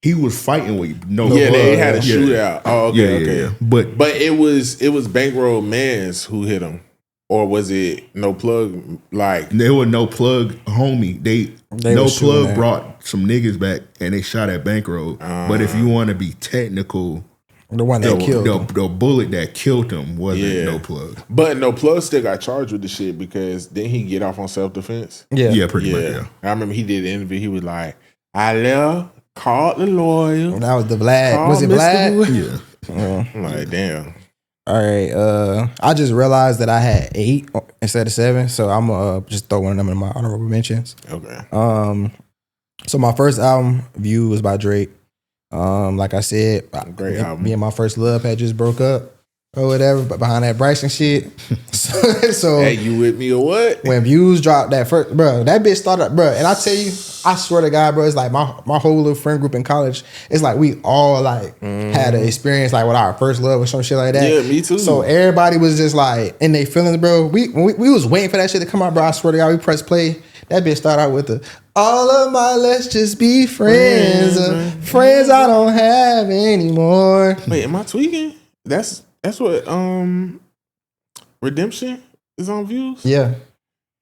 he was fighting with No Plug. Yeah, they had a shootout. Oh, okay. Yeah. But it was Bankroll Mans who hit him. Or was it No Plug? Like they were No Plug homie. They No Plug brought some niggas back and they shot at Bankroll. But if you want to be technical, the one that killed him. The bullet that killed him wasn't No Plug. But No Plug still got charged with the shit because didn't he get off on self-defense? Yeah, pretty much. Yeah. I remember he did an interview. He was like, I left Called the lawyer. That was the Vlad. Called Was it Mr. Vlad? Who- Yeah. I'm like, damn. All right. I just realized that I had 8 instead of 7, so I'm gonna just throw one of them in my honorable mentions. Okay. So my first album, View, was by Drake. Like I said, Great album. Me and my first love had just broke up or whatever, but behind that Bryson shit. so Hey, you with me or what? when Views dropped that first, bro, that bitch started, bro. And I tell you, I swear to God, bro, it's like my whole little friend group in college. It's like we all like had an experience like with our first love or some shit like that. Yeah, me too. So everybody was just like in their feelings, bro. We was waiting for that shit to come out, bro. I swear to God, we pressed play. That bitch started out with the all of my let's just be friends, friends I don't have anymore. Wait, am I tweaking? That's what Redemption is on Views? Yeah,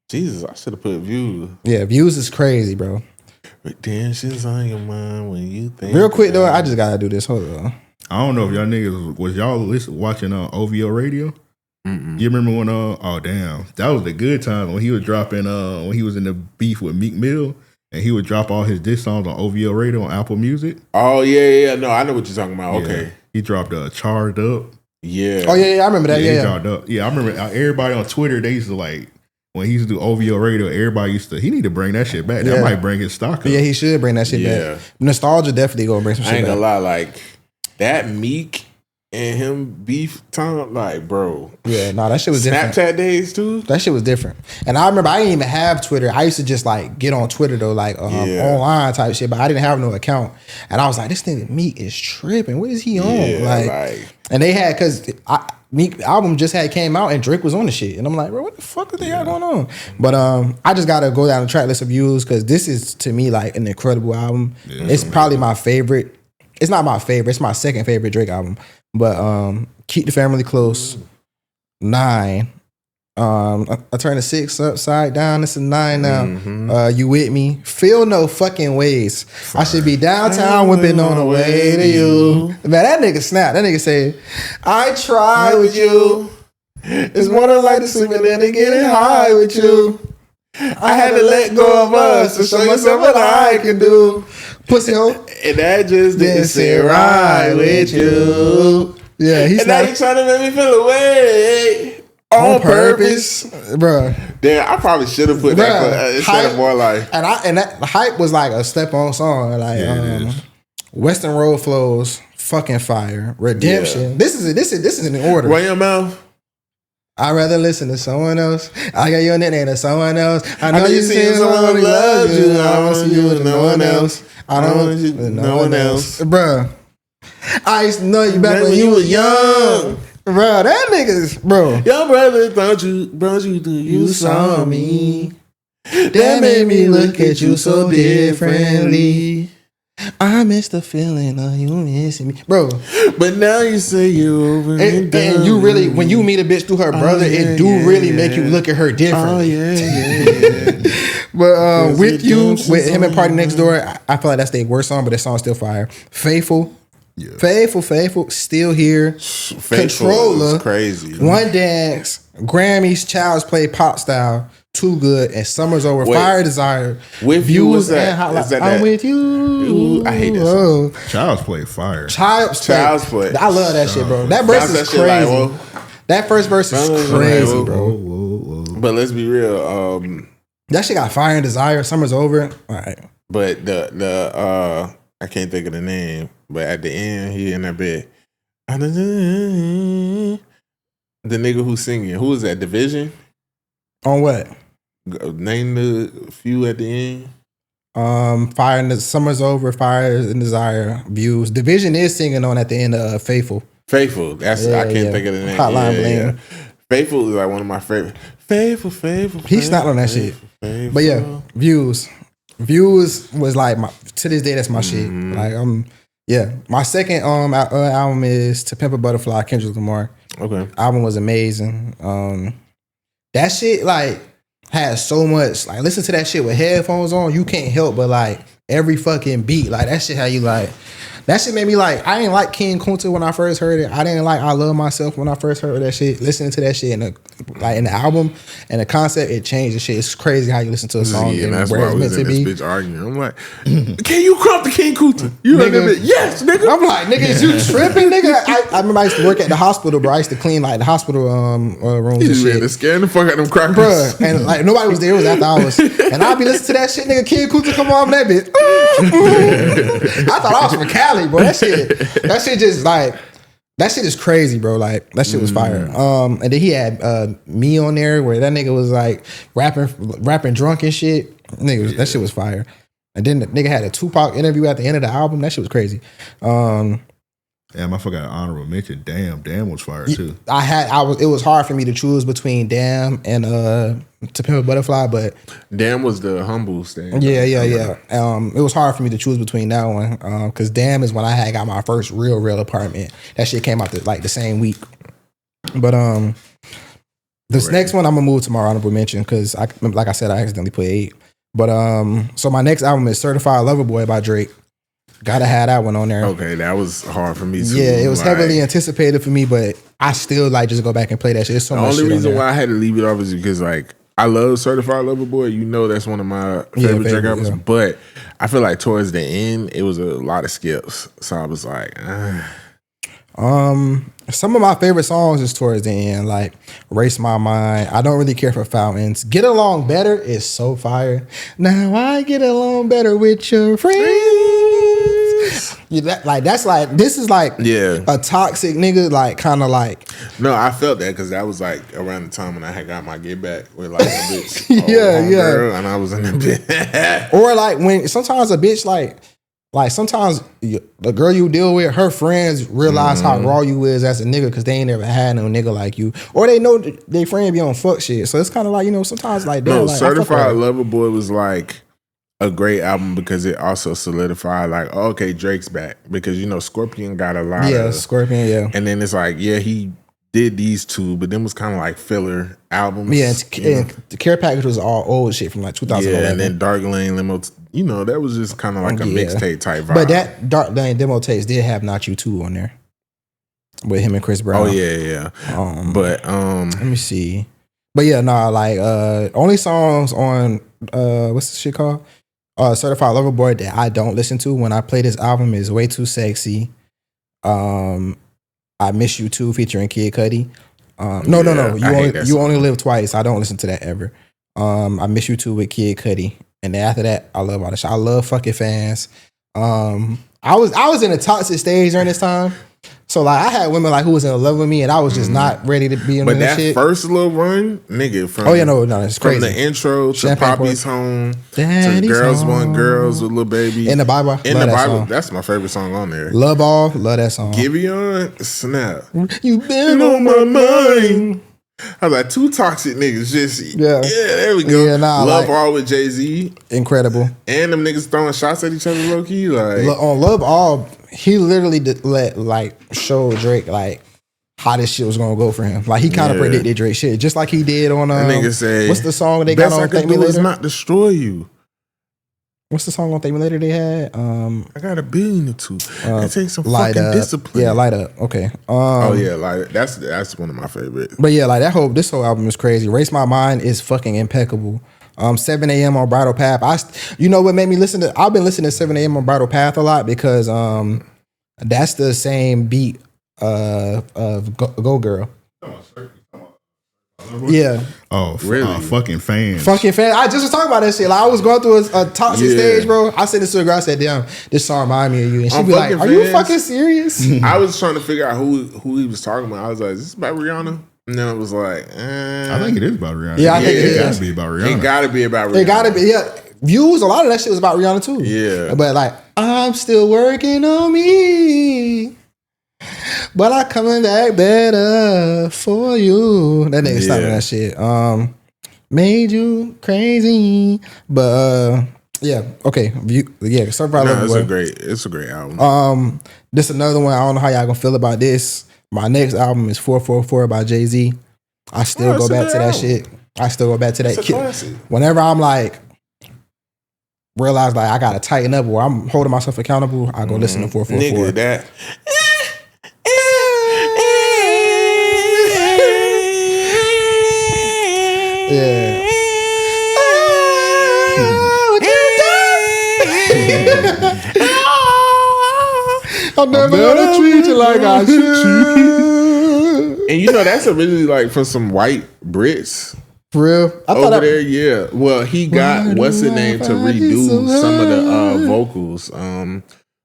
Jesus, I should have put Views. yeah. Views is crazy, bro. Redemption's on your mind when you think. Real quick though, I just gotta do this. Hold on. I don't know if y'all niggas was y'all watching OVO radio. You remember when oh damn, that was the good time when he was dropping when he was in the beef with Meek Mill and he would drop all his diss songs on OVO radio on Apple Music. Oh yeah. No, I know what you're talking about. Okay. Yeah. He dropped Charged Up. Yeah. Oh yeah, I remember that. He Yeah. dropped up. Yeah, I remember everybody on Twitter, they used to like when he used to do OVO radio, everybody used to he need to bring that shit back. That Yeah. might bring his stock up. Yeah, he should bring that shit Yeah. back. Nostalgia definitely gonna bring some I shit ain't back. gonna lie, like that Meek and him beef time, like bro. Yeah, no, that shit was different. Snapchat days too. That shit was different. And I remember I didn't even have Twitter. I used to just like get on Twitter though, like online type shit, but I didn't have no account. And I was like, this nigga Meek is tripping. What is he on? Yeah, like, and they had cause Meek album just had came out and Drake was on the shit. And I'm like, bro, what the fuck is they got going on? But I just gotta go down the track list of views because this is to me like an incredible album. Yeah, it's probably my favorite. It's not my favorite, it's my second favorite Drake album. But Keep the Family Close, 9. I turned a 6 upside down. It's a 9 now. You with me? Feel no fucking ways. I should be downtown whipping on the way to you. Man, that nigga snap. That nigga say, I try with you. It's more than like the swimming and to getting high with you. I had to let go of us to show myself what I can do. Pussy hole. And that just didn't sit right with you. Yeah, he's And now you trying to make me feel away on purpose. Bruh. Damn, I probably should have put that instead of more like. And that hype was like a step on song. Like it is. Western Road Flows, fucking fire. Redemption. This is in order. Run your mouth. I'd rather listen to someone else. I got your nickname to someone else. I know you see someone someone who who loves loves you. you. I don't want you with no one else. I don't want you with no one else. Bruh. I used to know you back when you was young. Bruh, that nigga's, bro. Your brother brought you to you saw me. That made me look at you so differently. I miss the feeling of you missing me. Bro. But now you say you're over And you really, when you meet a bitch through her brother, it do really make you look at her different. Oh, yeah. But with you, with him and Party Next Door, I feel like that's their worst song, but that song's still fire. Faithful. Yeah. Faithful, still here. Controller, is crazy. One Dance, Grammys, Child's Play, Pop Style, Too Good, and Summer's Over. Wait. Fire Desire, With You, what's that? and Hotline. Is that I'm that? with you. Ooh, I hate that song. Child's Play fire. Child's Play. Play. I love that shit, bro. That verse is Bounce that shit like, crazy. whoa. That first verse is Bounce that crazy, like, bro. Whoa. But let's be real. That shit got Fire and Desire. Summer's Over. All right. But the I can't think of the name. But at the end, he in that bed. The nigga who's singing. Who is that? Division? On what? Name the few at the end. Fire and the Summer's Over, Fire and Desire, Views. Division is singing on at the end of Faithful. Faithful. That's Yeah, I can't yeah. think of the name. Hotline Bling. Faithful is like one of my favorite. Faithful. He snapped on that shit. But yeah, Views. Views was like to this day that's my shit. Like my second album is To Pimp a Butterfly, Kendrick Lamar. Okay. Album was amazing. That shit like has so much like listen to that shit with headphones on, you can't help but like every fucking beat like that shit how you like That shit made me like, I didn't like King Kunta when I first heard it. I didn't like I Love Myself when I first heard that shit. Listening to that shit in the album and the concept, it changed the shit. It's crazy how you listen to a song Yeah, and and that's where why I it's was meant in to this be. bitch arguing. I'm like, can you crop the King Kunta? You heard that bitch? Yes, nigga. I'm like, nigga, is you tripping, nigga? I remember I used to work at the hospital, bro. I used to clean like the hospital rooms and He's ready shit. to scare the fuck out of them crackers. Bruh, and like nobody was there. It was after hours, and I'd be listening to that shit, nigga. King Kunta come on that bitch. I thought I was from Cali, bro. That shit just like that shit is crazy, bro. Like that shit was fire. And then he had Me on there, where that nigga was like rapping drunk and shit. Nigga, that shit was fire. And then the nigga had a Tupac interview at the end of the album. That shit was crazy. Damn, I forgot an honorable mention. Damn was fire too. It was hard for me to choose between Damn and To Pimp a Butterfly, but Damn was the humble stand. yeah. It was hard for me to choose between that one because Damn is when I had got my first real apartment. That shit came out like the same week. But this next one I'm gonna move to my honorable mention because like I said, I accidentally put 8. But so my next album is Certified Lover Boy by Drake. Gotta have that one on there. Okay, that was hard for me too. Yeah, it was like, heavily anticipated for me, but I still like just go back and play that shit. It's so the much only shit reason on there. why I had to leave it off is because like I love Certified Lover Boy. You know that's one of my favorite Drake albums. yeah. But I feel like towards the end it was a lot of skips. So I was like, Some of my favorite songs is towards the end, like Race My Mind. I don't really care for Fountains. Get Along Better is so fire. Now I get along better with your friends. This is like a toxic nigga, like kind of like. No, I felt that because that was like around the time when I had got my get back with like a bitch. Yeah. Girl, and I was in the bit. Or like when sometimes a bitch like sometimes the girl you deal with, her friends realize how raw you is as a nigga because they ain't never had no nigga like you, or they know they friend be on fuck shit. So it's kind of like, you know, sometimes like No, like, Certified Lover Boy was like a great album because it also solidified like, oh, okay, Drake's back because you know Scorpion got a lot of Scorpion, and then it's like he did these two, but then was kind of like filler albums. Yeah, and the Care Package was all old shit from like 2011. Yeah, and then Dark Lane Limo, you know, that was just kind of like a mixtape type vibe. But that Dark Lane Demo Tapes did have Not You 2 on there with him and Chris Brown. Oh yeah. But let me see. But yeah, only songs on what's this shit called? Certified Lover Boy that I don't listen to when I play this album is Way Too Sexy. I Miss You Too featuring Kid Cudi. No. You only live twice. I don't listen to that ever. I Miss You Too with Kid Cudi. And then after that, I love all the shit. I love Fucking Fans. I was in a toxic stage during this time. So like I had women like who was in love with me and I was just not ready to be in but that that shit. first little run, nigga, from it's crazy. From the intro to Champagne Poppy's Port. Home Daddy's to Girls Home. Want Girls with Lil Baby. In the Bible. In the Love that Bible, song. that's my favorite song on there. Love All, love that song. Giveon, Snap. You been on my mind. I was like, 2 toxic niggas. Just Yeah. there we go. Yeah, nah, Love like- All with Jay-Z. Incredible. And them niggas throwing shots at each other low key. Like On Love All, he literally show Drake like how this shit was gonna go for him. Like he kind of predicted Drake shit, just like he did on that nigga say, what's the song they best got I on could Thank Me do is Later? not destroy you. What's the song on Thank Me Later they had? I got $1 billion or 2. It takes some Light fucking Up. discipline. Yeah, Light Up. Okay. Like that's one of my favorites. But yeah, like this whole album is crazy. Race My Mind is fucking impeccable. 7 a.m. on Bridal Path. You know what made me listen to? I've been listening to 7 a.m. on Bridal Path a lot because that's the same beat of Go Girl. Yeah. Oh, Really? Fucking Fans. Fucking Fan. I just was talking about that shit. Like I was going through a toxic stage, bro. I said this to a girl. I said, "Damn, this song remind me of you." And she On be like, Fucking "Are you Fans? fucking serious?" I was trying to figure out who he was talking about. I was like, is this about Rihanna? And then it was like, I think it is about Rihanna. Yeah, I think it it is. gotta be about Rihanna. It gotta be about Rihanna. It gotta be. Yeah, Views. A lot of that shit was about Rihanna too. Yeah. But like, I'm still working on me. But I coming back better for you. That nigga stopping that shit. Made you crazy. But yeah, okay. Certified Lover Boy. It's a great album. This another one. I don't know how y'all gonna feel about this. My next album is 444 by Jay-Z. I still go back to that shit. I still go back to that. It's a classic. Whenever I'm like, realize like I gotta tighten up or I'm holding myself accountable, I go listen to 444. Nigga, that. Yeah. I'm never gonna treat you like I should. And you know that's originally like for some white Brits For real? I over there. Yeah. Well, he got what's his name to redo some of the vocals.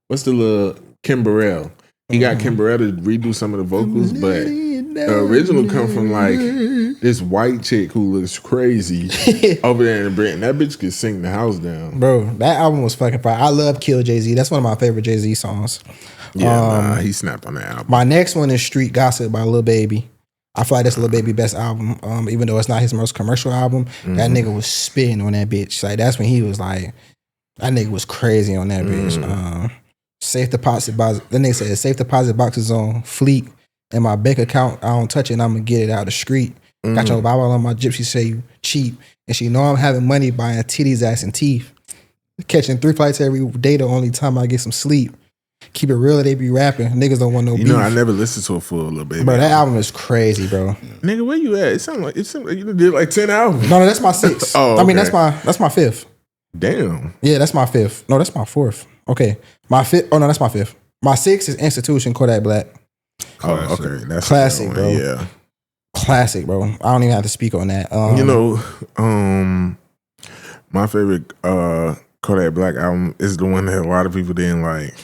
What's the little Kim Burrell? He got Kim Burrell to redo some of the vocals, but the original come from like this white chick who looks crazy over there in Britain. That bitch could sing the house down. Bro, that album was fucking fire. I love Kill Jay-Z. That's one of my favorite Jay-Z songs. Yeah, he snapped on that album. My next one is Street Gossip by Lil Baby. I feel like that's Lil Baby best album. Even though it's not his most commercial album, that nigga was spitting on that bitch. Like that's when he was like, that nigga was crazy on that bitch. Safe deposit box. The nigga said safe deposit boxes on fleek. In my bank account, I don't touch it and I'm gonna get it out the street. Got your Bible on my gypsy say you cheap. And she know I'm having money buying titties, ass, and teeth. Catching 3 flights every day the only time I get some sleep. Keep it real, they be rapping. Niggas don't want no beef. You know, I never listened to a full Lil Baby. Bro, that album is crazy, bro. Nigga, where you at? It sound like you did like 10 albums. No, that's my 6th. Oh, I mean, okay. that's my 5th. Damn. Yeah, that's my 5th. No, that's my 4th. Okay. My 5th. Oh, no, that's my 5th. My 6th is Institution, Kodak Black. Oh, okay. That's Classic, bro. Yeah. Classic, bro. I don't even have to speak on that. You know, my favorite Kodak Black album is the one that a lot of people didn't like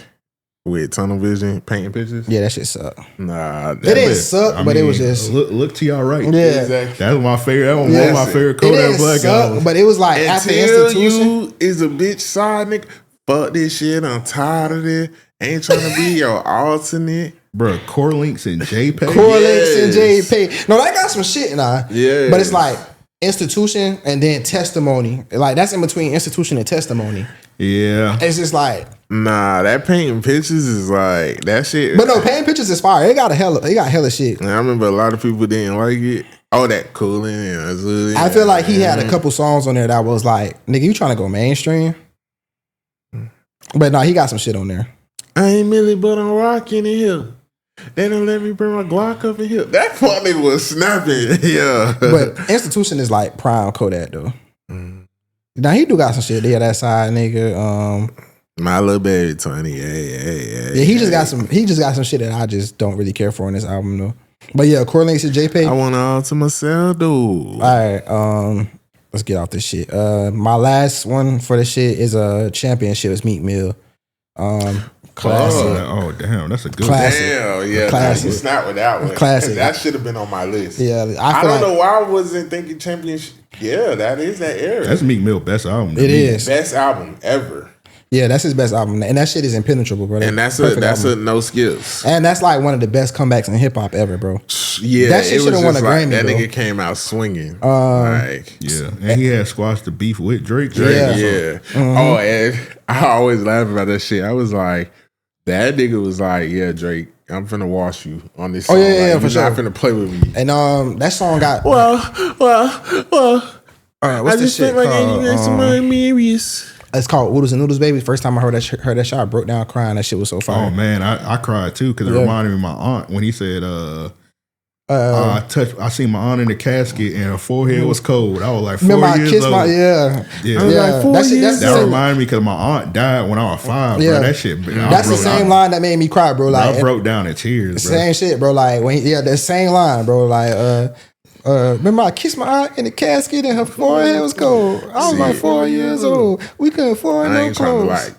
with Tunnel Vision, painting pictures. Yeah, that shit sucked. Nah, It didn't suck, but it was just look to y'all right. Yeah. Exactly. That was my favorite. That was one of my favorite It Kodak didn't Black suck, albums. but it was like after Until Institution. you is a bitch side nigga. Fuck this shit. I'm tired of it. Ain't trying to be your alternate. Bro, Core Links and JPEG. Correlates and Yes. JP. No, that got some shit now. Yeah. But it's like Institution and then Testimony. Like that's in between Institution and Testimony. Yeah. It's just like, Nah, that painting pictures is like that shit. but no, Painting Pictures is fire. It got hella shit. I remember a lot of people didn't like it. Oh, that cooling and Azuli. I feel like he had a couple songs on there that was like, nigga, you trying to go mainstream? But no, he got some shit on there. I ain't Millie, but I'm rocking in here. They don't let me bring my Glock up in here. That fuck nigga was snapping. Yeah. But Institution is like prime Kodak though. Now he do got some shit. Yeah, that side nigga. My little baby Tony. Yeah. Yeah, he just got some shit that I just don't really care for in this album though. But yeah, Correlates to JP. I want all to myself, dude. All right, let's get off this shit. My last one for this shit is a championship. It's Meek Mill. Classic. Oh, damn. That's a good Classic. Damn, yeah. Classic. You snap with that one. Classic. That should have been on my list. Yeah, I feel don't like know why I wasn't thinking championship. Yeah, that is that era. That's Meek Mill's best album. to It me. is. Best album ever. Yeah, that's his best album, and that shit is impenetrable, bro. And that's Perfect a album. no skips. And that's like one of the best comebacks in hip hop ever, bro. Yeah, That shit it was should've won just a like, Grammy, that bro. nigga came out swinging. Like, Yeah. And he had squashed the beef with Drake. Yeah. yeah. Oh, and I always laugh about that shit. I was like, that nigga was like, yeah, Drake, I'm finna wash you on this song. Oh, yeah, like, for you're not sure. finna play with me. And that song got Well. what's I this just shit felt like called? you had some Marius. It's called Oodles and Noodles, baby. First time I heard that shit, I broke down crying. That shit was so fire. Oh, man. I cried, too, because it Yeah. reminded me of my aunt when he said, I seen my aunt in the casket and her forehead was cold. I was like 4 remember I years kissed old. my Yeah. yeah. like, That shit, that's the That same, reminded me because my aunt died when I was 5, Yeah. bro. That shit. that's the same line that made me cry, bro. Like I broke down in tears, bro. same shit, bro. Like the same line, bro. Like remember I kissed my aunt in the casket and her forehead was cold. I was like 4 years old. We couldn't afford I no ain't trying to clothes. like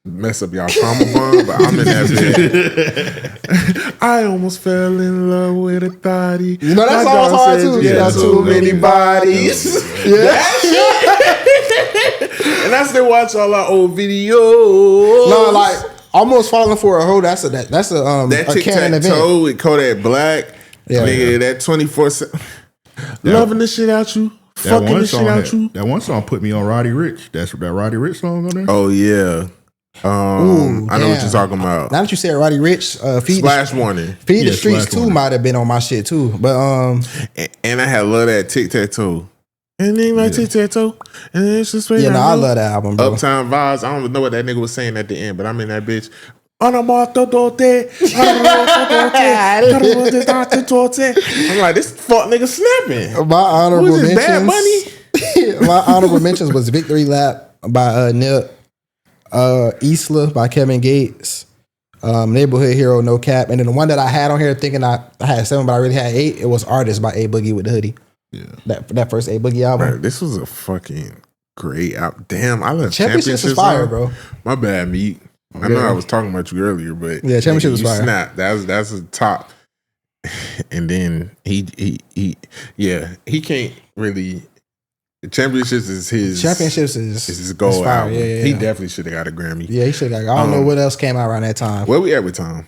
mess up y'all trauma bond, but I'm in that bed. I almost fell in love with a thotty. You know, that My song was dog hard, says too. you Yeah, got too many bodies. Yeah. And I still watch all our old videos. No, like almost falling for a hoe. That's a that a tic canon tac event. toe with Kodak Black. Yeah. Nigga, that 24/7. Loving the shit out you. Fucking the shit out you. That one song put me on Roddy Ricch. That's that Roddy Ricch song on there. Oh yeah. Ooh, I know what damn. you're talking about. Now that you said Roddy Ricch, Splash Warning. Feed the Yeah, Streets Splash 2 Warning. might have been on my shit too. But And I had love that tic tac toe. And then like tic-tac-toe. And then it's just Yeah, no, I love that album, bro. Uptown Vibes. I don't even know what that nigga was saying at the end, but I'm in that bitch. I'm like, this fuck nigga snapping. My honorable Who is this, Bad mentions. My honorable mentions was Victory Lap by Nip, Isla by Kevin Gates, Neighborhood Hero No Cap, and then the one that I had on here thinking I had 7, but I really had 8. It was Artist by A Boogie with the Hoodie. Yeah, that first A Boogie album. Bro, this was a fucking great album. Damn, I love Championships is fire, bro. My bad, Meat. I know I was talking about you earlier, but yeah, Championship was fire. Snap. That's a top. And then he can't really. Championships is his. Championships is his goal album. Yeah. He definitely should have got a Grammy. Yeah, he should have. I don't know what else came out around that time. Where we at with time?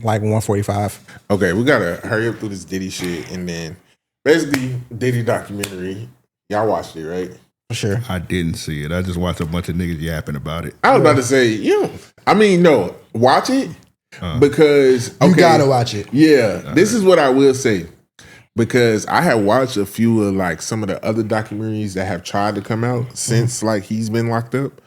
Like 1:45. Okay, we gotta hurry up through this Diddy shit, and then basically Diddy documentary. Y'all watched it, right? For sure. I didn't see it. I just watched a bunch of niggas yapping about it. I was about to say, no, watch it because you gotta watch it. Yeah, this is what I will say. Because I had watched a few of like some of the other documentaries that have tried to come out since like he's been locked up,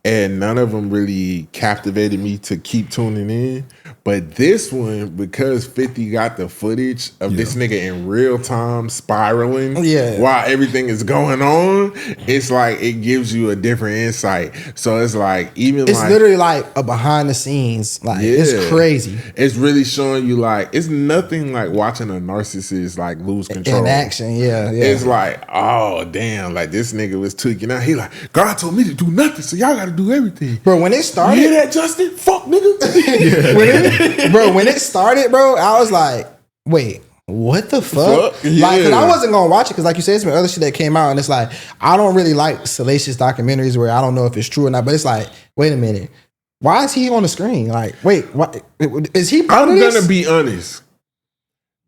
and none of them really captivated me to keep tuning in. But this one, because 50 got the footage of this nigga in real time spiraling while everything is going on, it's like it gives you a different insight. So it's like it's literally like a behind the scenes. Like it's crazy. It's really showing you like it's nothing like watching a narcissist like lose control. In action, yeah. It's like, oh damn, like this nigga was tweaking out. He like, God told me to do nothing, so y'all gotta do everything. Bro, when it started, you hear that, Justin? Fuck nigga. When it started, bro, I was like, wait, what the fuck? Yeah. Like, cause I wasn't gonna watch it because, like you said, it's been other shit that came out, and it's like I don't really like salacious documentaries where I don't know if it's true or not. But it's like, wait a minute, why is he on the screen? Like, wait, what is he? I'm gonna be honest.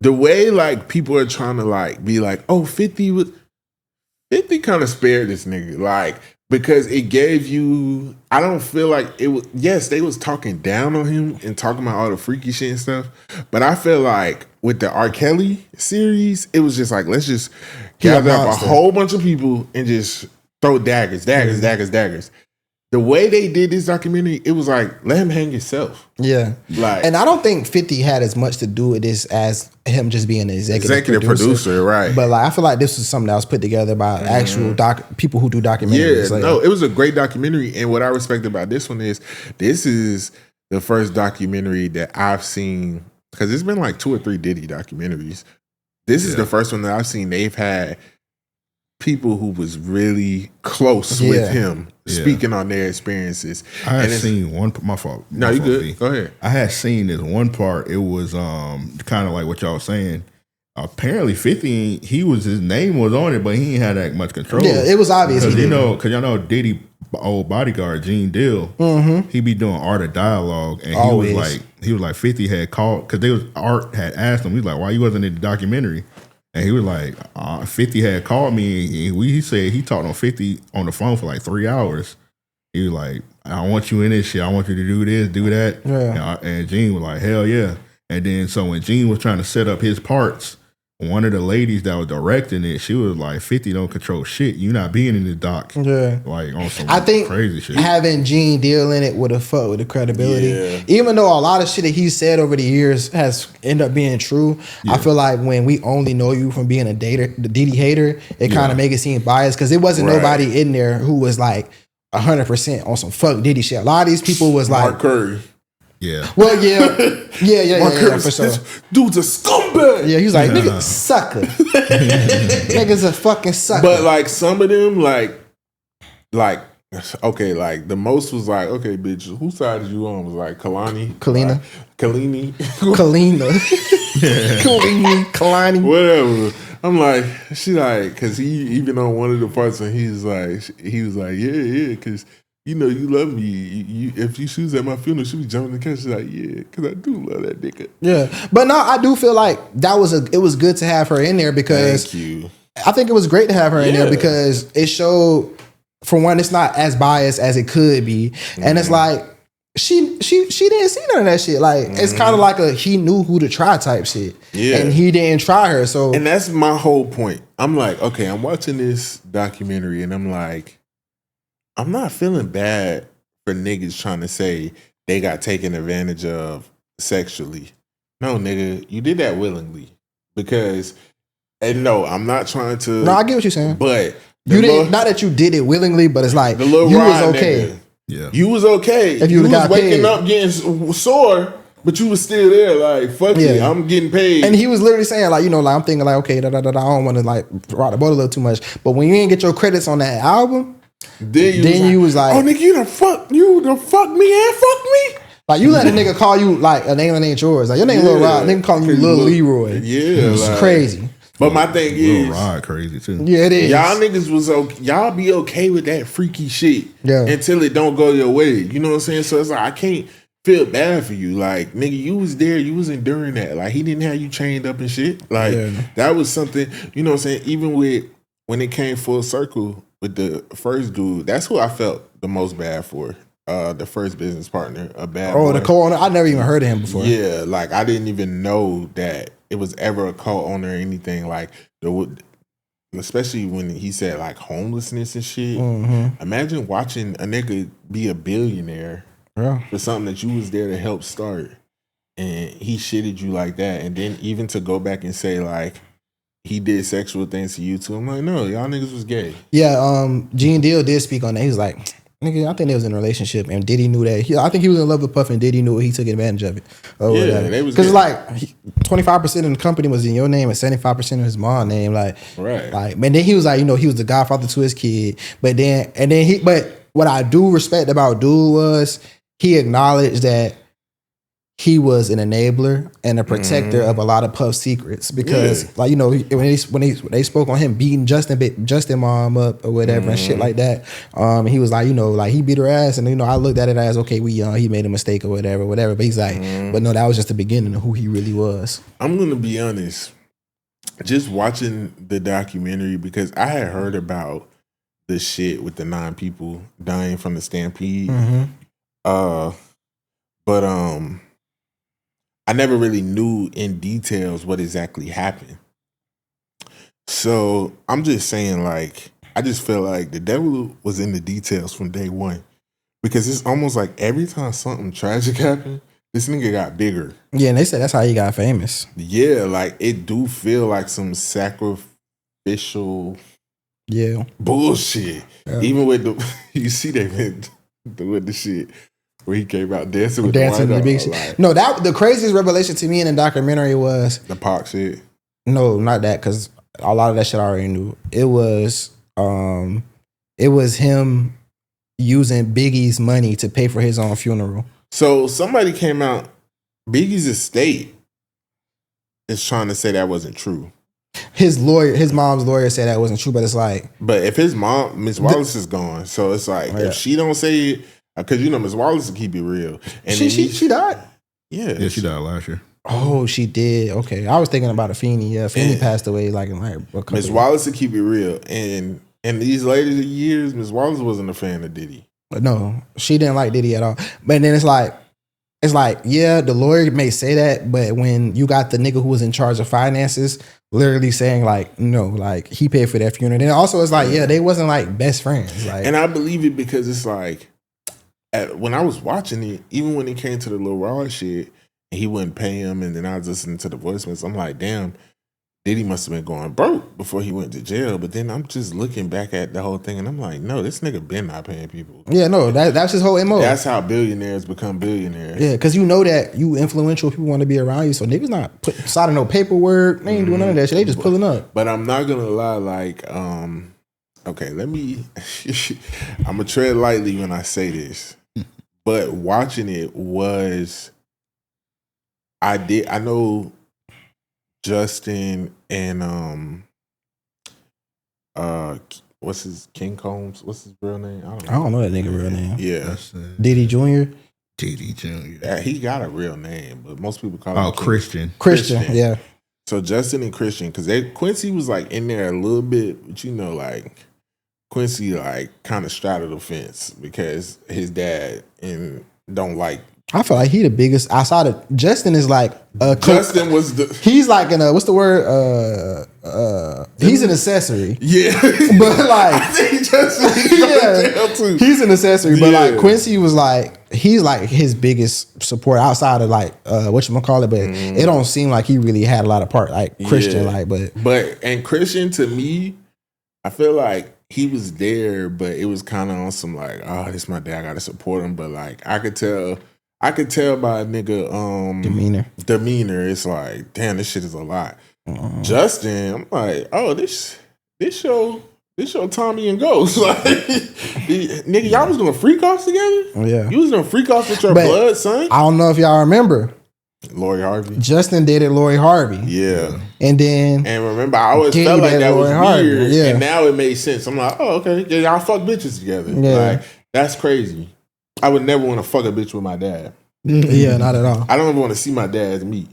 The way like people are trying to like be like, oh, 50 kind of spared this nigga, like. Because it gave you, I don't feel like it was, yes, they was talking down on him and talking about all the freaky shit and stuff. But I feel like with the R. Kelly series, it was just like, let's just gather up a whole bunch of people and just throw daggers. The way they did this documentary, it was like, let him hang himself. Yeah. Like, and I don't think 50 had as much to do with this as him just being an executive producer, right? But like, I feel like this was something that was put together by actual people who do documentaries. Yeah, no, it was a great documentary. And what I respect about this one is this is the first documentary that I've seen, because it's been like 2 or 3 Diddy documentaries. This is the first one that I've seen they've had people who was really close with him speaking on their experiences. I had seen one. My fault. No, you good. Go ahead. I had seen this one part. It was kind of like what y'all was saying. Apparently, 50. His name was on it, but he ain't had that much control. Yeah, it was obvious. Because y'all know Diddy old bodyguard Gene Deal. He be doing art of dialogue, and he was like 50 had called because Art had asked him. He was like, "Why you wasn't in the documentary?" And he was like, 50 had called me, and he said he talked on 50 on the phone for like 3 hours. He was like, I want you in this shit. I want you to do this, do that. Yeah. And Gene was like, hell yeah. And then so when Gene was trying to set up his parts, one of the ladies that was directing it, she was like, 50 don't control shit. You not being in the doc. Yeah. Like on some crazy shit. Having Gene Deal in it would have fucked with the credibility. Yeah. Even though a lot of shit that he said over the years has ended up being true, I feel like when we only know you from being the Diddy hater, it kind of make it seem biased because it wasn't nobody in there who was like 100% on some fuck Diddy shit. A lot of these people was like Mark Curry. Yeah. Well, yeah, for sure. Dude's a scumbag. Yeah, he was like, nigga, sucker. Nigga's a fucking sucker. But like some of them, like, okay, like the most was like, okay, bitch, whose side is you on? Was like Kalani. Whatever. I'm like, she like, cause he even on one of the parts and he was like, yeah, cause you know you love me. If she was at my funeral, she was jumping in the couch. She's like, yeah, cause I do love that nigga. Yeah, but no, I do feel like it was good to have her in there because I think it was great to have her in there because it showed, for one, it's not as biased as it could be, and it's like she didn't see none of that shit. Like it's kind of like he knew who to try type shit. Yeah. And he didn't try her. So And that's my whole point. I'm like, okay, I'm watching this documentary and I'm like, I'm not feeling bad for niggas trying to say they got taken advantage of sexually. No, nigga, you did that willingly. Because, and no, I'm not trying to. No, I get what you're saying. But you didn't. Not that you did it willingly, but it's like the little you ride, was okay. Nigga, Yeah. you was okay. If you you was got waking paid. up getting sore, but you was still there. Like, fuck it, Yeah. I'm getting paid. And he was literally saying like, you know, like I'm thinking like, okay, I don't want to like rock the boat a little too much. But when you didn't get your credits on that album, then you was like, oh nigga, you done fuck me and fuck me. like you let a nigga call you like a name that ain't yours. Like your name Lil Rod, nigga calling you Lil Leroy. Yeah, It's like- crazy. But my thing Lil is, Rod crazy too. Yeah, it is. y'all niggas was okay. Y'all be okay with that freaky shit Yeah. until it don't go your way. You know what I'm saying? So it's like I can't feel bad for you. Like nigga, you was there. You was enduring that. Like he didn't have you chained up and shit. Like that was something. You know what I'm saying? Even with when it came full circle with the first dude, that's who I felt the most bad for. The first business partner, a bad. Oh, boy. the co-owner. I never even heard of him before. Yeah, like I didn't even know that it was ever a co-owner or anything. Like especially when he said like homelessness and shit. Mm-hmm. Imagine watching a nigga be a billionaire Yeah. for something that you was there to help start, and he shitted you like that, and then even to go back and say like he did sexual things to you too. I'm like, no, y'all niggas was gay. Yeah, Gene Deal did speak on that. He was like, nigga, I think they was in a relationship, and Diddy knew that. I think he was in love with Puff, and Diddy knew it. He took advantage of it. Yeah, they was because good. like 25% of the company was in your name, and 75% of his mom's name. Like, Right. Like, and then he was like, you know, he was the godfather to his kid. But what I do respect about dude was he acknowledged that he was an enabler and a protector of a lot of Puff's secrets because, like, you know, when they spoke on him beating Justin mom up or whatever and shit like that, he was like, you know, like he beat her ass, and you know, I looked at it as okay, he made a mistake or whatever. But he's like, but no, that was just the beginning of who he really was. I'm gonna be honest. Just watching the documentary, because I had heard about the shit with the 9 people dying from the stampede. But I never really knew in details what exactly happened. So I'm just saying, like, I just feel like the devil was in the details from day one. Because it's almost like every time something tragic happened, this nigga got bigger. Yeah, and they said that's how he got famous. Yeah, like it do feel like some sacrificial Yeah. bullshit. Even with the you see they been doing the shit where he came out dancing with Dancing the in the big white dog, shit. like, No, that the craziest revelation to me in the documentary was the Pac shit. no, not that, because a lot of that shit I already knew. It was him using Biggie's money to pay for his own funeral. So somebody came out, Biggie's estate is trying to say that wasn't true. His mom's lawyer said that wasn't true, but it's like, But if his mom, Miss Wallace, is gone, so it's like if she don't say it, because you know Miss Wallace will keep it real. And then she died. Yeah, she died last year. Oh, she did. Okay, I was thinking about a Feeney. Yeah, Feeney passed away like in like a couple Miss Wallace will keep it real. And in these later years, Miss Wallace wasn't a fan of Diddy. No, she didn't like Diddy at all. But then it's like, yeah, the lawyer may say that, but when you got the nigga who was in charge of finances literally saying like, no, like he paid for that funeral. Then also it's like, yeah, they wasn't like best friends. Like, And I believe it because it's like, when I was watching it, even when it came to the Lil Rod shit, and he wouldn't pay him, and then I was listening to the voicemails, I'm like, damn, Diddy must have been going broke before he went to jail. But then I'm just looking back at the whole thing, and I'm like, no, this nigga been not paying people. yeah, no, that's his whole MO. That's how billionaires become billionaires. Yeah, because you know that you influential, people want to be around you. So niggas not signing no paperwork. They ain't doing none of that shit. They just pulling up. But I'm not gonna lie, like, okay, let me I'm gonna tread lightly when I say this. But watching it was I know Justin and what's his King Combs? What's his real name? I don't know that nigga real name. Yeah. Diddy Jr. Diddy Jr. Yeah, he got a real name, but most people call him King. Christian. Christian, yeah. So Justin and Christian, because Quincy was like in there a little bit, but you know, like Quincy like kind of straddled the fence because his dad and don't like. I feel like he the biggest outside of Justin is like Justin was the he's like in a what's the word he's an accessory. yeah, But like I think Justin too. he's an accessory. But like Yeah. Quincy was like he's like his biggest support outside of like whatchamacallit, but it don't seem like he really had a lot of part like Christian Yeah. like But and Christian to me, I feel like he was there, but it was kind of on some like, oh, this my dad, I gotta support him. But like I could tell by a nigga demeanor. It's like, damn, this shit is a lot. Justin, I'm like, oh, this show Tommy and Ghost. Like, nigga, y'all was gonna freak offs together? Yeah. You was gonna freak offs with your But blood, son? I don't know if y'all remember. Lori Harvey. Justin dated Lori Harvey. Yeah. And then And remember, I always Diddy felt like dated that was Lori Harvey. weird. Yeah. And now it made sense. I'm like, oh, okay. Yeah, y'all fuck bitches together. Yeah. Like, that's crazy. I would never want to fuck a bitch with my dad. yeah, not at all. I don't even want to see my dad's meat.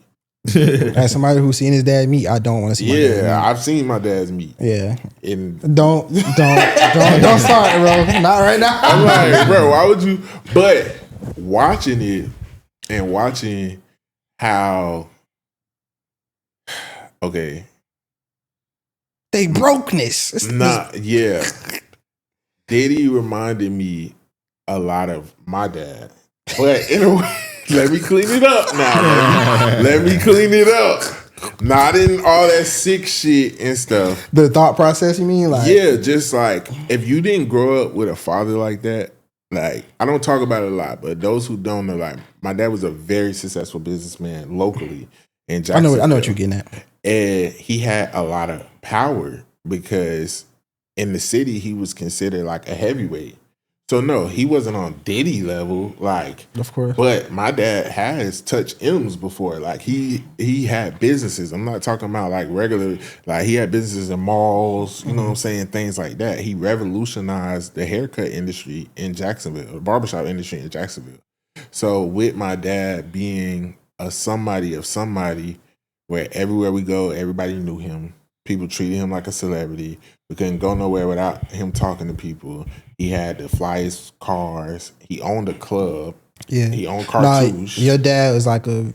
As somebody who's seen his dad meet, I don't want to see my dad meet. Yeah, I've seen my dad's meat. Yeah. And Don't start, bro. Not right now. I'm like, bro, why would you? But watching it and watching how, okay, They brokenness. yeah. Diddy reminded me a lot of my dad. But in a way, let me clean it up now. Let me clean it up. Not in all that sick shit and stuff. The thought process, you mean? Like, Yeah, just like if you didn't grow up with a father like that, like I don't talk about it a lot, but those who don't know, like my dad was a very successful businessman locally in Jacksonville. I know what you're getting at. And he had a lot of power because in the city he was considered like a heavyweight. So no, he wasn't on Diddy level, like, Of course. but my dad has touched M's before. Like he had businesses. I'm not talking about like regular, like he had businesses in malls, you know what I'm saying, things like that. He revolutionized the haircut industry in Jacksonville, the barbershop industry in Jacksonville. So with my dad being a somebody of somebody, where everywhere we go, everybody knew him. People treated him like a celebrity. We couldn't go nowhere without him talking to people. He had the flyest cars. He owned a club. Yeah. He owned cartoons. Your dad was like a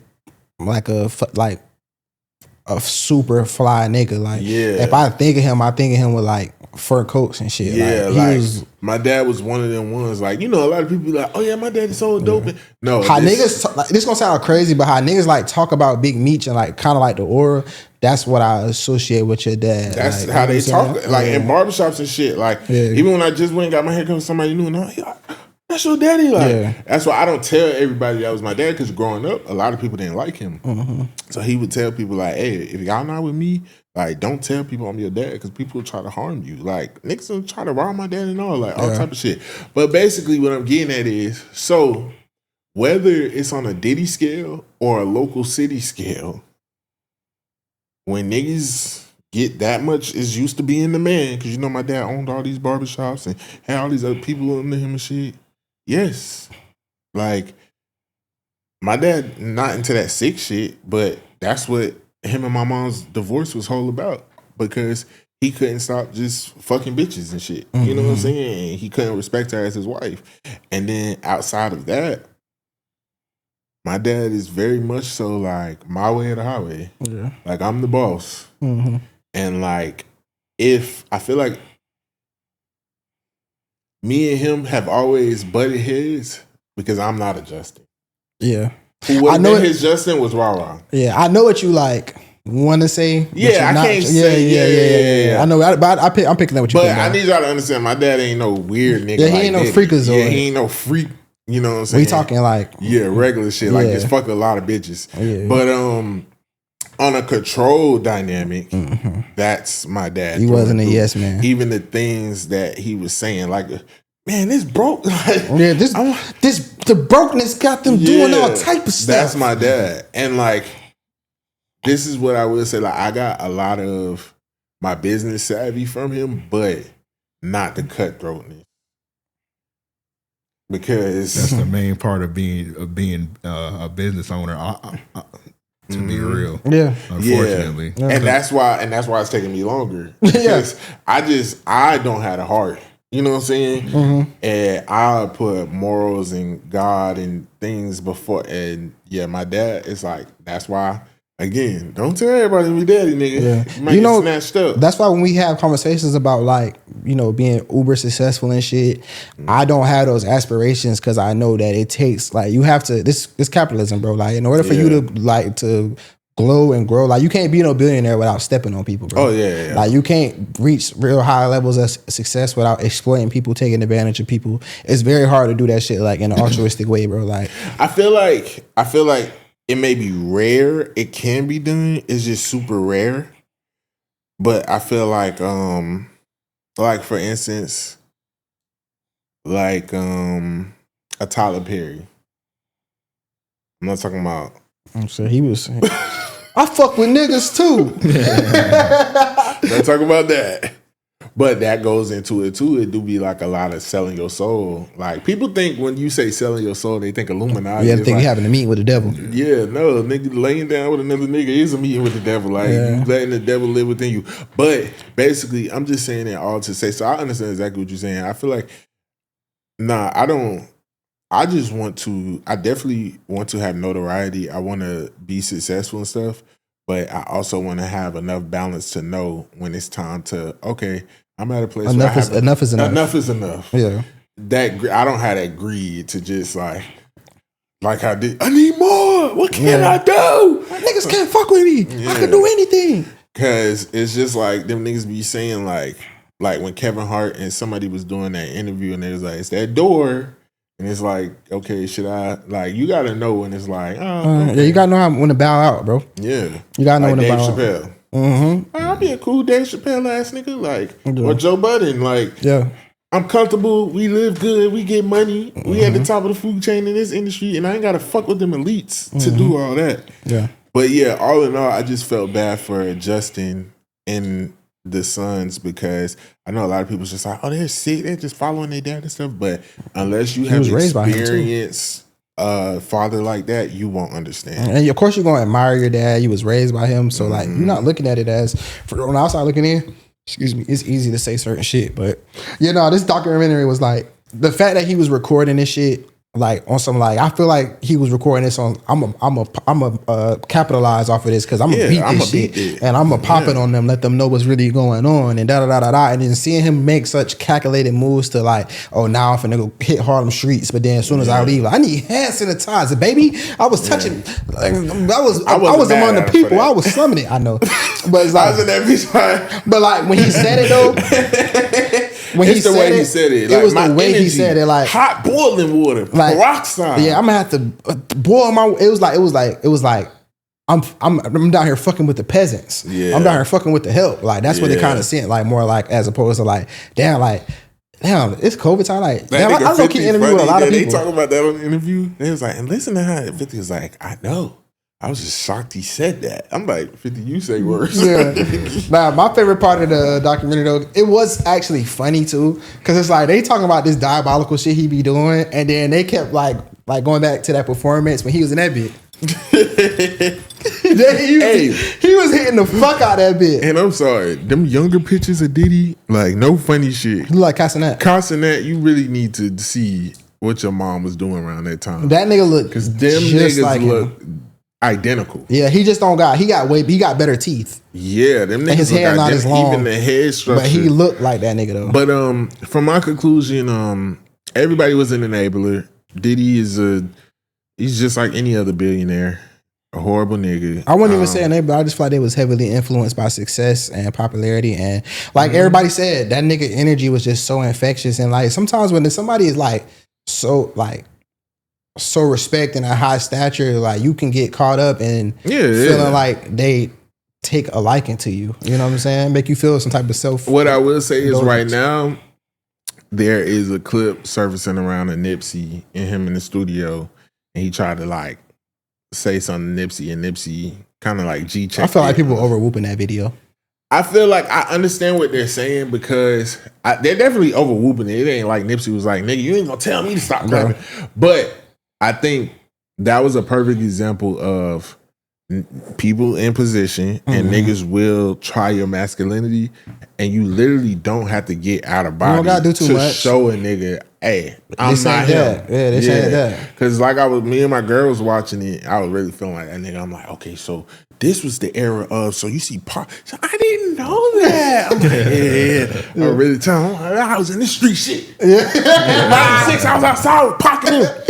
super fly nigga. Like, Yeah. if I think of him with like fur coats and shit. Yeah, like, like, he was. my dad was one of them ones. Like, you know, a lot of people be like, "Oh yeah, my dad is so dope." No, How niggas like, this gonna sound crazy, but how niggas like talk about Big Meech and like kind of like the aura. That's what I associate with your dad. That's like, how you know they what I'm talk, saying? like Yeah. in barbershops and shit. Like Yeah. even when I just went and got my hair cut, somebody knew, and I'm like, that's your daddy. Like Yeah. that's why I don't tell everybody that was my dad, because growing up, a lot of people didn't like him. Mm-hmm. So he would tell people like, "Hey, if y'all not with me, like don't tell people I'm your dad, because people will try to harm you. Like niggas will try to rob my dad and all Yeah. type of shit." But basically, what I'm getting at is, so whether it's on a Diddy scale or a local city scale, when niggas get that much is used to being the man, because you know my dad owned all these barbershops and had all these other people under him and shit. Yes. Like, my dad not into that sick shit, but that's what him and my mom's divorce was whole about, because he couldn't stop just fucking bitches and shit. You know what I'm saying? He couldn't respect her as his wife. And then outside of that, my dad is very much so like my way or the highway. Yeah. Like I'm the boss. Mm-hmm. And like, if I feel like me and him have always butted heads because I'm not adjusting. Yeah. Who I was know his Justin was Rah. Yeah. I know what you like want to say. but Yeah, you're I not- can't say. Yeah. I know. But I'm picking up what you're But putting I down. need y'all to understand, my dad ain't no weird nigga. Yeah, he like ain't no Diddy. freakazoid. Yeah, he ain't no freak. You know what I'm saying? We talking like regular shit. Like Yeah. just fuck a lot of bitches. Yeah. But on a control dynamic, that's my dad. He through wasn't a and through. yes man. Even the things that he was saying, like, man, this broke. Like, Yeah, the brokenness got them doing all type of stuff. That's my dad. And like, this is what I would say. Like, I got a lot of my business savvy from him, but not the cutthroatness. Because That's the main part of being a business owner. To be real, Yeah. unfortunately, and that's why it's taking me longer. Because I don't have the heart You know what I'm saying? And I put morals and God and things before. And yeah, my dad is like, that's why. Again, don't tell everybody we daddy, nigga. Yeah. You might get snatched up. That's why when we have conversations about like, you know, being uber successful and shit, I don't have those aspirations because I know that it takes like you have to this capitalism, bro. Like in order for you to like to glow and grow, like you can't be no billionaire without stepping on people, bro. Oh yeah. Like you can't reach real high levels of success without exploiting people, taking advantage of people. It's very hard to do that shit like in an altruistic way, bro. Like I feel like it may be rare. It can be done. It's just super rare. But I feel like for instance, like a Tyler Perry. I'm not talking about. I'm saying he was. I fuck with niggas too. Don't talk about that. But that goes into it too. It do be like a lot of selling your soul. Like people think when you say selling your soul, they think Illuminati. Yeah, they think like, you having a meeting with the devil. Yeah, no, nigga laying down with another nigga is a meeting with the devil. Like you letting the devil live within you. But basically, I'm just saying that all to say. So I understand exactly what you're saying. I feel like, I don't. I definitely want to have notoriety. I want to be successful and stuff. But I also want to have enough balance to know when it's time to, okay, I'm at a place enough where is enough. Enough is enough. Yeah. I don't have that greed to just like I did. I need more. What can I do? Niggas can't fuck with me. I can do anything. Cause it's just like them niggas be saying like when Kevin Hart and somebody was doing that interview and they was like, it's that door. And it's like, okay, should I like? You gotta know when it's like, okay. Yeah, you gotta know when to bow out, bro. Yeah, you gotta know like when to Dave bow Chappelle. out. Mm-hmm. I'll be a cool Dave Chappelle ass nigga, like or Joe Budden. Like, I'm comfortable. We live good. We get money. We at the top of the food chain in this industry, and I ain't gotta fuck with them elites to do all that. Yeah, but yeah, all in all, I just felt bad for Justin and the sons because I know a lot of people just like, oh, they're sick, they're just following their dad and stuff. But unless you have experienced a father like that, you won't understand. And of course, you're gonna admire your dad. You was raised by him, so like you're not looking at it as from the outside looking in. Excuse me, it's easy to say certain shit, but this documentary was like the fact that he was recording this shit. Like on some I feel like he was recording this on. I'm a capitalize off of this because I'm gonna beat this shit and I'm gonna pop it on them, let them know what's really going on and and then seeing him make such calculated moves to like, oh now I'm finna go hit Harlem streets, but then as soon as I leave, I need hand sanitizer, baby. I was touching, I was among the people. I was slumming it. I know, but it's like, I was in that bitch. But like when he said it though. When it's the way he said it. Like, it was the way he said it, like hot boiling water, like peroxide. Yeah, I'm gonna have to boil my. It was like I'm down here fucking with the peasants. Yeah, I'm down here fucking with the help. Like that's what it kind of sent. Like more like as opposed to like damn, it's COVID time. Like damn, I low key interview with a lot of people. They talking about that on the interview. They was like, and listen to how 50 was like, I know. I was just shocked he said that. I'm like, 50, you say worse. Yeah. Nah, my favorite part of the documentary though, it was actually funny too, because it's like they talking about this diabolical shit he be doing, and then they kept like going back to that performance when he was in that bit. He was hitting the fuck out of that bit. And I'm sorry, them younger pictures of Diddy, like no funny shit. He look like Castanet, you really need to see what your mom was doing around that time. That nigga look because them niggas like look identical. Yeah, he just he got better teeth. Yeah, them niggas his hair not as long. Even the head structure. But he looked like that nigga though. But from my conclusion, everybody was an enabler. Diddy he's just like any other billionaire. A horrible nigga. I wouldn't even say enabler. I just feel like they was heavily influenced by success and popularity, and like everybody said, that nigga energy was just so infectious. And like sometimes when somebody is like so respecting a high stature, like you can get caught up in feeling like they take a liking to you. You know what I'm saying? Make you feel some type of self. What I will say is right now, there is a clip surfacing around of Nipsey and him in the studio, and he tried to like say something to Nipsey, and Nipsey kind of like G-checked. I feel like people over whooping that video. I feel like I understand what they're saying because they're definitely over whooping it. It ain't like Nipsey was like, nigga, you ain't gonna tell me to stop clapping. But I think that was a perfect example of people in position, and niggas will try your masculinity, and you literally don't have to get out of body gotta do too to much. show a nigga, hey, I'm This not ain't him. that. Yeah, this ain't that. Cause like me and my girl was watching it, I was really feeling like that nigga. I'm like, okay, so this was the era of, so you see Pac. So I didn't know that. I'm like, yeah. I really telling him, I was in the street shit. Yeah. 96, I was outside with Pac and him.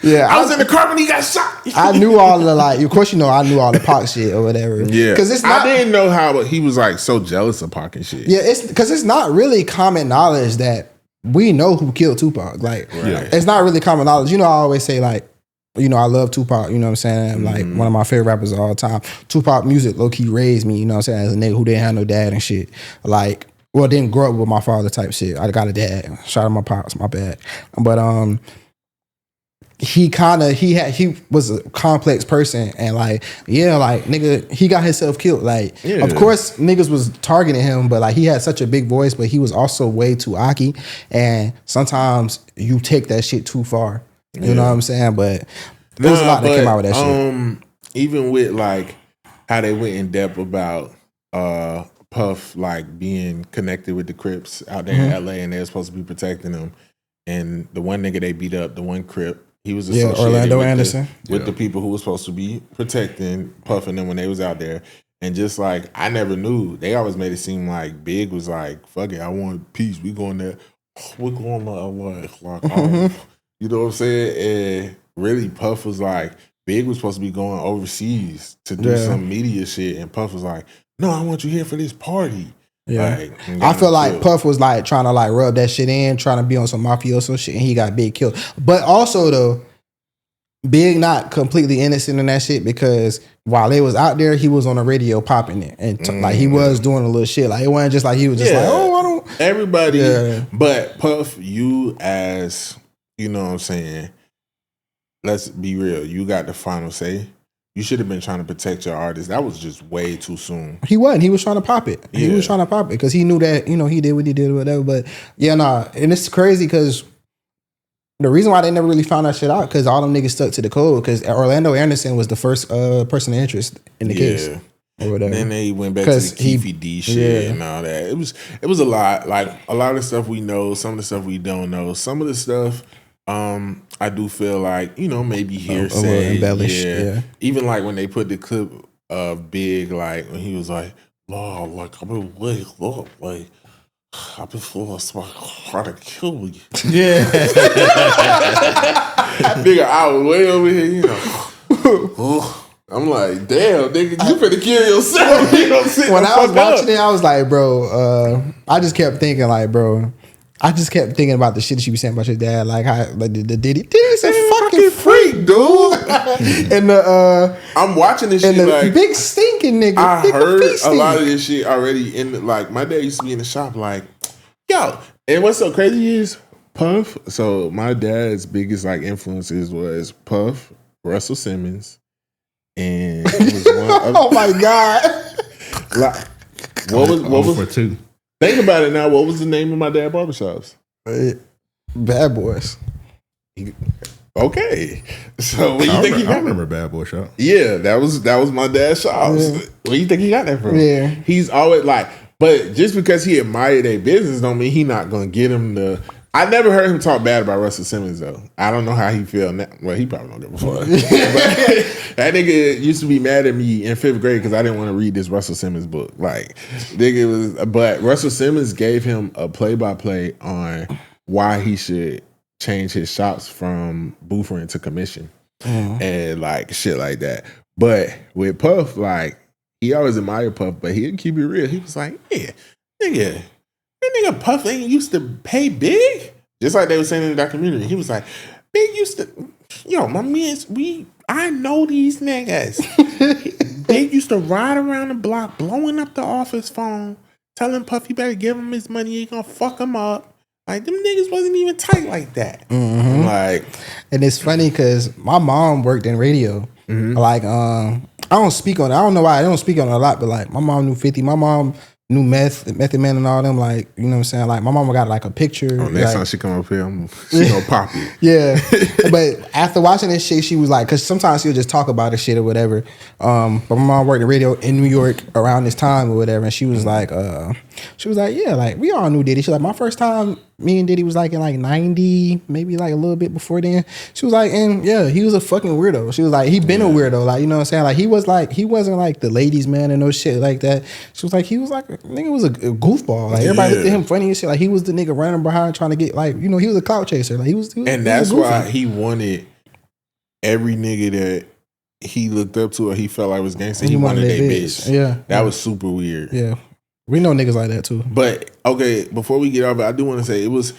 Yeah, I was in the car when he got shot. I knew all the like. Of course, I knew all the Pac shit or whatever. Yeah, because it's not. I didn't know how he was like so jealous of Pac and shit. Yeah, it's because it's not really common knowledge that we know who killed Tupac. Like, it's not really common knowledge. I always say like, I love Tupac. You know what I'm saying? Like one of my favorite rappers of all time. Tupac music low key raised me. You know what I'm saying? As a nigga who didn't have no dad and shit. Like, well, didn't grow up with my father type shit. I got a dad. Shout out my pops. My bad. But he was a complex person and like nigga, he got himself killed. Like of course niggas was targeting him, but like he had such a big voice, but he was also way too aki, and sometimes you take that shit too far. You know what I'm saying? But there's a lot that came out with that shit. Even with like how they went in depth about Puff like being connected with the Crips out there in LA, and they were supposed to be protecting them, and the one nigga they beat up, the one Crip, he was associated Orlando with Anderson with the people who were supposed to be protecting Puff and them when they was out there. And just like, I never knew. They always made it seem like Big was like, fuck it, I want peace. We going there. We're going to LA. You know what I'm saying? And really, Puff was like, Big was supposed to be going overseas to do some media shit. And Puff was like, no, I want you here for this party. Yeah, like, I feel like Puff was like trying to like rub that shit in, trying to be on some mafioso shit, and he got Big killed. But also though, Big not completely innocent in that shit, because while they was out there, he was on the radio popping it, and like he was doing a little shit. Like it wasn't just like he was just like, oh, I don't. Everybody, but Puff, you as, you know what I'm saying, let's be real, you got the final say. You should have been trying to protect your artist. That was just way too soon. He wasn't. He was trying to pop it. He was trying to pop it because he knew that, he did what he did or whatever. But and it's crazy because the reason why they never really found that shit out, because all them niggas stuck to the code, because Orlando Anderson was the first person of interest in the case. Or whatever. Then they went back to the Keefy D shit and all that. It was a lot. Like a lot of the stuff we know, some of the stuff we don't know. Some of the stuff I do feel like, maybe hearsay. Embellished. Yeah. Even like when they put the clip of Big, like when he was like, "Lord, like I've been waiting up, like I've been feeling somebody trying to kill me." Yeah. Nigga, I was way over here, I'm like, damn, nigga, you finna kill yourself. You know what I'm saying? When I was watching it, I was like, bro, I just kept thinking like, bro, I just kept thinking about the shit that you be saying about your dad, like how like the Diddy's a fucking freak, dude. And I'm watching this shit, the like big stinking nigga. I heard a lot of this shit already like my dad used to be in the shop like, yo, and what's so crazy is Puff. So my dad's biggest like influences was Puff, Russell Simmons, and it was one oh my God. Like, what was for two? Think about it now. What was the name of my dad barbershops? Bad Boys. Okay, so what do you think he got? I remember Bad Boy Shop. Yeah, that was my dad's shops. Yeah. Where do you think he got that from? Yeah, he's always like, but just because he admired their business don't mean he not gonna get him the. I never heard him talk bad about Russell Simmons though. I don't know how he feel now. Well, he probably don't give a fuck. But that nigga used to be mad at me in 5th grade because I didn't want to read this Russell Simmons book. Like, nigga was. But Russell Simmons gave him a play-by-play on why he should change his shops from buffering to commission and like shit like that. But with Puff, like he always admired Puff, but he didn't keep it real. He was like, yeah, nigga. That nigga Puff ain't used to pay Big. Just like they were saying in the documentary. He was like, Big used to, my mans, I know these niggas. Big used to ride around the block, blowing up the office phone, telling Puff, you better give him his money, you gonna fuck him up. Like, them niggas wasn't even tight like that. Mm-hmm. Like, and it's funny because my mom worked in radio. Like, I don't speak on it. I don't know why I don't speak on it a lot, but like, my mom knew 50. My mom New Method Man and all them, like, you know what I'm saying? Like, my mama got like a picture. Oh, next like, time she come up here, she gonna pop it. Yeah. But after watching this shit, she was like, because sometimes she'll just talk about this shit or whatever. But my mom worked the radio in New York around this time or whatever. And she was like, yeah, like, we all knew Diddy. She was like, my first time me and Diddy was like in like 90, maybe like a little bit before then. She was like, and yeah, he was a fucking weirdo. She was like, he been a weirdo. Like, you know what I'm saying? Like, he wasn't like the ladies man and no shit like that. She was like, he was like, nigga was a goofball. Like, everybody looked at him funny and shit. Like, he was the nigga running behind trying to get, like, you know, he was a clout chaser. Like, he was and that's why he wanted every nigga that he looked up to or he felt like was gangster. He wanted that bitch. Yeah. That was super weird. Yeah. We know niggas like that too. But okay, before we get off, I do want to say it was.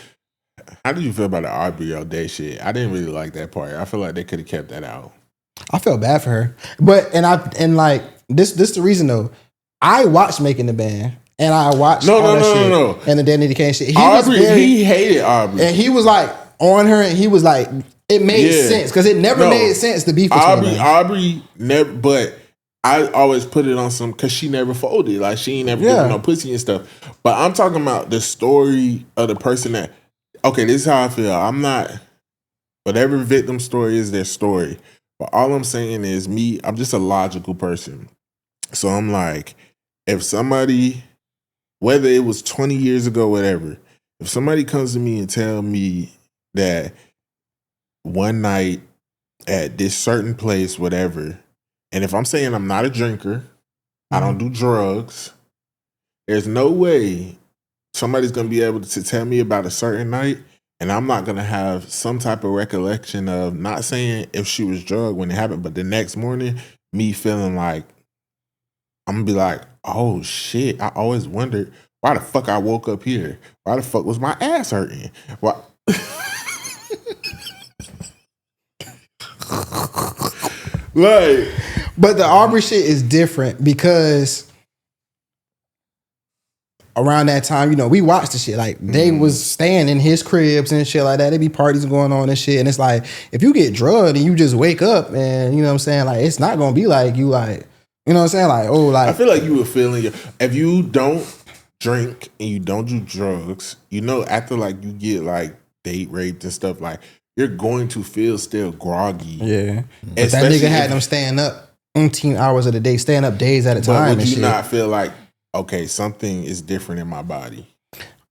How did you feel about the Aubrey all day shit? I didn't really like that part. I feel like they could have kept that out. I felt bad for her, but like this the reason though. I watched Making the Band and I watched no. and the Danny Kane shit. He hated Aubrey, and he was like on her, and he was like, it made sense because it never made sense to be for Aubrey never, but. I always put it on some because she never folded. Like she ain't never given no pussy and stuff. But I'm talking about the story of the person that. Okay, this is how I feel. I'm not. Whatever victim story is their story. But all I'm saying is me. I'm just a logical person. So I'm like, if somebody, whether it was 20 years ago, whatever, if somebody comes to me and tell me that one night at this certain place, whatever. And if I'm saying I'm not a drinker, I don't do drugs, there's no way somebody's going to be able to tell me about a certain night and I'm not going to have some type of recollection of, not saying if she was drugged when it happened, but the next morning, me feeling like, I'm going to be like, oh shit, I always wondered why the fuck I woke up here. Why the fuck was my ass hurting? Why? Like, but the Aubrey shit is different because around that time, you know, we watched the shit. Like, they was staying in his cribs and shit like that. There be parties going on and shit. And it's like, if you get drugged and you just wake up and, you know what I'm saying, like, it's not going to be like you, like, you know what I'm saying? Like, oh, like. I feel like you were feeling, if you don't drink and you don't do drugs, you know, after, like, you get, like, date raped and stuff, like, you're going to feel still groggy. Yeah. But that nigga had them staying up 18 hours of the day, staying up days at a time. But would you and not feel like, okay, something is different in my body?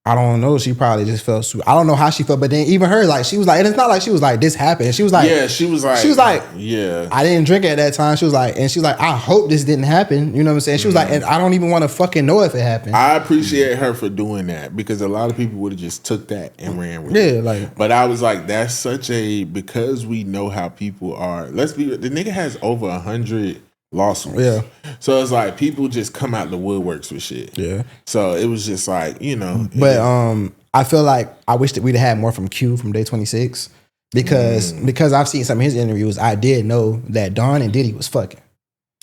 I don't know. She probably just felt I don't know how she felt, but then even her, like, she was like, and it's not like she was like, this happened. She was like, yeah, she was like, yeah, I didn't drink at that time. She was like, and she was like, I hope this didn't happen. You know what I'm saying? She was like, and I don't even want to fucking know if it happened. I appreciate her for doing that because a lot of people would have just took that and ran with it. Yeah, like, but I was like, that's such a, because we know how people are. Let's be, the nigga has over 100 lawsuits. Yeah. So it's like people just come out the woodworks with shit. Yeah. So it was just like, you know. But I feel like I wish that we'd had more from Q from Day 26 because I've seen some of his interviews. I did know that Don and Diddy was fucking.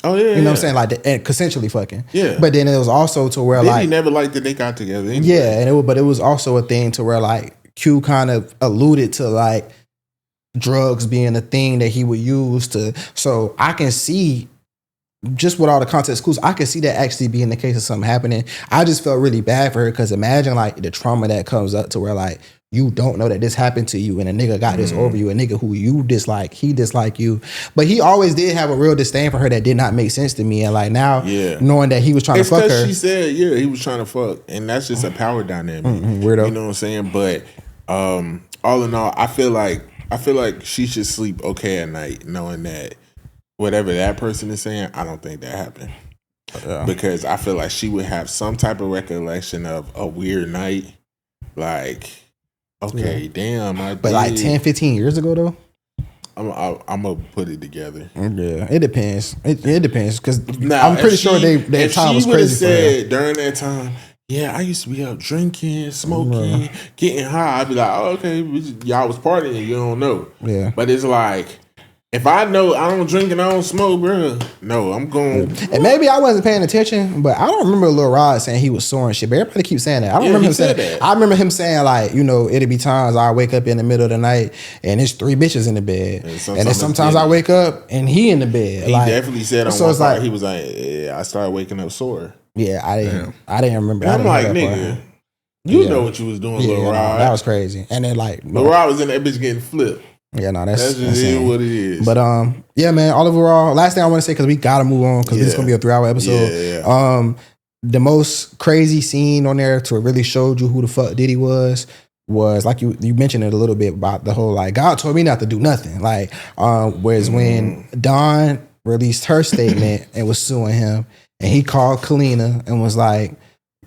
Oh yeah. You know what I'm saying? Like, and consensually fucking. Yeah. But then it was also to where, Diddy like, never liked that they got together anyway. Yeah, and but it was also a thing to where, like, Q kind of alluded to, like, drugs being a thing that he would use to. So I can see, just with all the context clues, I can see that actually being the case of something happening. I just felt really bad for her because imagine, like, the trauma that comes up to where, like, you don't know that this happened to you and a nigga got this over you, a nigga who you dislike, he disliked you. But he always did have a real disdain for her that did not make sense to me. And, like, now, knowing that he was trying to fuck her. She said, yeah, he was trying to fuck. And that's just a power dynamic. Weirdo. You know what I'm saying? But all in all, I feel like she should sleep okay at night knowing that whatever that person is saying, I don't think that happened. Because I feel like she would have some type of recollection of a weird night. Like, okay, damn. But like 10, 15 years ago, though? I'm going to put it together. Yeah, it depends. It depends. Because I'm pretty sure their time was crazy for her. If she would have said during that time, yeah, I used to be out drinking, smoking, getting high, I'd be like, oh, okay, y'all was partying, you don't know. Yeah. But it's like, if I know I don't drink and I don't smoke, bro, no, I'm going. And maybe I wasn't paying attention, but I don't remember Lil Rod saying he was sore and shit. But everybody keeps saying that. I don't remember him saying that. I remember him saying, like, you know, it'd be times I wake up in the middle of the night and there's 3 bitches in the bed, and then sometimes I wake up and he in the bed. He like, definitely said on so one it's part, like, he was like, yeah, I started waking up sore. Yeah, I didn't remember. I'm like, that nigga, part. you know what you was doing, Lil Rod. That was crazy. And then like Lil Rod was in that bitch getting flipped. Yeah, no, that's just insane. what it is. But yeah, man. All overall, last thing I want to say because we gotta move on because this is gonna be a 3-hour episode. Yeah. The most crazy scene on there to really showed you who the fuck Diddy was like you mentioned it a little bit about the whole like God told me not to do nothing. Like whereas when Dawn released her statement and was suing him, and he called Kalina and was like,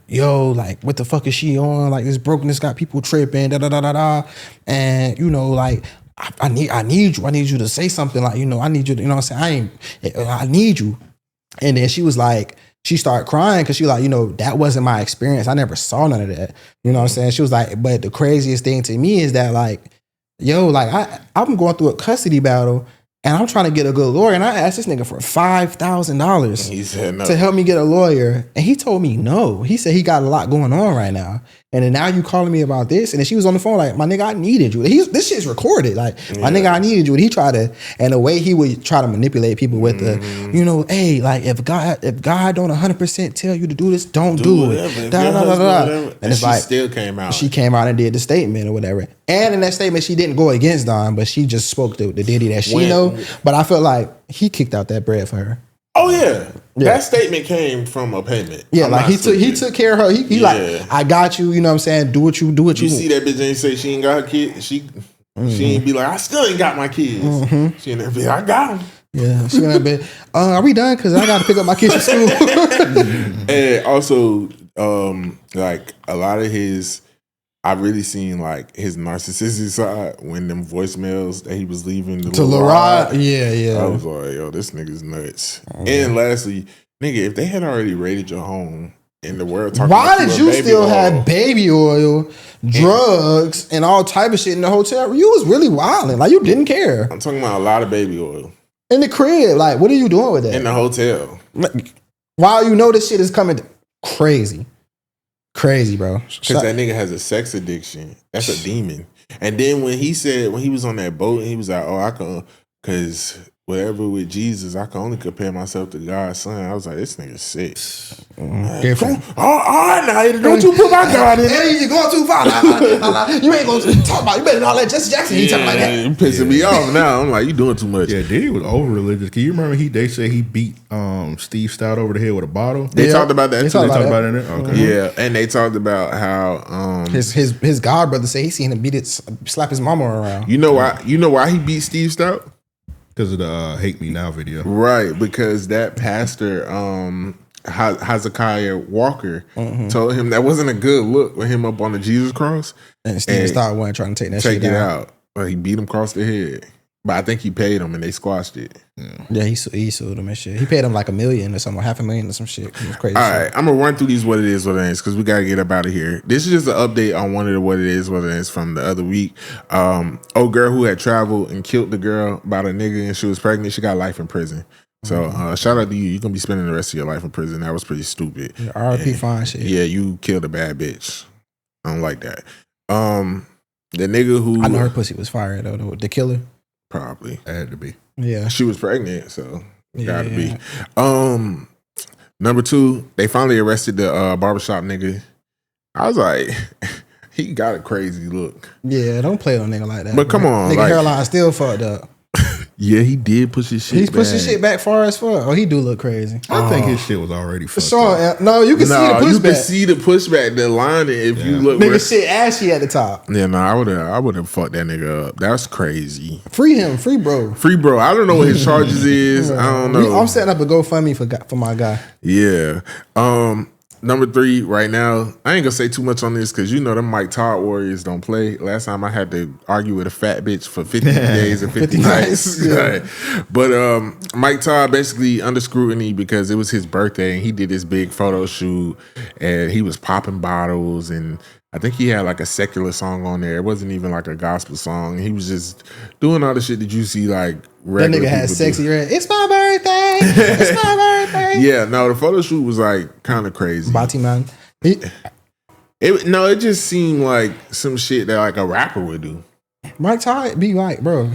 yo, like, what the fuck is she on? Like, this brokenness got people tripping, da da da da da. And, you know, like, I need you. I need you to say something. Like, you know, I need you to, you know what I'm saying? I need you. And then she was like, she started crying because she like, you know, that wasn't my experience. I never saw none of that. You know what I'm saying? She was like, but the craziest thing to me is that like, yo, like I'm going through a custody battle and I'm trying to get a good lawyer. And I asked this nigga for $5,000 he said no. to help me get a lawyer. And he told me no. He said he got a lot going on right now. And then now you calling me about this. And then she was on the phone like, my nigga, I needed you. This shit's recorded. Like, my nigga, I needed you. And he tried to, and the way he would try to manipulate people with the, you know, hey, like if God don't 100% tell you to do this, don't do it. Da, da, da, da, da. And it's she like, still came out. She came out and did the statement or whatever. And in that statement, she didn't go against Don, but she just spoke to the Diddy that she know. But I felt like he kicked out that bread for her. Oh yeah. That statement came from a payment. Yeah, like he took care of her. He like, I got you. You know what I'm saying? Do what you You see that bitch ain't say she ain't got her kid. She ain't be like, I still ain't got my kids. She ain't be like, I got them. Yeah, she gonna be. Are we done? Because I got to pick up my kids from school. And also, like a lot of his, I really seen like his narcissistic side when them voicemails that he was leaving to Lil Rod. Yeah. I was like, yo, this nigga's nuts. And lastly, nigga, if they had already raided your home in the world, why did you still have baby oil, drugs, and all type of shit in the hotel? You was really wilding. Like you didn't care. I'm talking about a lot of baby oil in the crib. Like, what are you doing with that? In the hotel. While you know this shit is coming crazy. Crazy, bro. Because that nigga has a sex addiction. That's a demon. And then when he was on that boat, and he was like, oh, I can, because whatever with Jesus, I can only compare myself to God's son. I was like, this nigga's sick. Different. Don't you put my God in there. You're going too far. You ain't going to talk about, you better not let Jesse Jackson he talking like that. You pissing me off now. I'm like, you doing too much. Yeah, Diddy was over religious. Can you remember they said he beat Steve Stout over the head with a bottle? They talked about that too. They talked about it in there? Okay. Yeah, and they talked about how his god brother said he seen him slap his mama around. You know why he beat Steve Stout? Because of the Hate Me Now video. Right, because that pastor, Hezekiah Walker, told him that wasn't a good look with him up on the Jesus cross. And Steve Stout wasn't trying to take that shit down. Out. But he beat him across the head. But I think he paid him and they squashed it. Yeah, he sued him and shit. He paid him like $1 million or something, $500,000 or some shit. It was crazy. All right, I'm going to run through these what it is, what it is, because we got to get up out of here. This is just an update on one of the what it is, what it is from the other week. Old girl who had traveled and killed the girl about a nigga and she was pregnant, she got life in prison. So shout out to you. You're going to be spending the rest of your life in prison. That was pretty stupid. Yeah, RIP fine shit. Yeah, you killed a bad bitch. I don't like that. The nigga who... I know her pussy was fire though, the killer. Probably. It had to be. Yeah. She was pregnant, so gotta be. Number 2, they finally arrested the barbershop nigga. I was like, he got a crazy look. Yeah, don't play on nigga like that. But come on. Nigga hairline still fucked up. Yeah, he did push his shit back. He's pushed his shit back far as fuck. Oh, he do look crazy. I think his shit was already fucked up. No, you can see the pushback. You can see the pushback, the line if you look. Nigga shit ashy at the top. Yeah, no, I would have fucked that nigga up. That's crazy. Free him, free bro. Free bro. I don't know what his charges is. I don't know. I'm setting up a GoFundMe for my guy. Yeah. Number 3, right now, I ain't gonna say too much on this because you know them Mike Todd Warriors don't play. Last time I had to argue with a fat bitch for 50 days and 50 nights. Yeah. But Mike Todd basically under scrutiny because it was his birthday and he did this big photo shoot and he was popping bottles and I think he had like a secular song on there. It wasn't even like a gospel song. He was just doing all the shit that you see like regular that nigga had sexy red. It's my birthday. It's my birthday. Yeah, no, the photo shoot was like kind of crazy. Bati man. It just seemed like some shit that like a rapper would do. Mike Todd be like, bro,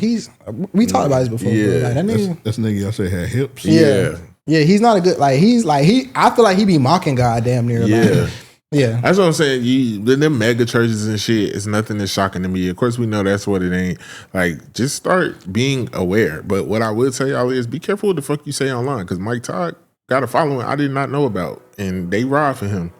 we talked about this before. Yeah, bro. Like, that nigga. That's nigga I say had hips. Yeah. Yeah, he's not a good I feel like he be mocking God damn near. Yeah. Yeah. That's what I'm saying. Them mega churches and shit is nothing that's shocking to me. Of course, we know that's what it ain't. Like, just start being aware. But what I will tell y'all is be careful what the fuck you say online, because Mike Todd got a following I did not know about, and they ride for him.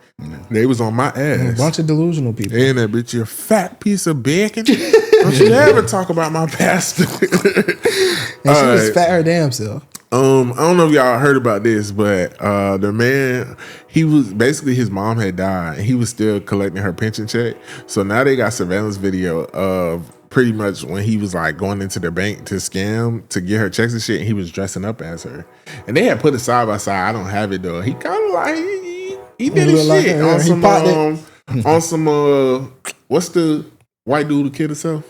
They was on my ass. A bunch of delusional people. And that bitch, you fat piece of bacon. Don't you ever talk about my pastor. And she was fat her damn self. I don't know if y'all heard about this, but the man, he was basically, his mom had died and he was still collecting her pension check. So now they got surveillance video of pretty much when he was like going into the bank to scam to get her checks and shit, and he was dressing up as her. And they had put it side by side. I don't have it though. He kind of like he did his shit on some what's the white dude who killed himself?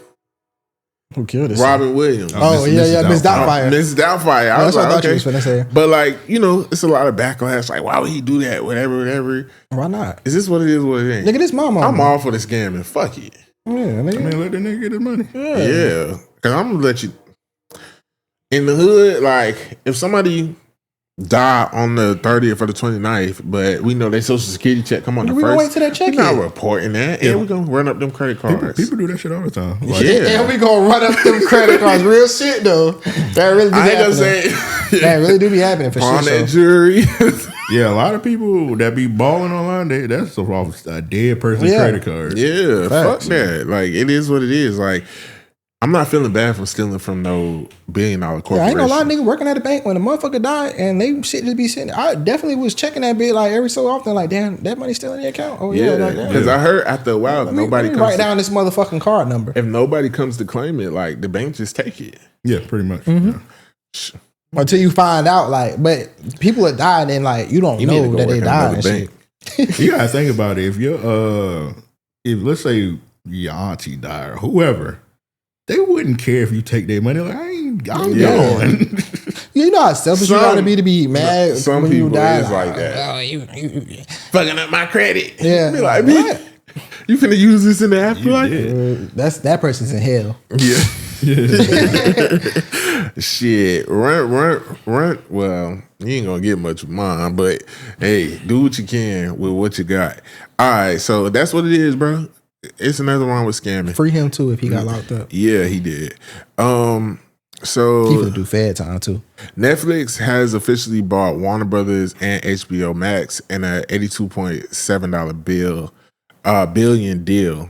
Who killed himself? Robin Williams. Oh, yeah, Miss Doubtfire. Miss Doubtfire. I was like, okay. Was finna say. But like, you know, it's a lot of backlash. Like, why would he do that? Whatever. Why not? Is this what it is? What it ain't? Nigga, this mama. I'm all for the scamming. Fuck it. Yeah, nigga. I mean, let the nigga get his money. Yeah. Because I'm going to let you. In the hood, like, if somebody die on the 30th or the 29th, but we know their social security check come on the we first. Gonna wait till that check We're not reporting that. Yeah, we're going to run up them credit cards. People do that shit all the time. Like, And we gonna run up them credit cards. Real shit though. That really do be I ain't gonna happening. say. That really do be happening for On sure. that jury. yeah, a lot of people that be balling online, that's a dead person's credit card. Yeah, Facts. fuck that. Like, it is what it is. Like, I'm not feeling bad from stealing from no $1 billion corporation. Yeah, I ain't gonna lie, nigga working at a bank when a motherfucker died and they shit just be sitting. I definitely was checking that bit like every so often. Like, damn, that money still in the account. Oh yeah, like that. Because I heard after a while, if nobody Let me comes write down this motherfucking card number. if nobody comes to claim it, like the bank just take it. Yeah, pretty much. Mm-hmm. Yeah. Until you find out, like, but people are dying and like you don't You need to know go that work they at died. another And bank. shit. You gotta think about it. If if let's say your auntie died or whoever, they wouldn't care if you take their money. Like, I'm going. You know how selfish you gotta be to be mad Some when people you die. is like that. Oh, you Fucking up my credit. Yeah. Be like, What? bitch, you finna use this in the afterlife? that's that person's in hell. Yeah. Shit. Run. Well, you ain't gonna get much of mine, but hey, do what you can with what you got. All right, so that's what it is, bro. It's another one with scamming. Free him too if he got locked up. Yeah, he did. He So finna do Fed time too. Netflix has officially bought Warner Brothers and HBO Max in a $82.7 billion deal,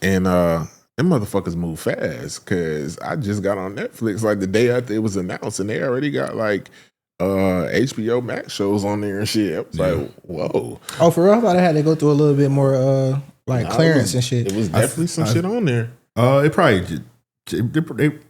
and them motherfuckers move fast. Cause I just got on Netflix like the day after it was announced, and they already got like HBO Max shows on there and shit. I was like, whoa. Oh, for real? I thought I had to go through a little bit more clearance and shit. It was definitely some shit on there. It probably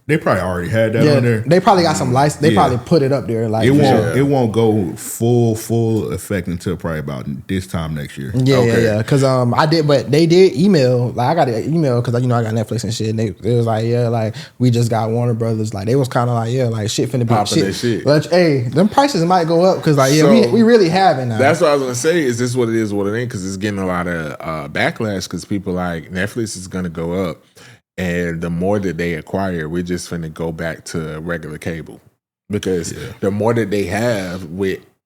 they probably already had that on there. They probably got some license. They probably put it up there. Like It won't go full effect until probably about this time next year. Yeah. Because I did, but they did email. Like I got an email because I got Netflix and shit. And it was like, yeah, like we just got Warner Brothers. Like they was kind of like, yeah, like shit finna be Popping that shit. But hey, them prices might go up because like So, we really have it now. That's what I was gonna say. Is this what it is? What it ain't? Because it's getting a lot of backlash. Because people like Netflix is gonna go up. And the more that they acquire, we're just finna go back to regular cable. Because the more that they have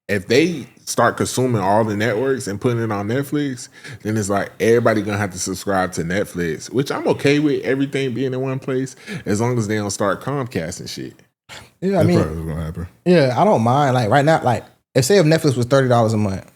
if they start consuming all the networks and putting it on Netflix, then it's like everybody gonna have to subscribe to Netflix, which I'm okay with everything being in one place as long as they don't start Comcast and shit. Yeah, I mean, probably gonna happen. Yeah, I don't mind. Like right now, like if Netflix was $30 a month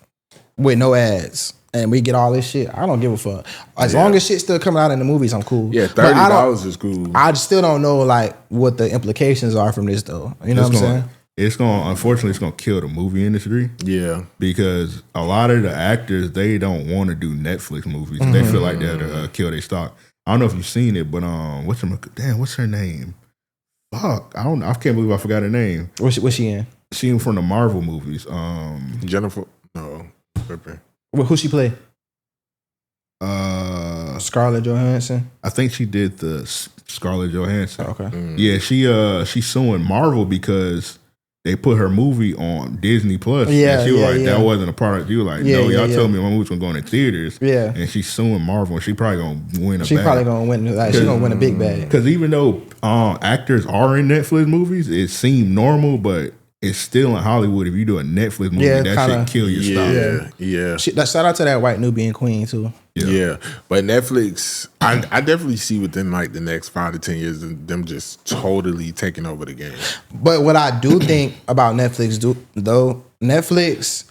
with no ads. And we get all this shit. I don't give a fuck. As long as shit's still coming out in the movies, I'm cool. Yeah, $30 is cool. I still don't know like what the implications are from this though. You know what I'm saying? Unfortunately, it's gonna kill the movie industry. Yeah, because a lot of the actors, they don't want to do Netflix movies. They feel like they'll kill their stock. I don't know if you've seen it, but what's her name? Fuck, I can't believe I forgot her name. What's she in? She in from the Marvel movies. Jennifer. No, Pepper. Who she play? Scarlett Johansson. I think she did the Scarlett Johansson. Okay. Yeah, she's suing Marvel because they put her movie on Disney Plus. Yeah, and she was like, yeah. that wasn't a part of. You were like, Yeah, no, y'all yeah. told me my movie's gonna go in the theaters. Yeah. And she's suing Marvel, and she probably gonna win a She bag. probably gonna win. Like she gonna win a big bag. Because even though actors are in Netflix movies, it seemed normal, but it's still in Hollywood. If you do a Netflix movie, Yeah, that kinda. shit kill your stock. Yeah. Shout out to that white Nubian queen too. Yeah, but Netflix, I definitely see within like the next 5 to 10 years them just totally taking over the game. But what I do think about Netflix, though, Netflix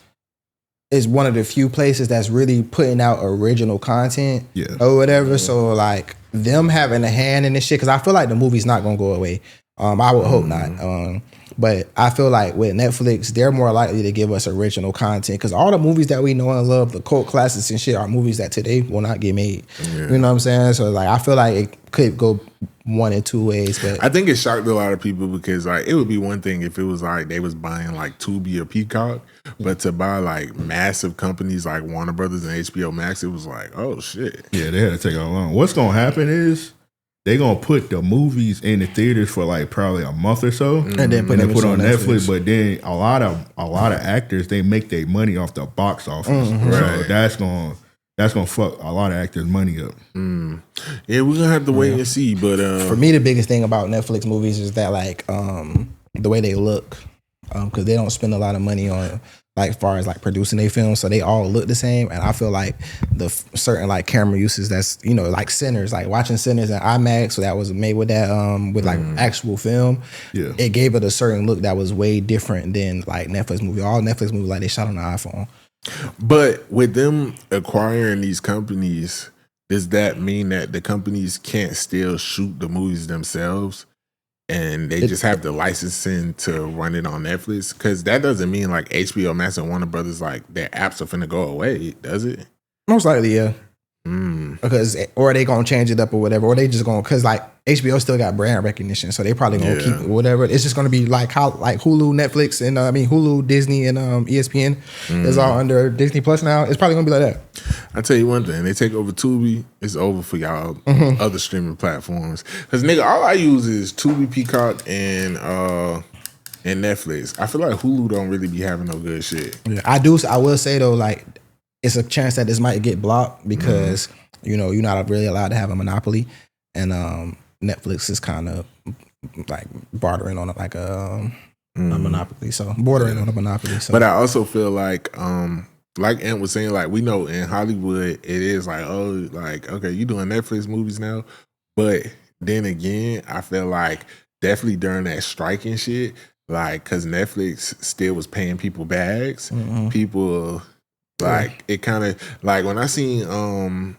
is one of the few places that's really putting out original content or whatever. So like them having a hand in this shit, because I feel like the movie's not gonna go away. I would hope not. But I feel like with Netflix, they're more likely to give us original content, because all the movies that we know and love, the cult classics and shit, are movies that today will not get made. You know what I'm saying? So like, I feel like it could go one in two ways. But I think it shocked a lot of people, because like it would be one thing if it was like they was buying like Tubi or Peacock, but to buy like massive companies like Warner Brothers and HBO Max, it was like, oh shit. Yeah, they had to take it long. What's gonna happen is they gonna put the movies in the theaters for like probably a month or so, and then put on Netflix. But then a lot of actors, they make their money off the box office, so that's gonna fuck a lot of actors' money up. Yeah, we're gonna have to wait and see. But for me, the biggest thing about Netflix movies is that like the way they look, because they don't spend a lot of money on like far as like producing their films, so they all look the same. And I feel like the certain like camera uses that's, you know, like Sinners, like watching Sinners in IMAX, so that was made with that with like actual film. Yeah, it gave it a certain look that was way different than like Netflix movie. All Netflix movies like they shot on the iPhone. But with them acquiring these companies, does that mean that the companies can't still shoot the movies themselves, and they just have the licensing to run it on Netflix? Because that doesn't mean like HBO Max and Warner Brothers, like their apps are finna go away, does it? Most likely, yeah. Because or they gonna change it up or whatever, or they just gonna, because like HBO still got brand recognition, so they probably gonna keep it, whatever. It's just gonna be like how like Hulu, Netflix, and Hulu, Disney, and ESPN is all under Disney Plus now. It's probably gonna be like that. I tell you one thing: they take over Tubi, it's over for y'all other streaming platforms. Because nigga, all I use is Tubi, Peacock, and Netflix. I feel like Hulu don't really be having no good shit. Yeah, I will say though, like, it's a chance that this might get blocked because you know you're not really allowed to have a monopoly, and Netflix is kind of like bordering on like a monopoly, so bordering on a monopoly. So. But I also feel like Ant was saying, like we know in Hollywood it is like, oh, like okay, you doing Netflix movies now, but then again, I feel like definitely during that strike and shit, like because Netflix still was paying people bags, people. Like it kind of like when I seen Meryl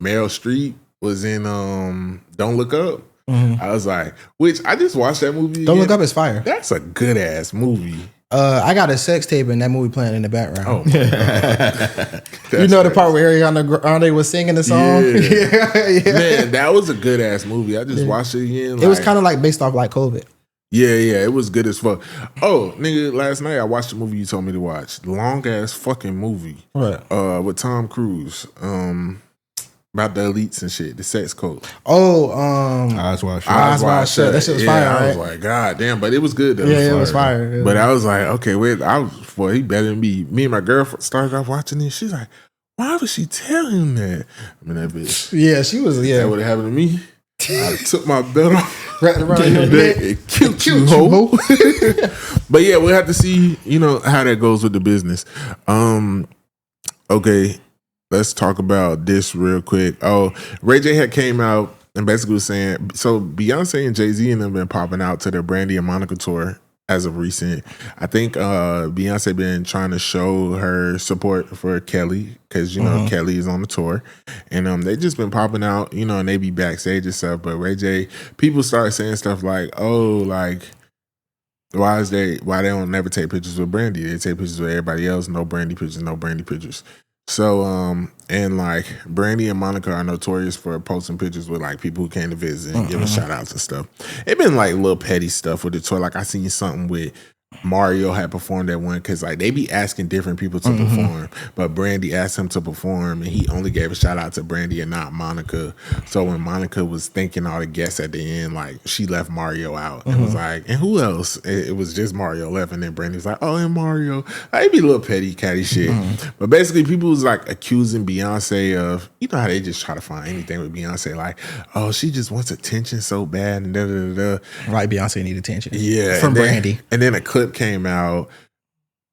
Streep was in Don't Look Up, I was like, which I just watched that movie. Don't Look Up is fire. That's a good ass movie. I got a sex tape and that movie playing in the background. Oh, you know the part where Ariana Grande was singing the song? Yeah. Man, that was a good ass movie. I just watched it again. Like, it was kind of like based off like COVID. Yeah, it was good as fuck. Oh, nigga, last night I watched the movie you told me to watch. Long ass fucking movie. What? With Tom Cruise. About the elites and shit, the sex code. Oh, Eyes Wide Shut. Eyes Wide Shut. That shit was fire, right? I was like, God damn, but it was good though. Yeah, it was fire. But I was like, okay, wait, he better than me. Me and my girlfriend started off watching this. She's like, why would she tell him that? I mean, that bitch. Yeah, she was. Yeah, that would have happened to me. I took my belt off, wrapped around your neck, and killed you, ho. But yeah, we'll have to see, you know, how that goes with the business. Okay, let's talk about this real quick. Oh, Ray J had came out and basically was saying, so Beyonce and Jay-Z and them been popping out to their Brandy and Monica tour as of recent. I think Beyonce been trying to show her support for Kelly because, you know, Kelly is on the tour. And they just been popping out, you know, and they be backstage and stuff. But Ray J, people start saying stuff like, oh, like, why they don't never take pictures with Brandy? They take pictures with everybody else. No Brandy pictures. So, and like Brandy and Monica are notorious for posting pictures with like people who came to visit and giving shout outs and stuff. It been like little petty stuff with the tour. Like I seen something with Mario had performed at one because like they be asking different people to perform, but Brandy asked him to perform and he only gave a shout out to Brandy and not Monica. So when Monica was thanking all the guests at the end, like she left Mario out and was like, and who else? It was just Mario left, and then Brandy was like, oh, and Mario. Like, it'd be a little petty catty shit. But basically people was like accusing Beyonce of, you know how they just try to find anything with Beyonce, like, oh, she just wants attention so bad and da da da da. Like Beyonce need attention. Yeah. From Brandy. And then a clip clip came out.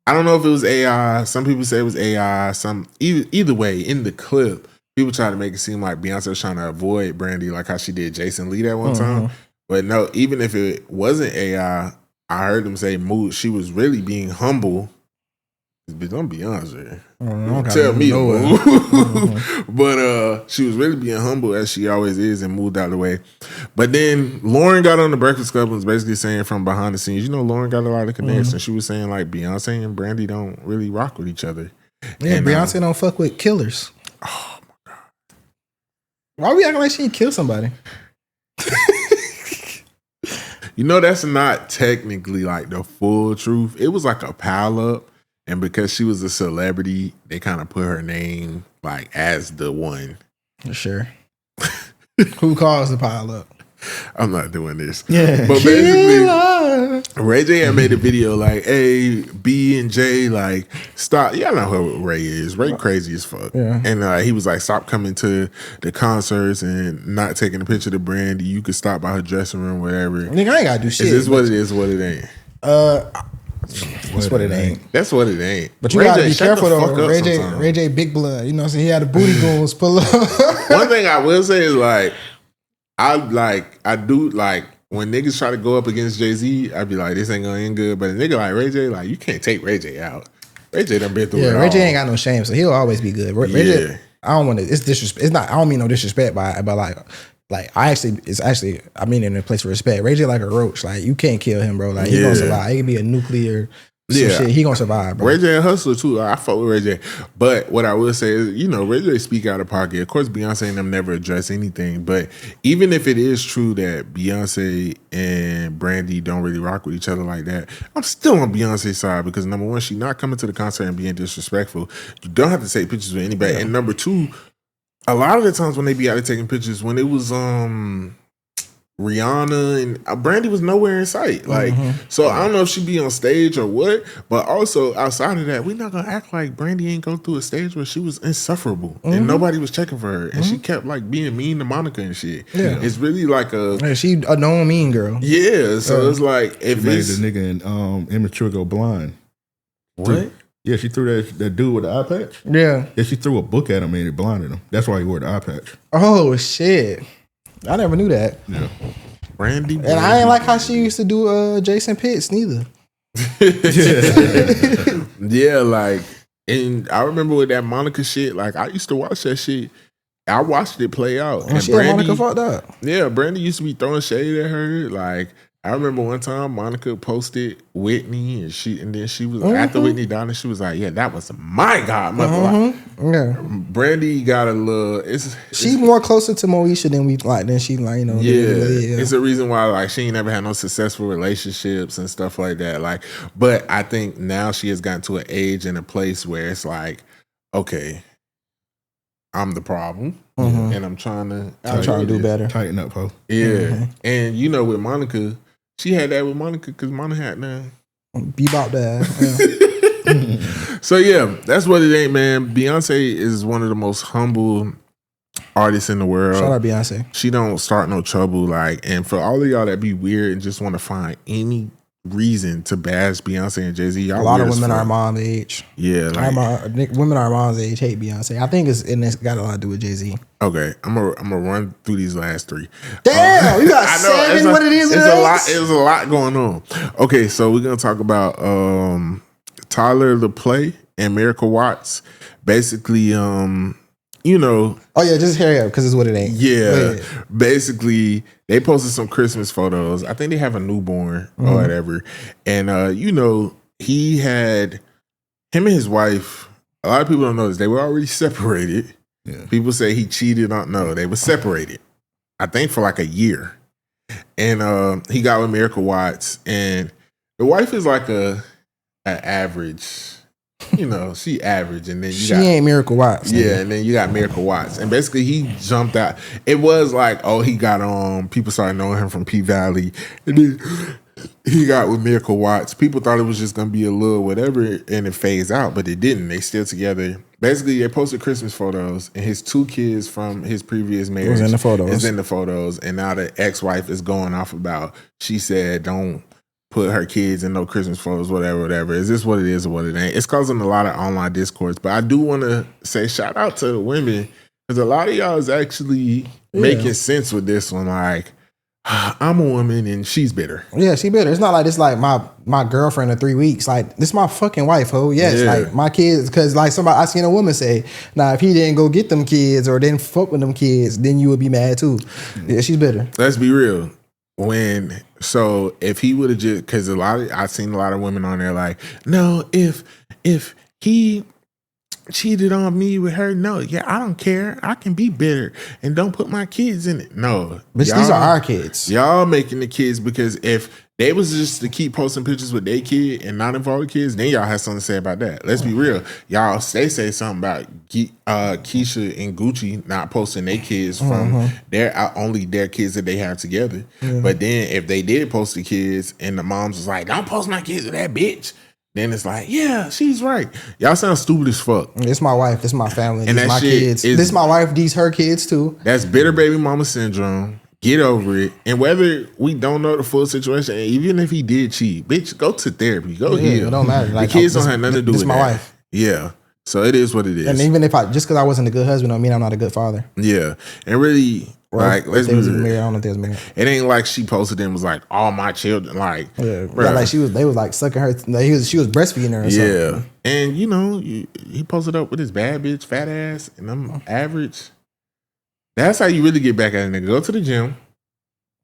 I don't know if it was AI. Some people say it was AI. Either way, in the clip, people try to make it seem like Beyonce was trying to avoid Brandy, like how she did Jason Lee that one time. But no, even if it wasn't AI, I heard them say she was really being humble. Bitch, I'm Beyonce. Tell me to move. But she was really being humble as she always is and moved out of the way. But then Lauren got on the Breakfast Club and was basically saying from behind the scenes, Lauren got a lot of connections. She was saying like Beyonce and Brandy don't really rock with each other. Yeah, and Beyonce don't fuck with killers. Oh my God. Why we acting like she killed somebody? That's not technically like the full truth. It was like a pile up. And because she was a celebrity, they kind of put her name like as the one. Sure. Who caused the pile up? I'm not doing this. Yeah. But basically, Ray J had made a video like, hey, B and J, like, stop. Y'all know who Ray is. Ray crazy as fuck. Yeah. And he was like, stop coming to the concerts and not taking a picture of the Brandy. You could stop by her dressing room, whatever. Nigga, I ain't got to do shit. Is this what it is, what it ain't? That's what it ain't. That's what it ain't. But you gotta be careful though. Ray J, big blood. You know what I'm saying? He had the booty goons pull up. One thing I will say is I do when niggas try to go up against Jay-Z, I be like, this ain't gonna end good. But a nigga like Ray J, like, you can't take Ray J out. Ray J done been through it all. Ray J ain't got no shame, so he'll always be good. Ray J, I don't want to. It's disrespect. It's not. I don't mean no disrespect by it, but I mean in a place of respect. Ray J like a roach. Like, you can't kill him, bro. Like, he gonna survive. He can be a nuclear shit. He gonna survive, bro. Ray J a hustler too. I fuck with Ray J. But what I will say is, Ray J speak out of pocket. Of course, Beyonce and them never address anything. But even if it is true that Beyonce and Brandy don't really rock with each other like that, I'm still on Beyonce's side because number one, she not coming to the concert and being disrespectful. You don't have to take pictures with anybody. Yeah. And number two, a lot of the times when they be out there taking pictures, when it was Rihanna and Brandy was nowhere in sight. Like, so I don't know if she be on stage or what, but also outside of that, we not gonna act like Brandy ain't go through a stage where she was insufferable and nobody was checking for her and she kept like being mean to Monica and shit. Yeah. It's really like she a known mean girl. Yeah, so it's like if she made the nigga in Immature go blind. What? Yeah, she threw that dude with the eye patch. Yeah. Yeah, she threw a book at him and it blinded him. That's why he wore the eye patch. Oh shit. I never knew that. Yeah. Brandy. And I ain't like how she used to do Jason Pitts neither. Yeah, like, and I remember with that Monica shit, like, I used to watch that shit. I watched it play out. And Monica fucked up. Yeah, Brandy used to be throwing shade at her. Like, I remember one time Monica posted Whitney and then she was after Whitney died and she was like, yeah, that was my godmother. Yeah. Brandy got a little she more closer to Moesha than she Yeah. It's a reason why like she ain't never had no successful relationships and stuff like that. Like, but I think now she has gotten to an age and a place where it's like, okay, I'm the problem, and I'm trying to do better. Tighten up, ho. Yeah, and with Monica, she had that with Monica because Monica had that. Bebop that. Yeah. So yeah, that's what it ain't, man. Beyonce is one of the most humble artists in the world. Shout out Beyonce. She don't start no trouble, like, and for all of y'all that be weird and just want to find any reason to bash Beyonce and Jay-Z, y'all a lot of women our mom's age. Yeah, like, women our mom's age hate Beyonce. I think it's got a lot to do with Jay-Z. Okay, I'm gonna run through these last three. Damn, you got seven. What it is? It's a lot going on. Okay, so we're gonna talk about Tyler the Play and Miracle Watts. Basically, Oh yeah, just hurry up because it's what it ain't. Yeah, basically they posted some Christmas photos. I think they have a newborn or whatever, and he had him and his wife. A lot of people don't know this. They were already separated. Yeah. People say he cheated on. No, they were separated. I think for like a year, and he got with Miracle Watts, and the wife is like an average. She average, and then she ain't Miracle Watts. Yeah, and then you got Miracle Watts, and basically he jumped out. It was like, he got on. People started knowing him from P Valley, and then he got with Miracle Watts. People thought it was just gonna be a little whatever, and it phased out, but it didn't. They still together. Basically, they posted Christmas photos, and his 2 kids from his previous marriage was in the photos. And now the ex-wife is going off about. She said, "Don't put her kids in no Christmas photos, whatever. Is this what it is or what it ain't? It's causing a lot of online discourse. But I do want to say shout out to the women because a lot of y'all is actually making sense with this one. Like, I'm a woman and she's bitter. Yeah, she bitter. It's not like this like my girlfriend of 3 weeks. Like, this my fucking wife, ho. Yes, like my kids, because like I seen a woman say, nah, if he didn't go get them kids or didn't fuck with them kids, then you would be mad too. Yeah, she's bitter. Let's be real. If he would have just, because I've seen a lot of women on there like, no, if he cheated on me with her, no, I don't care. I can be bitter and don't put my kids in it. No, but these are our kids. Y'all making the kids, because if they was just to keep posting pictures with their kid and not involve the kids, then y'all have something to say about that. Let's be real. Y'all say something about Keisha and Gucci not posting their kids from only their kids that they have together. But then if they did post the kids and the moms was like, don't post my kids with that bitch, then it's like, yeah, she's right. Y'all sound stupid as fuck. It's my wife. This is my family. And this is my kids. This is my wife. These her kids too. That's bitter baby mama syndrome. Get over it. And whether we don't know the full situation, even if he did cheat, bitch, go to therapy. Go heal. It don't matter. Like, the kids don't have nothing to do with this. My wife. Yeah. So it is what it is. And even if just because I wasn't a good husband, don't mean I'm not a good father. Yeah. And really, like, let's be married. I don't know if they was married. It ain't like she posted and was like, all my children, like, like they was like sucking her. She was breastfeeding her. Or something. And he posted up with his bad bitch, fat ass, and I'm average. That's how you really get back at a nigga. Go to the gym,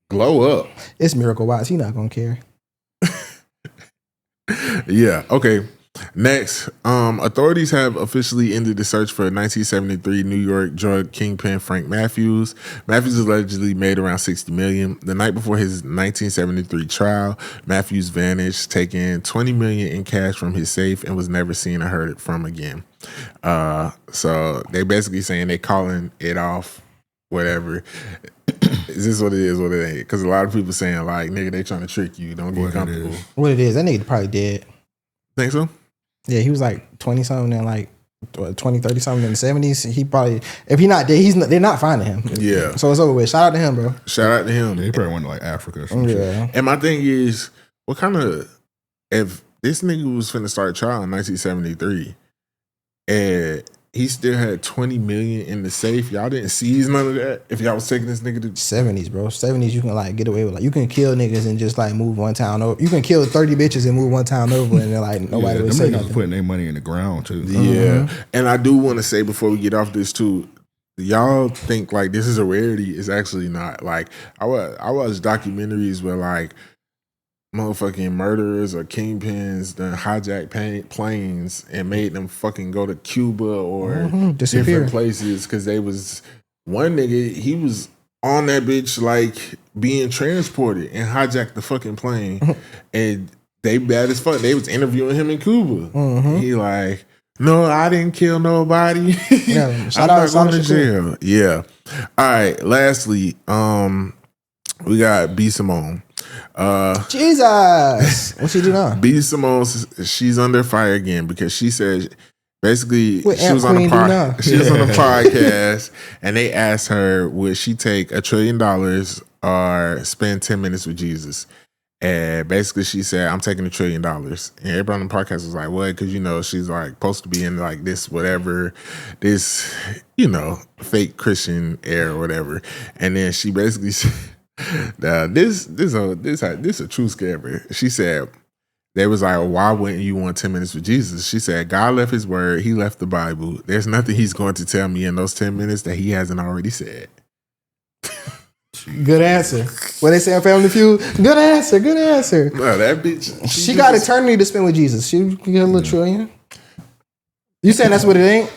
glow up. It's Miracle Watts. He not gonna care. Yeah. Okay. Next, authorities have officially ended the search for 1973 New York drug kingpin Frank Matthews. Matthews allegedly made around $60 million. The night before his 1973 trial, Matthews vanished, taking $20 million in cash from his safe and was never seen or heard from again. So they basically saying they calling it off, whatever. Is this what it is, what it ain't? Because a lot of people saying like, nigga, they trying to trick you. Don't get comfortable. What it is, that nigga probably dead. Think so? Yeah, he was like 20 something and like 20, 30 something in the 70s. He probably, if he not dead, they're not finding him. Yeah. So it's over with. Shout out to him, bro. Shout out to him. Yeah, he probably went to like Africa or something. Yeah. And my thing is, what kind of, if this nigga was finna start a trial in 1973 and he still had 20 million in the safe, y'all didn't seize none of that? If y'all was taking this nigga to 70s, bro. 70s, you can like get away with, like, you can kill niggas and just like move one town over. You can kill 30 bitches and move one town over, and they're like, nobody would say nothing. Putting their money in the ground too. Yeah. And I do want to say before we get off this too, y'all think like this is a rarity. It's actually not. Like, I watch documentaries where like motherfucking murderers or kingpins done hijack planes and made them fucking go to Cuba or different places because they was, one nigga, he was on that bitch like being transported and hijacked the fucking plane and they bad as fuck. They was interviewing him in Cuba. He like, no, I didn't kill nobody. Yeah, shout out to jail. Yeah. All right. Lastly, we got B Simone. Jesus, what she do now? B Simone, she's under fire again because she said basically what she was on a podcast and they asked her would she take $1 trillion or spend 10 minutes with Jesus. And basically she said, I'm taking $1 trillion. And everybody on the podcast was like, what? Because, she's like supposed to be in like this, whatever, this, fake Christian air or whatever. And then she basically said, this a true scammer. She said, they was like, why wouldn't you want 10 minutes with Jesus? She said, God left his word. He left the Bible. There's nothing he's going to tell me in those 10 minutes that he hasn't already said. Good answer. What they say on Family Feud? Good answer. Good answer. No, that bitch. She got eternity to spend with Jesus. She can get a little trillion. You saying that's what it ain't?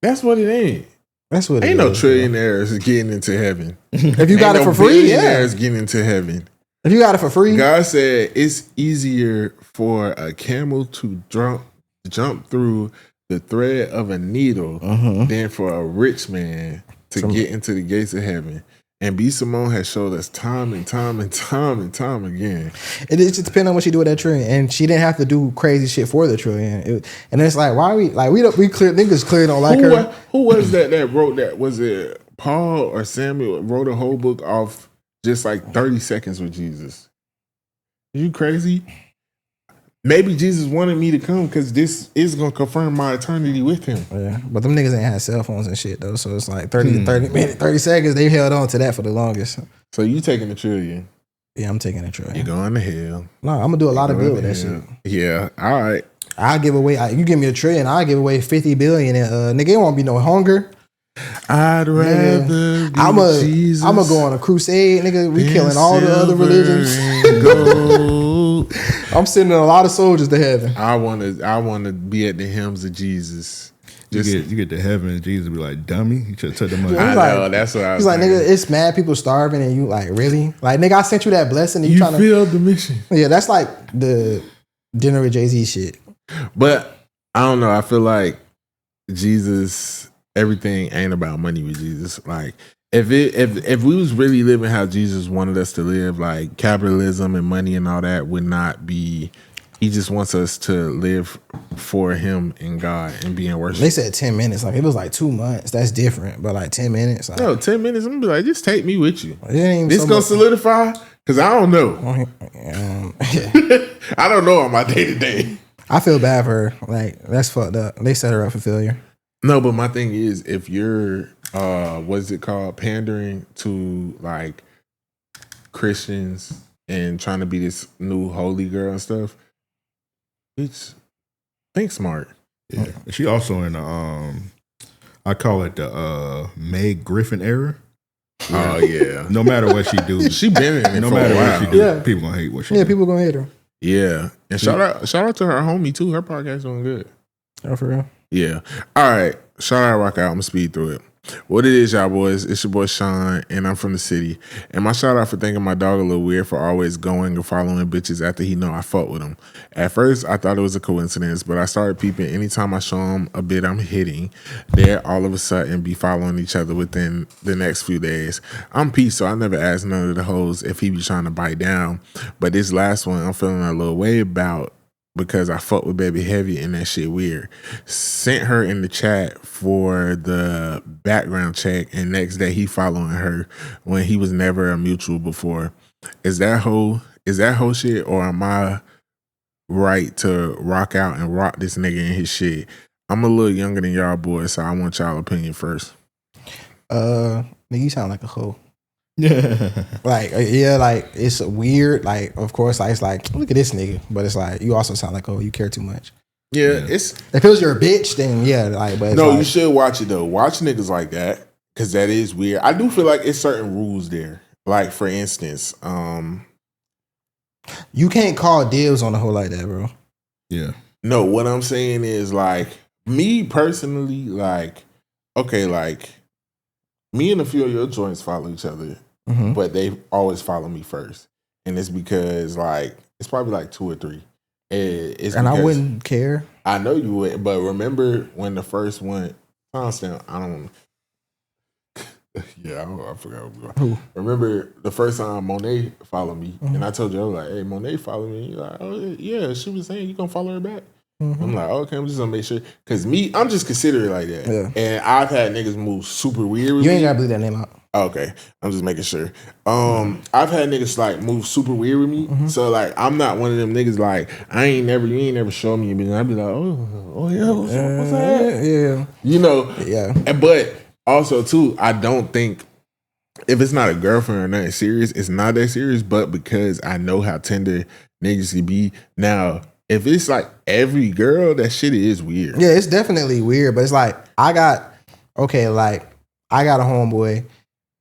That's what it ain't. That's what it ain't is. No trillionaires getting into heaven. If you got it for free, billionaires getting into heaven. If you got it for free, God said it's easier for a camel to jump through the thread of a needle than for a rich man to get into the gates of heaven. And B Simone has showed us time and time again. It just depends on what she do with that trillion. And she didn't have to do crazy shit for the trillion. And it's like, why we clear niggas clearly don't like her. Who was that wrote that? Was it Paul or Samuel wrote a whole book off just like 30 seconds with Jesus? You crazy? Maybe Jesus wanted me to come because this is gonna confirm my eternity with him. Yeah, but them niggas ain't had cell phones and shit though, so it's like 30 minutes, 30 seconds. They held on to that for the longest. So you taking the trillion? Yeah, I'm taking a trillion. You going to hell? No, I'm gonna do a lot of good with that shit. Yeah, all right. I'll give away. You give me a trillion, I'll give away 50 billion. And nigga, it won't be no hunger. I'd rather be Jesus. I'm gonna go on a crusade, nigga. We killing all the other religions. I'm sending a lot of soldiers to heaven. I wanna be at the hymns of Jesus. You get to heaven and Jesus be like, dummy, you should have took the money. I know, that's what I was He's like, thinking. nigga, it's mad people starving and you like, really? Like, nigga, I sent you that blessing and You trying failed the mission. Yeah, that's like the dinner with Jay-Z shit. But I don't know. I feel like Jesus, everything ain't about money with Jesus. Like if we was really living how Jesus wanted us to live, like capitalism and money and all that would not be. He just wants us to live for him and God and be in worship. They said 10 minutes. Like, it was like 2 months. That's different. But like 10 minutes. Like, No, 10 minutes. I'm gonna be like, just take me with you. it ain't This so gonna much- solidify? Because I don't know. Yeah. I don't know on my day to day. I feel bad for her. Like, that's fucked up. They set her up for failure. No, but my thing is, if you're, what's it called, pandering to like Christians and trying to be this new holy girl and stuff, it's think smart. Yeah. She also in the I call it the Meg Griffin era. Oh yeah. No matter what she do, She been in it no for matter a what while. she do, Yeah. people gonna hate what she Yeah, do. people gonna hate her. Yeah, and shout out to her homie too. Her podcast doing good. Oh, for real? Yeah. All right. Shout out, rock out. I'm gonna speed through it. What it is, y'all boys, it's your boy Sean, and I'm from the city. And my shout out for thinking my dog a little weird for always going and following bitches after he know I fuck with him. At first, I thought it was a coincidence, but I started peeping anytime I show him a bit I'm hitting, they're all of a sudden be following each other within the next few days. I'm peace, so I never asked none of the hoes if he be trying to bite down. But this last one, I'm feeling a little way about because I fuck with Baby Heavy and that shit weird. Sent her in the chat for the background check, and next day he following her when he was never a mutual before. Is that whole shit, or am I right to rock out and rock this nigga in his shit? I'm a little younger than y'all boys, so I want y'all opinion first. Nigga, you sound like a hoe. Yeah. Like, yeah, like, it's weird. Like, of course, like, it's like, look at this nigga. But it's like, you also sound like, oh, you care too much. Yeah, it's If it was your bitch, then yeah, like, but it's no. like, You should watch it though. Watch niggas like that because that is weird. I do feel like it's certain rules there. Like for instance, you can't call dibs on a hoe like that, bro. Yeah. no, what I'm saying is like me personally, like okay, like me and a few of your joints follow each other, Mm-hmm. but they always follow me first, and it's because like it's probably like 2 or 3. It's And I because- wouldn't care. I know you would, but remember when the first one, timestamp, I don't. Yeah, I forgot. Who? Remember the first time Monet followed me, Mhm. and I told you, I was like, "Hey, Monet followed me." You're like, "Oh yeah," she was saying you gonna follow her back. Mhm. I'm like, okay, I'm just gonna make sure, cause me, I'm just considerate like that. Yeah. And I've had niggas move super weird with You me. ain't gotta bleed that name out. Okay, I'm just making sure. I've had niggas like move super weird with me, so like I'm not one of them niggas like you ain't never show me, but I'd be like, oh yeah, what's that? Yeah. You know, Yeah. but also too, I don't think if it's not a girlfriend or nothing serious, it's not that serious. But because I know how tender niggas can be now. If it's like every girl, that shit is weird. Yeah, it's definitely weird, but it's like I got a homeboy,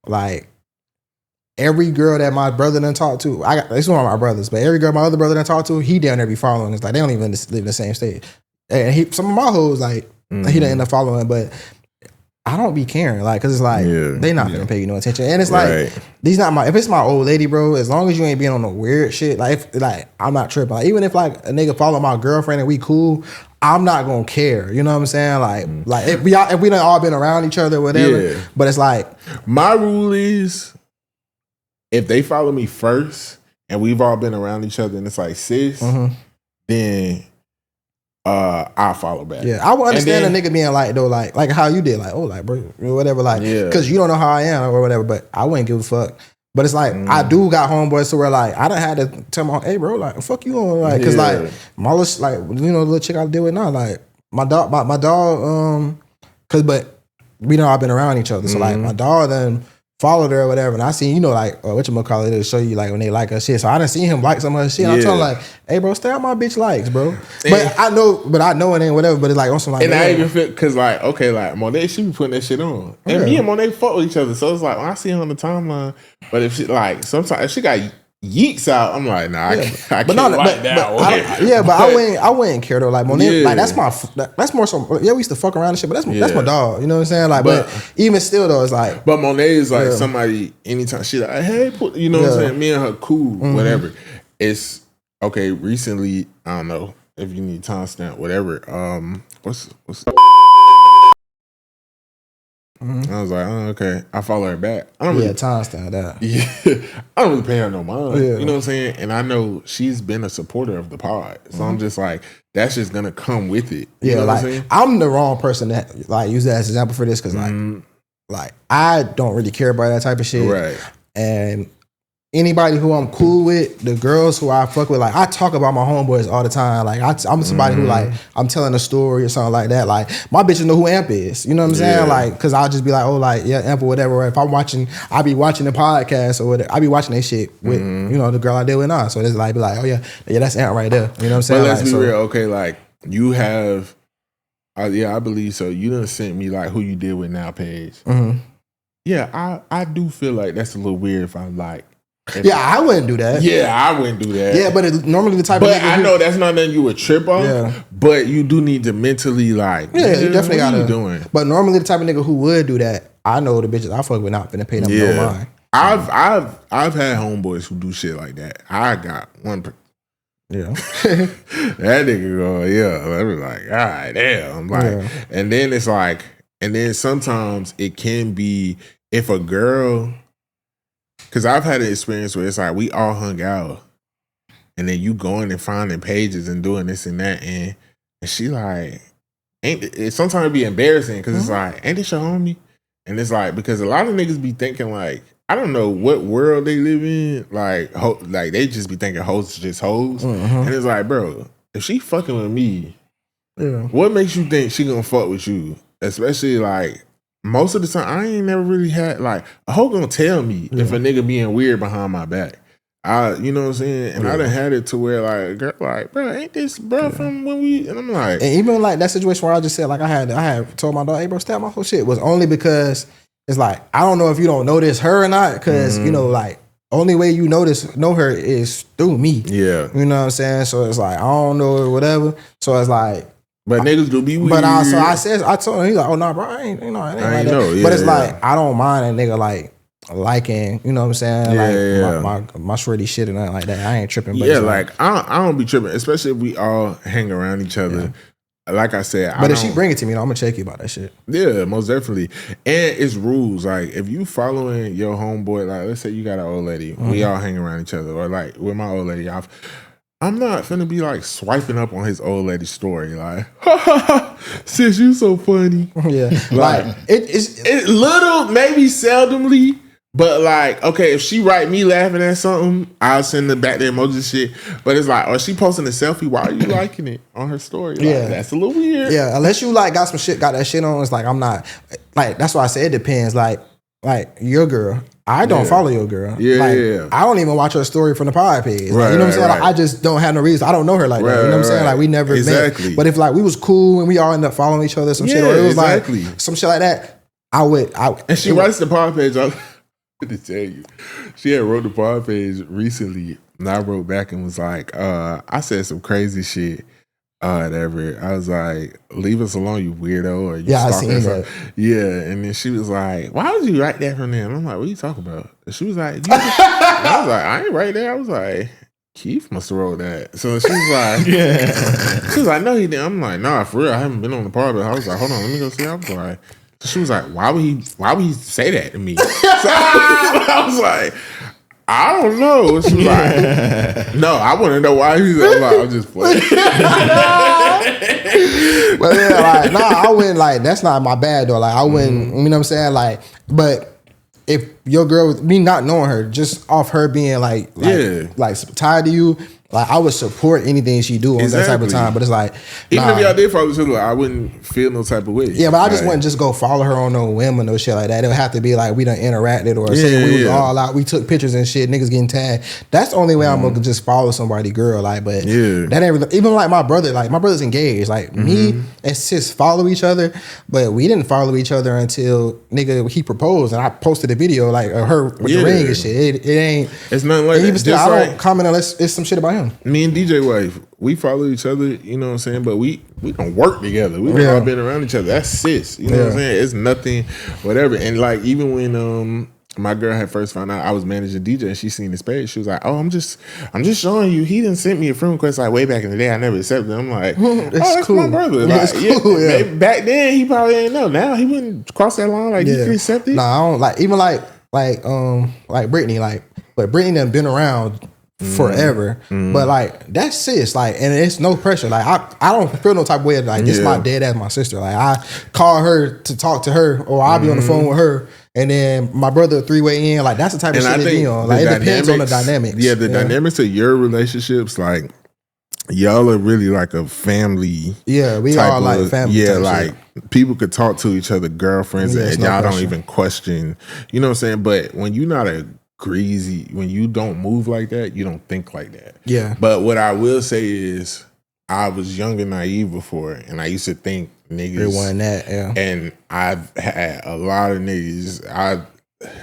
like every girl that my brother done talked to, it's one of my brothers, but every girl my other brother done talked to, he down there be following. It's like they don't even live in the same state. And some of my hoes like he done end up following, but I don't be caring, like, cause it's like they not gonna pay you no attention, and it's like if it's my old lady, bro. As long as you ain't being on no weird shit, like I'm not tripping. Like even if like a nigga follow my girlfriend and we cool, I'm not gonna care. You know what I'm saying? Like if we done all been around each other, or whatever. Yeah. But it's like My rule is if they follow me first and we've all been around each other and it's like sis, then I'll follow back. yeah, I would understand And a nigga being like though, like how you did, like oh, like bro, or whatever, like Yeah. because you don't know how I am or whatever. But I wouldn't give a fuck. But it's like I do got homeboys to where like I done had to tell my hey bro like fuck you on like because like my little like you know the little chick I deal with now like my dog cause but we know I've been around each other so like my dog then followed her or whatever and I seen you know like whatchamacallit it'll show you like when they like her shit so I done seen him like some of her shit and I'm telling like hey bro stay out my bitch likes bro but I know it ain't whatever but it's like on some like and I even feel cause like okay like Monet she be putting that shit on and me and Monet fuck with each other so it's like when I see her on the timeline but if she like sometimes if she got yeeks out I'm like nah I can't like that but I wouldn't care though like Monet like that's more so we used to fuck around and shit but that's my dog you know what I'm saying like but even still though it's like but Monet is like somebody anytime she like hey you know what I'm saying me and her cool whatever it's okay recently I don't know if you need timestamp whatever what's I was like, oh, okay. I follow her back. I don't really, timestamp that. Yeah, I don't really pay her no mind. Yeah. You know what I'm saying? And I know she's been a supporter of the pod, so I'm just like, that's just gonna come with it. You know like what I'm saying? I'm the wrong person that like use that as an example for this because like I don't really care about that type of shit. Right. And anybody who I'm cool with, the girls who I fuck with, like I talk about my homeboys all the time. Like I'm somebody who like I'm telling a story or something like that. Like my bitches know who Amp is. You know what I'm saying? Like because I'll just be like, oh, like Amp or whatever. Or if I'm watching, I'll be watching the podcast or whatever. I'll be watching that shit with you know the girl I deal with now. So it's like be like, oh yeah, that's Amp right there. You know what I'm saying? But let's like, be real. Okay, like you have, I believe so. You done sent me like who you deal with now page. Yeah, I do feel like that's a little weird if I'm like. I wouldn't do that. Yeah, I wouldn't do that. Yeah, but it's normally the type of nigga I know that's not nothing you would trip on. Yeah. But you do need to mentally like. Yeah, you definitely gotta. What are you doing? But normally the type of nigga who would do that, I know the bitches I fuck with not finna pay them no mind. I've had homeboys who do shit like that. I got one. Yeah, that nigga go. Yeah, I was like, all right, damn. I'm like, and then it's like, and then sometimes it can be if a girl. Cause I've had an experience where it's like we all hung out, and then you going and finding pages and doing this and that, and she like, sometimes it be embarrassing because it's like, ain't this your homie? And it's like because a lot of niggas be thinking like, I don't know what world they live in, like they just be thinking hoes is just hoes, and it's like, bro, if she fucking with me, what makes you think she gonna fuck with you? Especially like. Most of the time, I ain't never really had like a hoe gonna tell me if a nigga being weird behind my back. You know what I'm saying? And I done had it to where like, girl, like, bro, ain't this bro from when we? And I'm like, and even like that situation where I just said like I had told my dog, hey bro, stab my whole shit was only because it's like I don't know if you don't notice her or not because you know like only way you know her is through me. Yeah, you know what I'm saying? So it's like I don't know or whatever. So it's like. But niggas do be weird. But I told him, he's like, oh no, bro, I ain't, you know, it ain't like that. But it's like, I don't mind a nigga like liking, you know what I'm saying? Like my shorty shit and nothing like that. I ain't tripping. But like I don't be tripping, especially if we all hang around each other. Yeah. Like I said, but if she bring it to me, I'm gonna check you about that shit. Yeah, most definitely. And it's rules. Like if you following your homeboy, like let's say you got an old lady, we all hang around each other, or like with my old lady, I'm not finna be like swiping up on his old lady story, like, sis, you so funny. Yeah, like it little, maybe seldomly, but like, okay, if she write me laughing at something, I'll send the back the emoji shit. But it's like, she posting a selfie. Why are you liking it on her story? Like, that's a little weird. Yeah, unless you like got that shit on. It's like I'm not like that's why I say it depends. Like your girl. I don't follow your girl. I don't even watch her story from the pod page. Like, you know what I'm saying? Like, I just don't have no reason. I don't know her like that. You know what I'm saying? Like we never met. But if like we was cool and we all ended up following each other, some shit, or it was like some shit like that, I would. And she writes the pod page. I'm to tell you, she had wrote the pod page recently, and I wrote back and was like, I said some crazy shit. Whatever. I was like, leave us alone, you weirdo. Or you I seen that. Yeah. And then she was like, why would you write that from there? And I'm like, what are you talking about? And she was like, and I was like, I ain't right there. I was like, Keith must have wrote that. So she was like, she was like, no, he didn't. I'm like, nah, for real. I haven't been on the part, but I was like, hold on, let me go see. I was like, so she was like, why would he say that to me? So I was like, I don't know. She was like, no, I want to know why he's like, I'm just playing. But yeah, like, I wouldn't like. That's not my bad though. Like, I wouldn't. You know what I'm saying? Like, but if your girl, me not knowing her, just off her being like tied to you, like I would support anything she do on that type of time. But it's like, even if y'all did follow each other, I wouldn't feel no type of way. Yeah, but I just wouldn't just go follow her on no whim or no shit like that. It would have to be like we done interacted or say we was all out, we took pictures and shit, niggas getting tagged. That's the only way I'm gonna just follow somebody girl. Like, but that ain't really, even like my brother, like my brother's engaged. Like me and sis follow each other, but we didn't follow each other until nigga he proposed and I posted a video like her with the ring and shit. It ain't. It's nothing like that. Even still, I don't comment unless it's some shit about him. Me and DJ Wife, we follow each other, you know what I'm saying? But we don't work together. We all been around each other. That's sis. You know what I'm saying? It's nothing, whatever. And like even when my girl had first found out I was managing DJ and she seen his page, she was like, "Oh, I'm just showing you. He didn't send me a friend request like way back in the day. I never accepted it." I'm like, that's cool. My brother. Like, cool, maybe back then he probably didn't know. Now he wouldn't cross that line. Like you can accept it. Nah, I don't like even like Brittany, but Brittany done been around forever, but like that's sis, like, and it's no pressure. Like I don't feel no type of way. Like this my dead ass my sister. Like I call her to talk to her, or I'll be on the phone with her, and then my brother 3-way in. Like that's the type of shit they be on. Like it depends on the dynamics. Yeah, the dynamics of your relationships, like y'all are really like a family. Yeah, we are like family. Yeah, like people could talk to each other, girlfriends, and y'all don't even question. You know what I'm saying? But when you're not a greasy, when you don't move like that, you don't think like that. Yeah. But what I will say is I was young and naive before, and I used to think niggas. It wasn't that, And I've had a lot of niggas,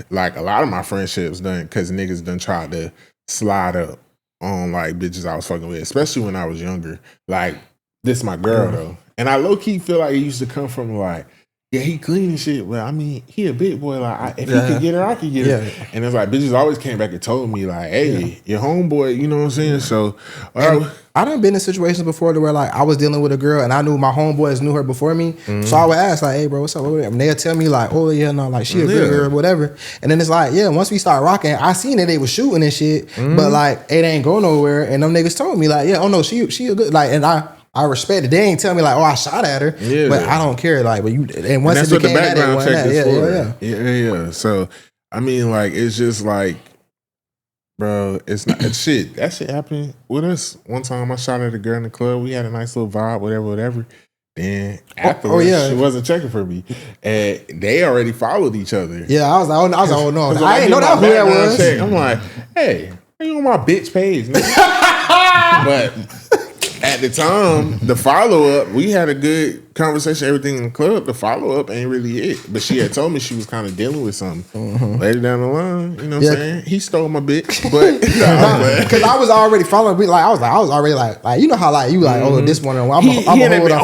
like a lot of my friendships done, because niggas done tried to slide up on like bitches I was fucking with, especially when I was younger. Like, this my girl though. And I low-key feel like it used to come from like, yeah, he clean and shit. Well, I mean, he a big boy. Like, if he could get her, I could get her. And it's like, bitches always came back and told me, like, hey, your homeboy, you know what I'm saying? So, I done been in situations before where, like, I was dealing with a girl and I knew my homeboys knew her before me. So I would ask, like, hey, bro, what's up? And they'll tell me, like, oh, yeah, no, like, she a good girl or whatever. And then it's like, yeah, once we start rocking, I seen that they was shooting and shit, but, like, it ain't go nowhere. And them niggas told me, like, yeah, oh, no, she a good, like, and I respect it. They ain't tell me like, oh, I shot at her, but I don't care. Like, but you, and once and that's it what the became background check is for. Yeah. So, I mean, like, it's just like, bro, it's not shit. That shit happened with us one time. I shot at a girl in the club. We had a nice little vibe, whatever. Then afterwards, she wasn't checking for me, and they already followed each other. Yeah, I was like, oh no, I didn't know that who that was. Check. I'm like, hey, are you on my bitch page? But at the time, the follow-up, we had a good conversation, everything in the club. The follow-up ain't really it. But she had told me she was kind of dealing with something. Later down the line, you know what I'm saying? He stole my bitch. But because I was already following, like I was already like, you know how like you like, oh, this one, I'm I ain't know that was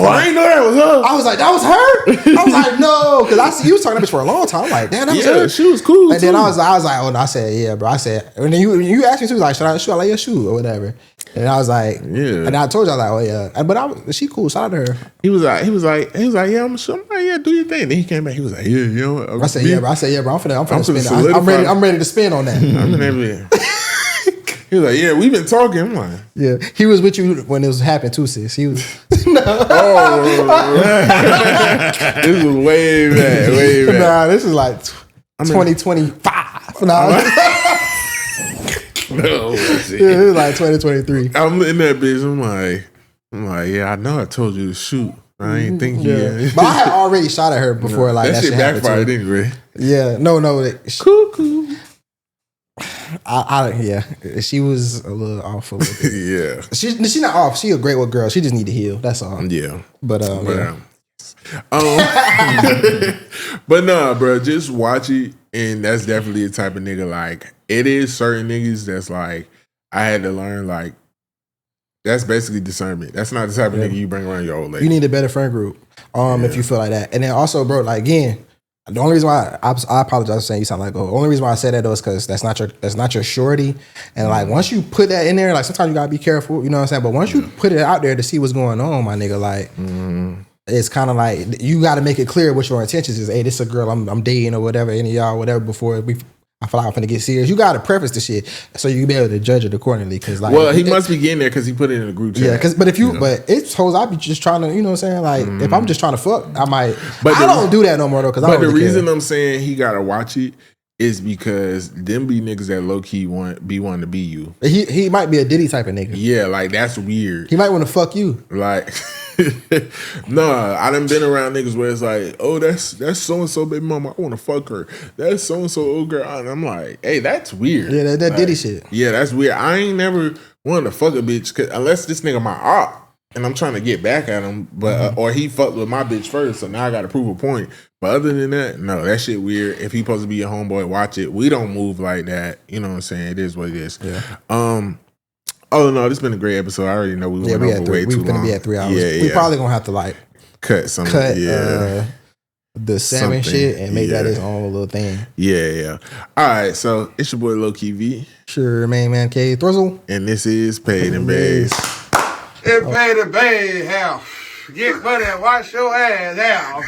her. I was like, that was her? I was like, no, because I see you was talking to bitch for a long time. I'm like, damn, that was her. She was cool. And then I was like, oh, no, I said, yeah, bro. I said, and then you asked me, she was like, should I shoot? I like your shoe or whatever. And I was like, yeah. And I told you, I was like, oh yeah. But she cool. Shout out to her. He was like, yeah, I'm like, yeah, do your thing. Then he came back. He was like, yeah, you know. I said, yeah, bro. I'm finna spin. I'm ready to spin on that. I'm in every. He was like, yeah, we've been talking. I'm like, yeah. He was with you when it was happening too, sis. He was. This was way back. Nah, this is like 2025. No, it was like 2023. I'm in that bitch. I'm like, yeah, I know I told you to shoot. I ain't think you. But I had already shot at her before. Like that shit backfired anyway. Yeah, no. Cuckoo. She was a little off a little bit. Yeah. She not off. She a great little girl. She just need to heal. That's all. Yeah. But but nah, bro, just watch it, and that's definitely a type of nigga. Like, it is certain niggas that's like, I had to learn, like, that's basically discernment. That's not the type of nigga you bring around your old lady. You need a better friend group, if you feel like that. And then also, bro, like, again, the only reason why I apologize for saying you sound like, oh, the only reason why I said that though is because that's not your shorty. And like, once you put that in there, like, sometimes you gotta be careful, you know what I'm saying? But once you put it out there to see what's going on, my nigga, like, it's kind of like, you got to make it clear what your intentions is. Hey, this is a girl I'm dating or whatever, any of y'all, whatever, before I feel like I'm finna get serious. You got to preface the shit so you can be able to judge it accordingly. Cause like, well, he must be getting there because he put it in a group chat. Yeah, but it's hoes I be just trying to, you know what I'm saying? Like, if I'm just trying to fuck, I might. But I don't do that no more though. But the reason I'm saying he got to watch it is because them be niggas that low key wanting to be you. He might be a Diddy type of nigga. Yeah, like that's weird. He might want to fuck you. Like, nah, I done been around niggas where it's like, oh, that's so and so baby mama, I want to fuck her. That's so and so old girl, and I'm like, hey, that's weird. Yeah, that like, Diddy shit. Yeah, that's weird. I ain't never wanted to fuck a bitch unless this nigga my op. And I'm trying to get back at him, but or he fucked with my bitch first, so now I got to prove a point. But other than that, no, that shit weird. If he supposed to be your homeboy, watch it. We don't move like that. You know what I'm saying? It is what it is. Yeah. Oh no, this been a great episode. I already know we went over way too long. We're gonna be at 3 hours. Yeah, we probably gonna have to like cut the salmon something, shit and make that his own little thing. Yeah. All right, so it's your boy Low Key V. Sure, man, K Thrizzle. And this is Paid N Bazed. It Paid N Bazed, hell. Get money and wash your ass out.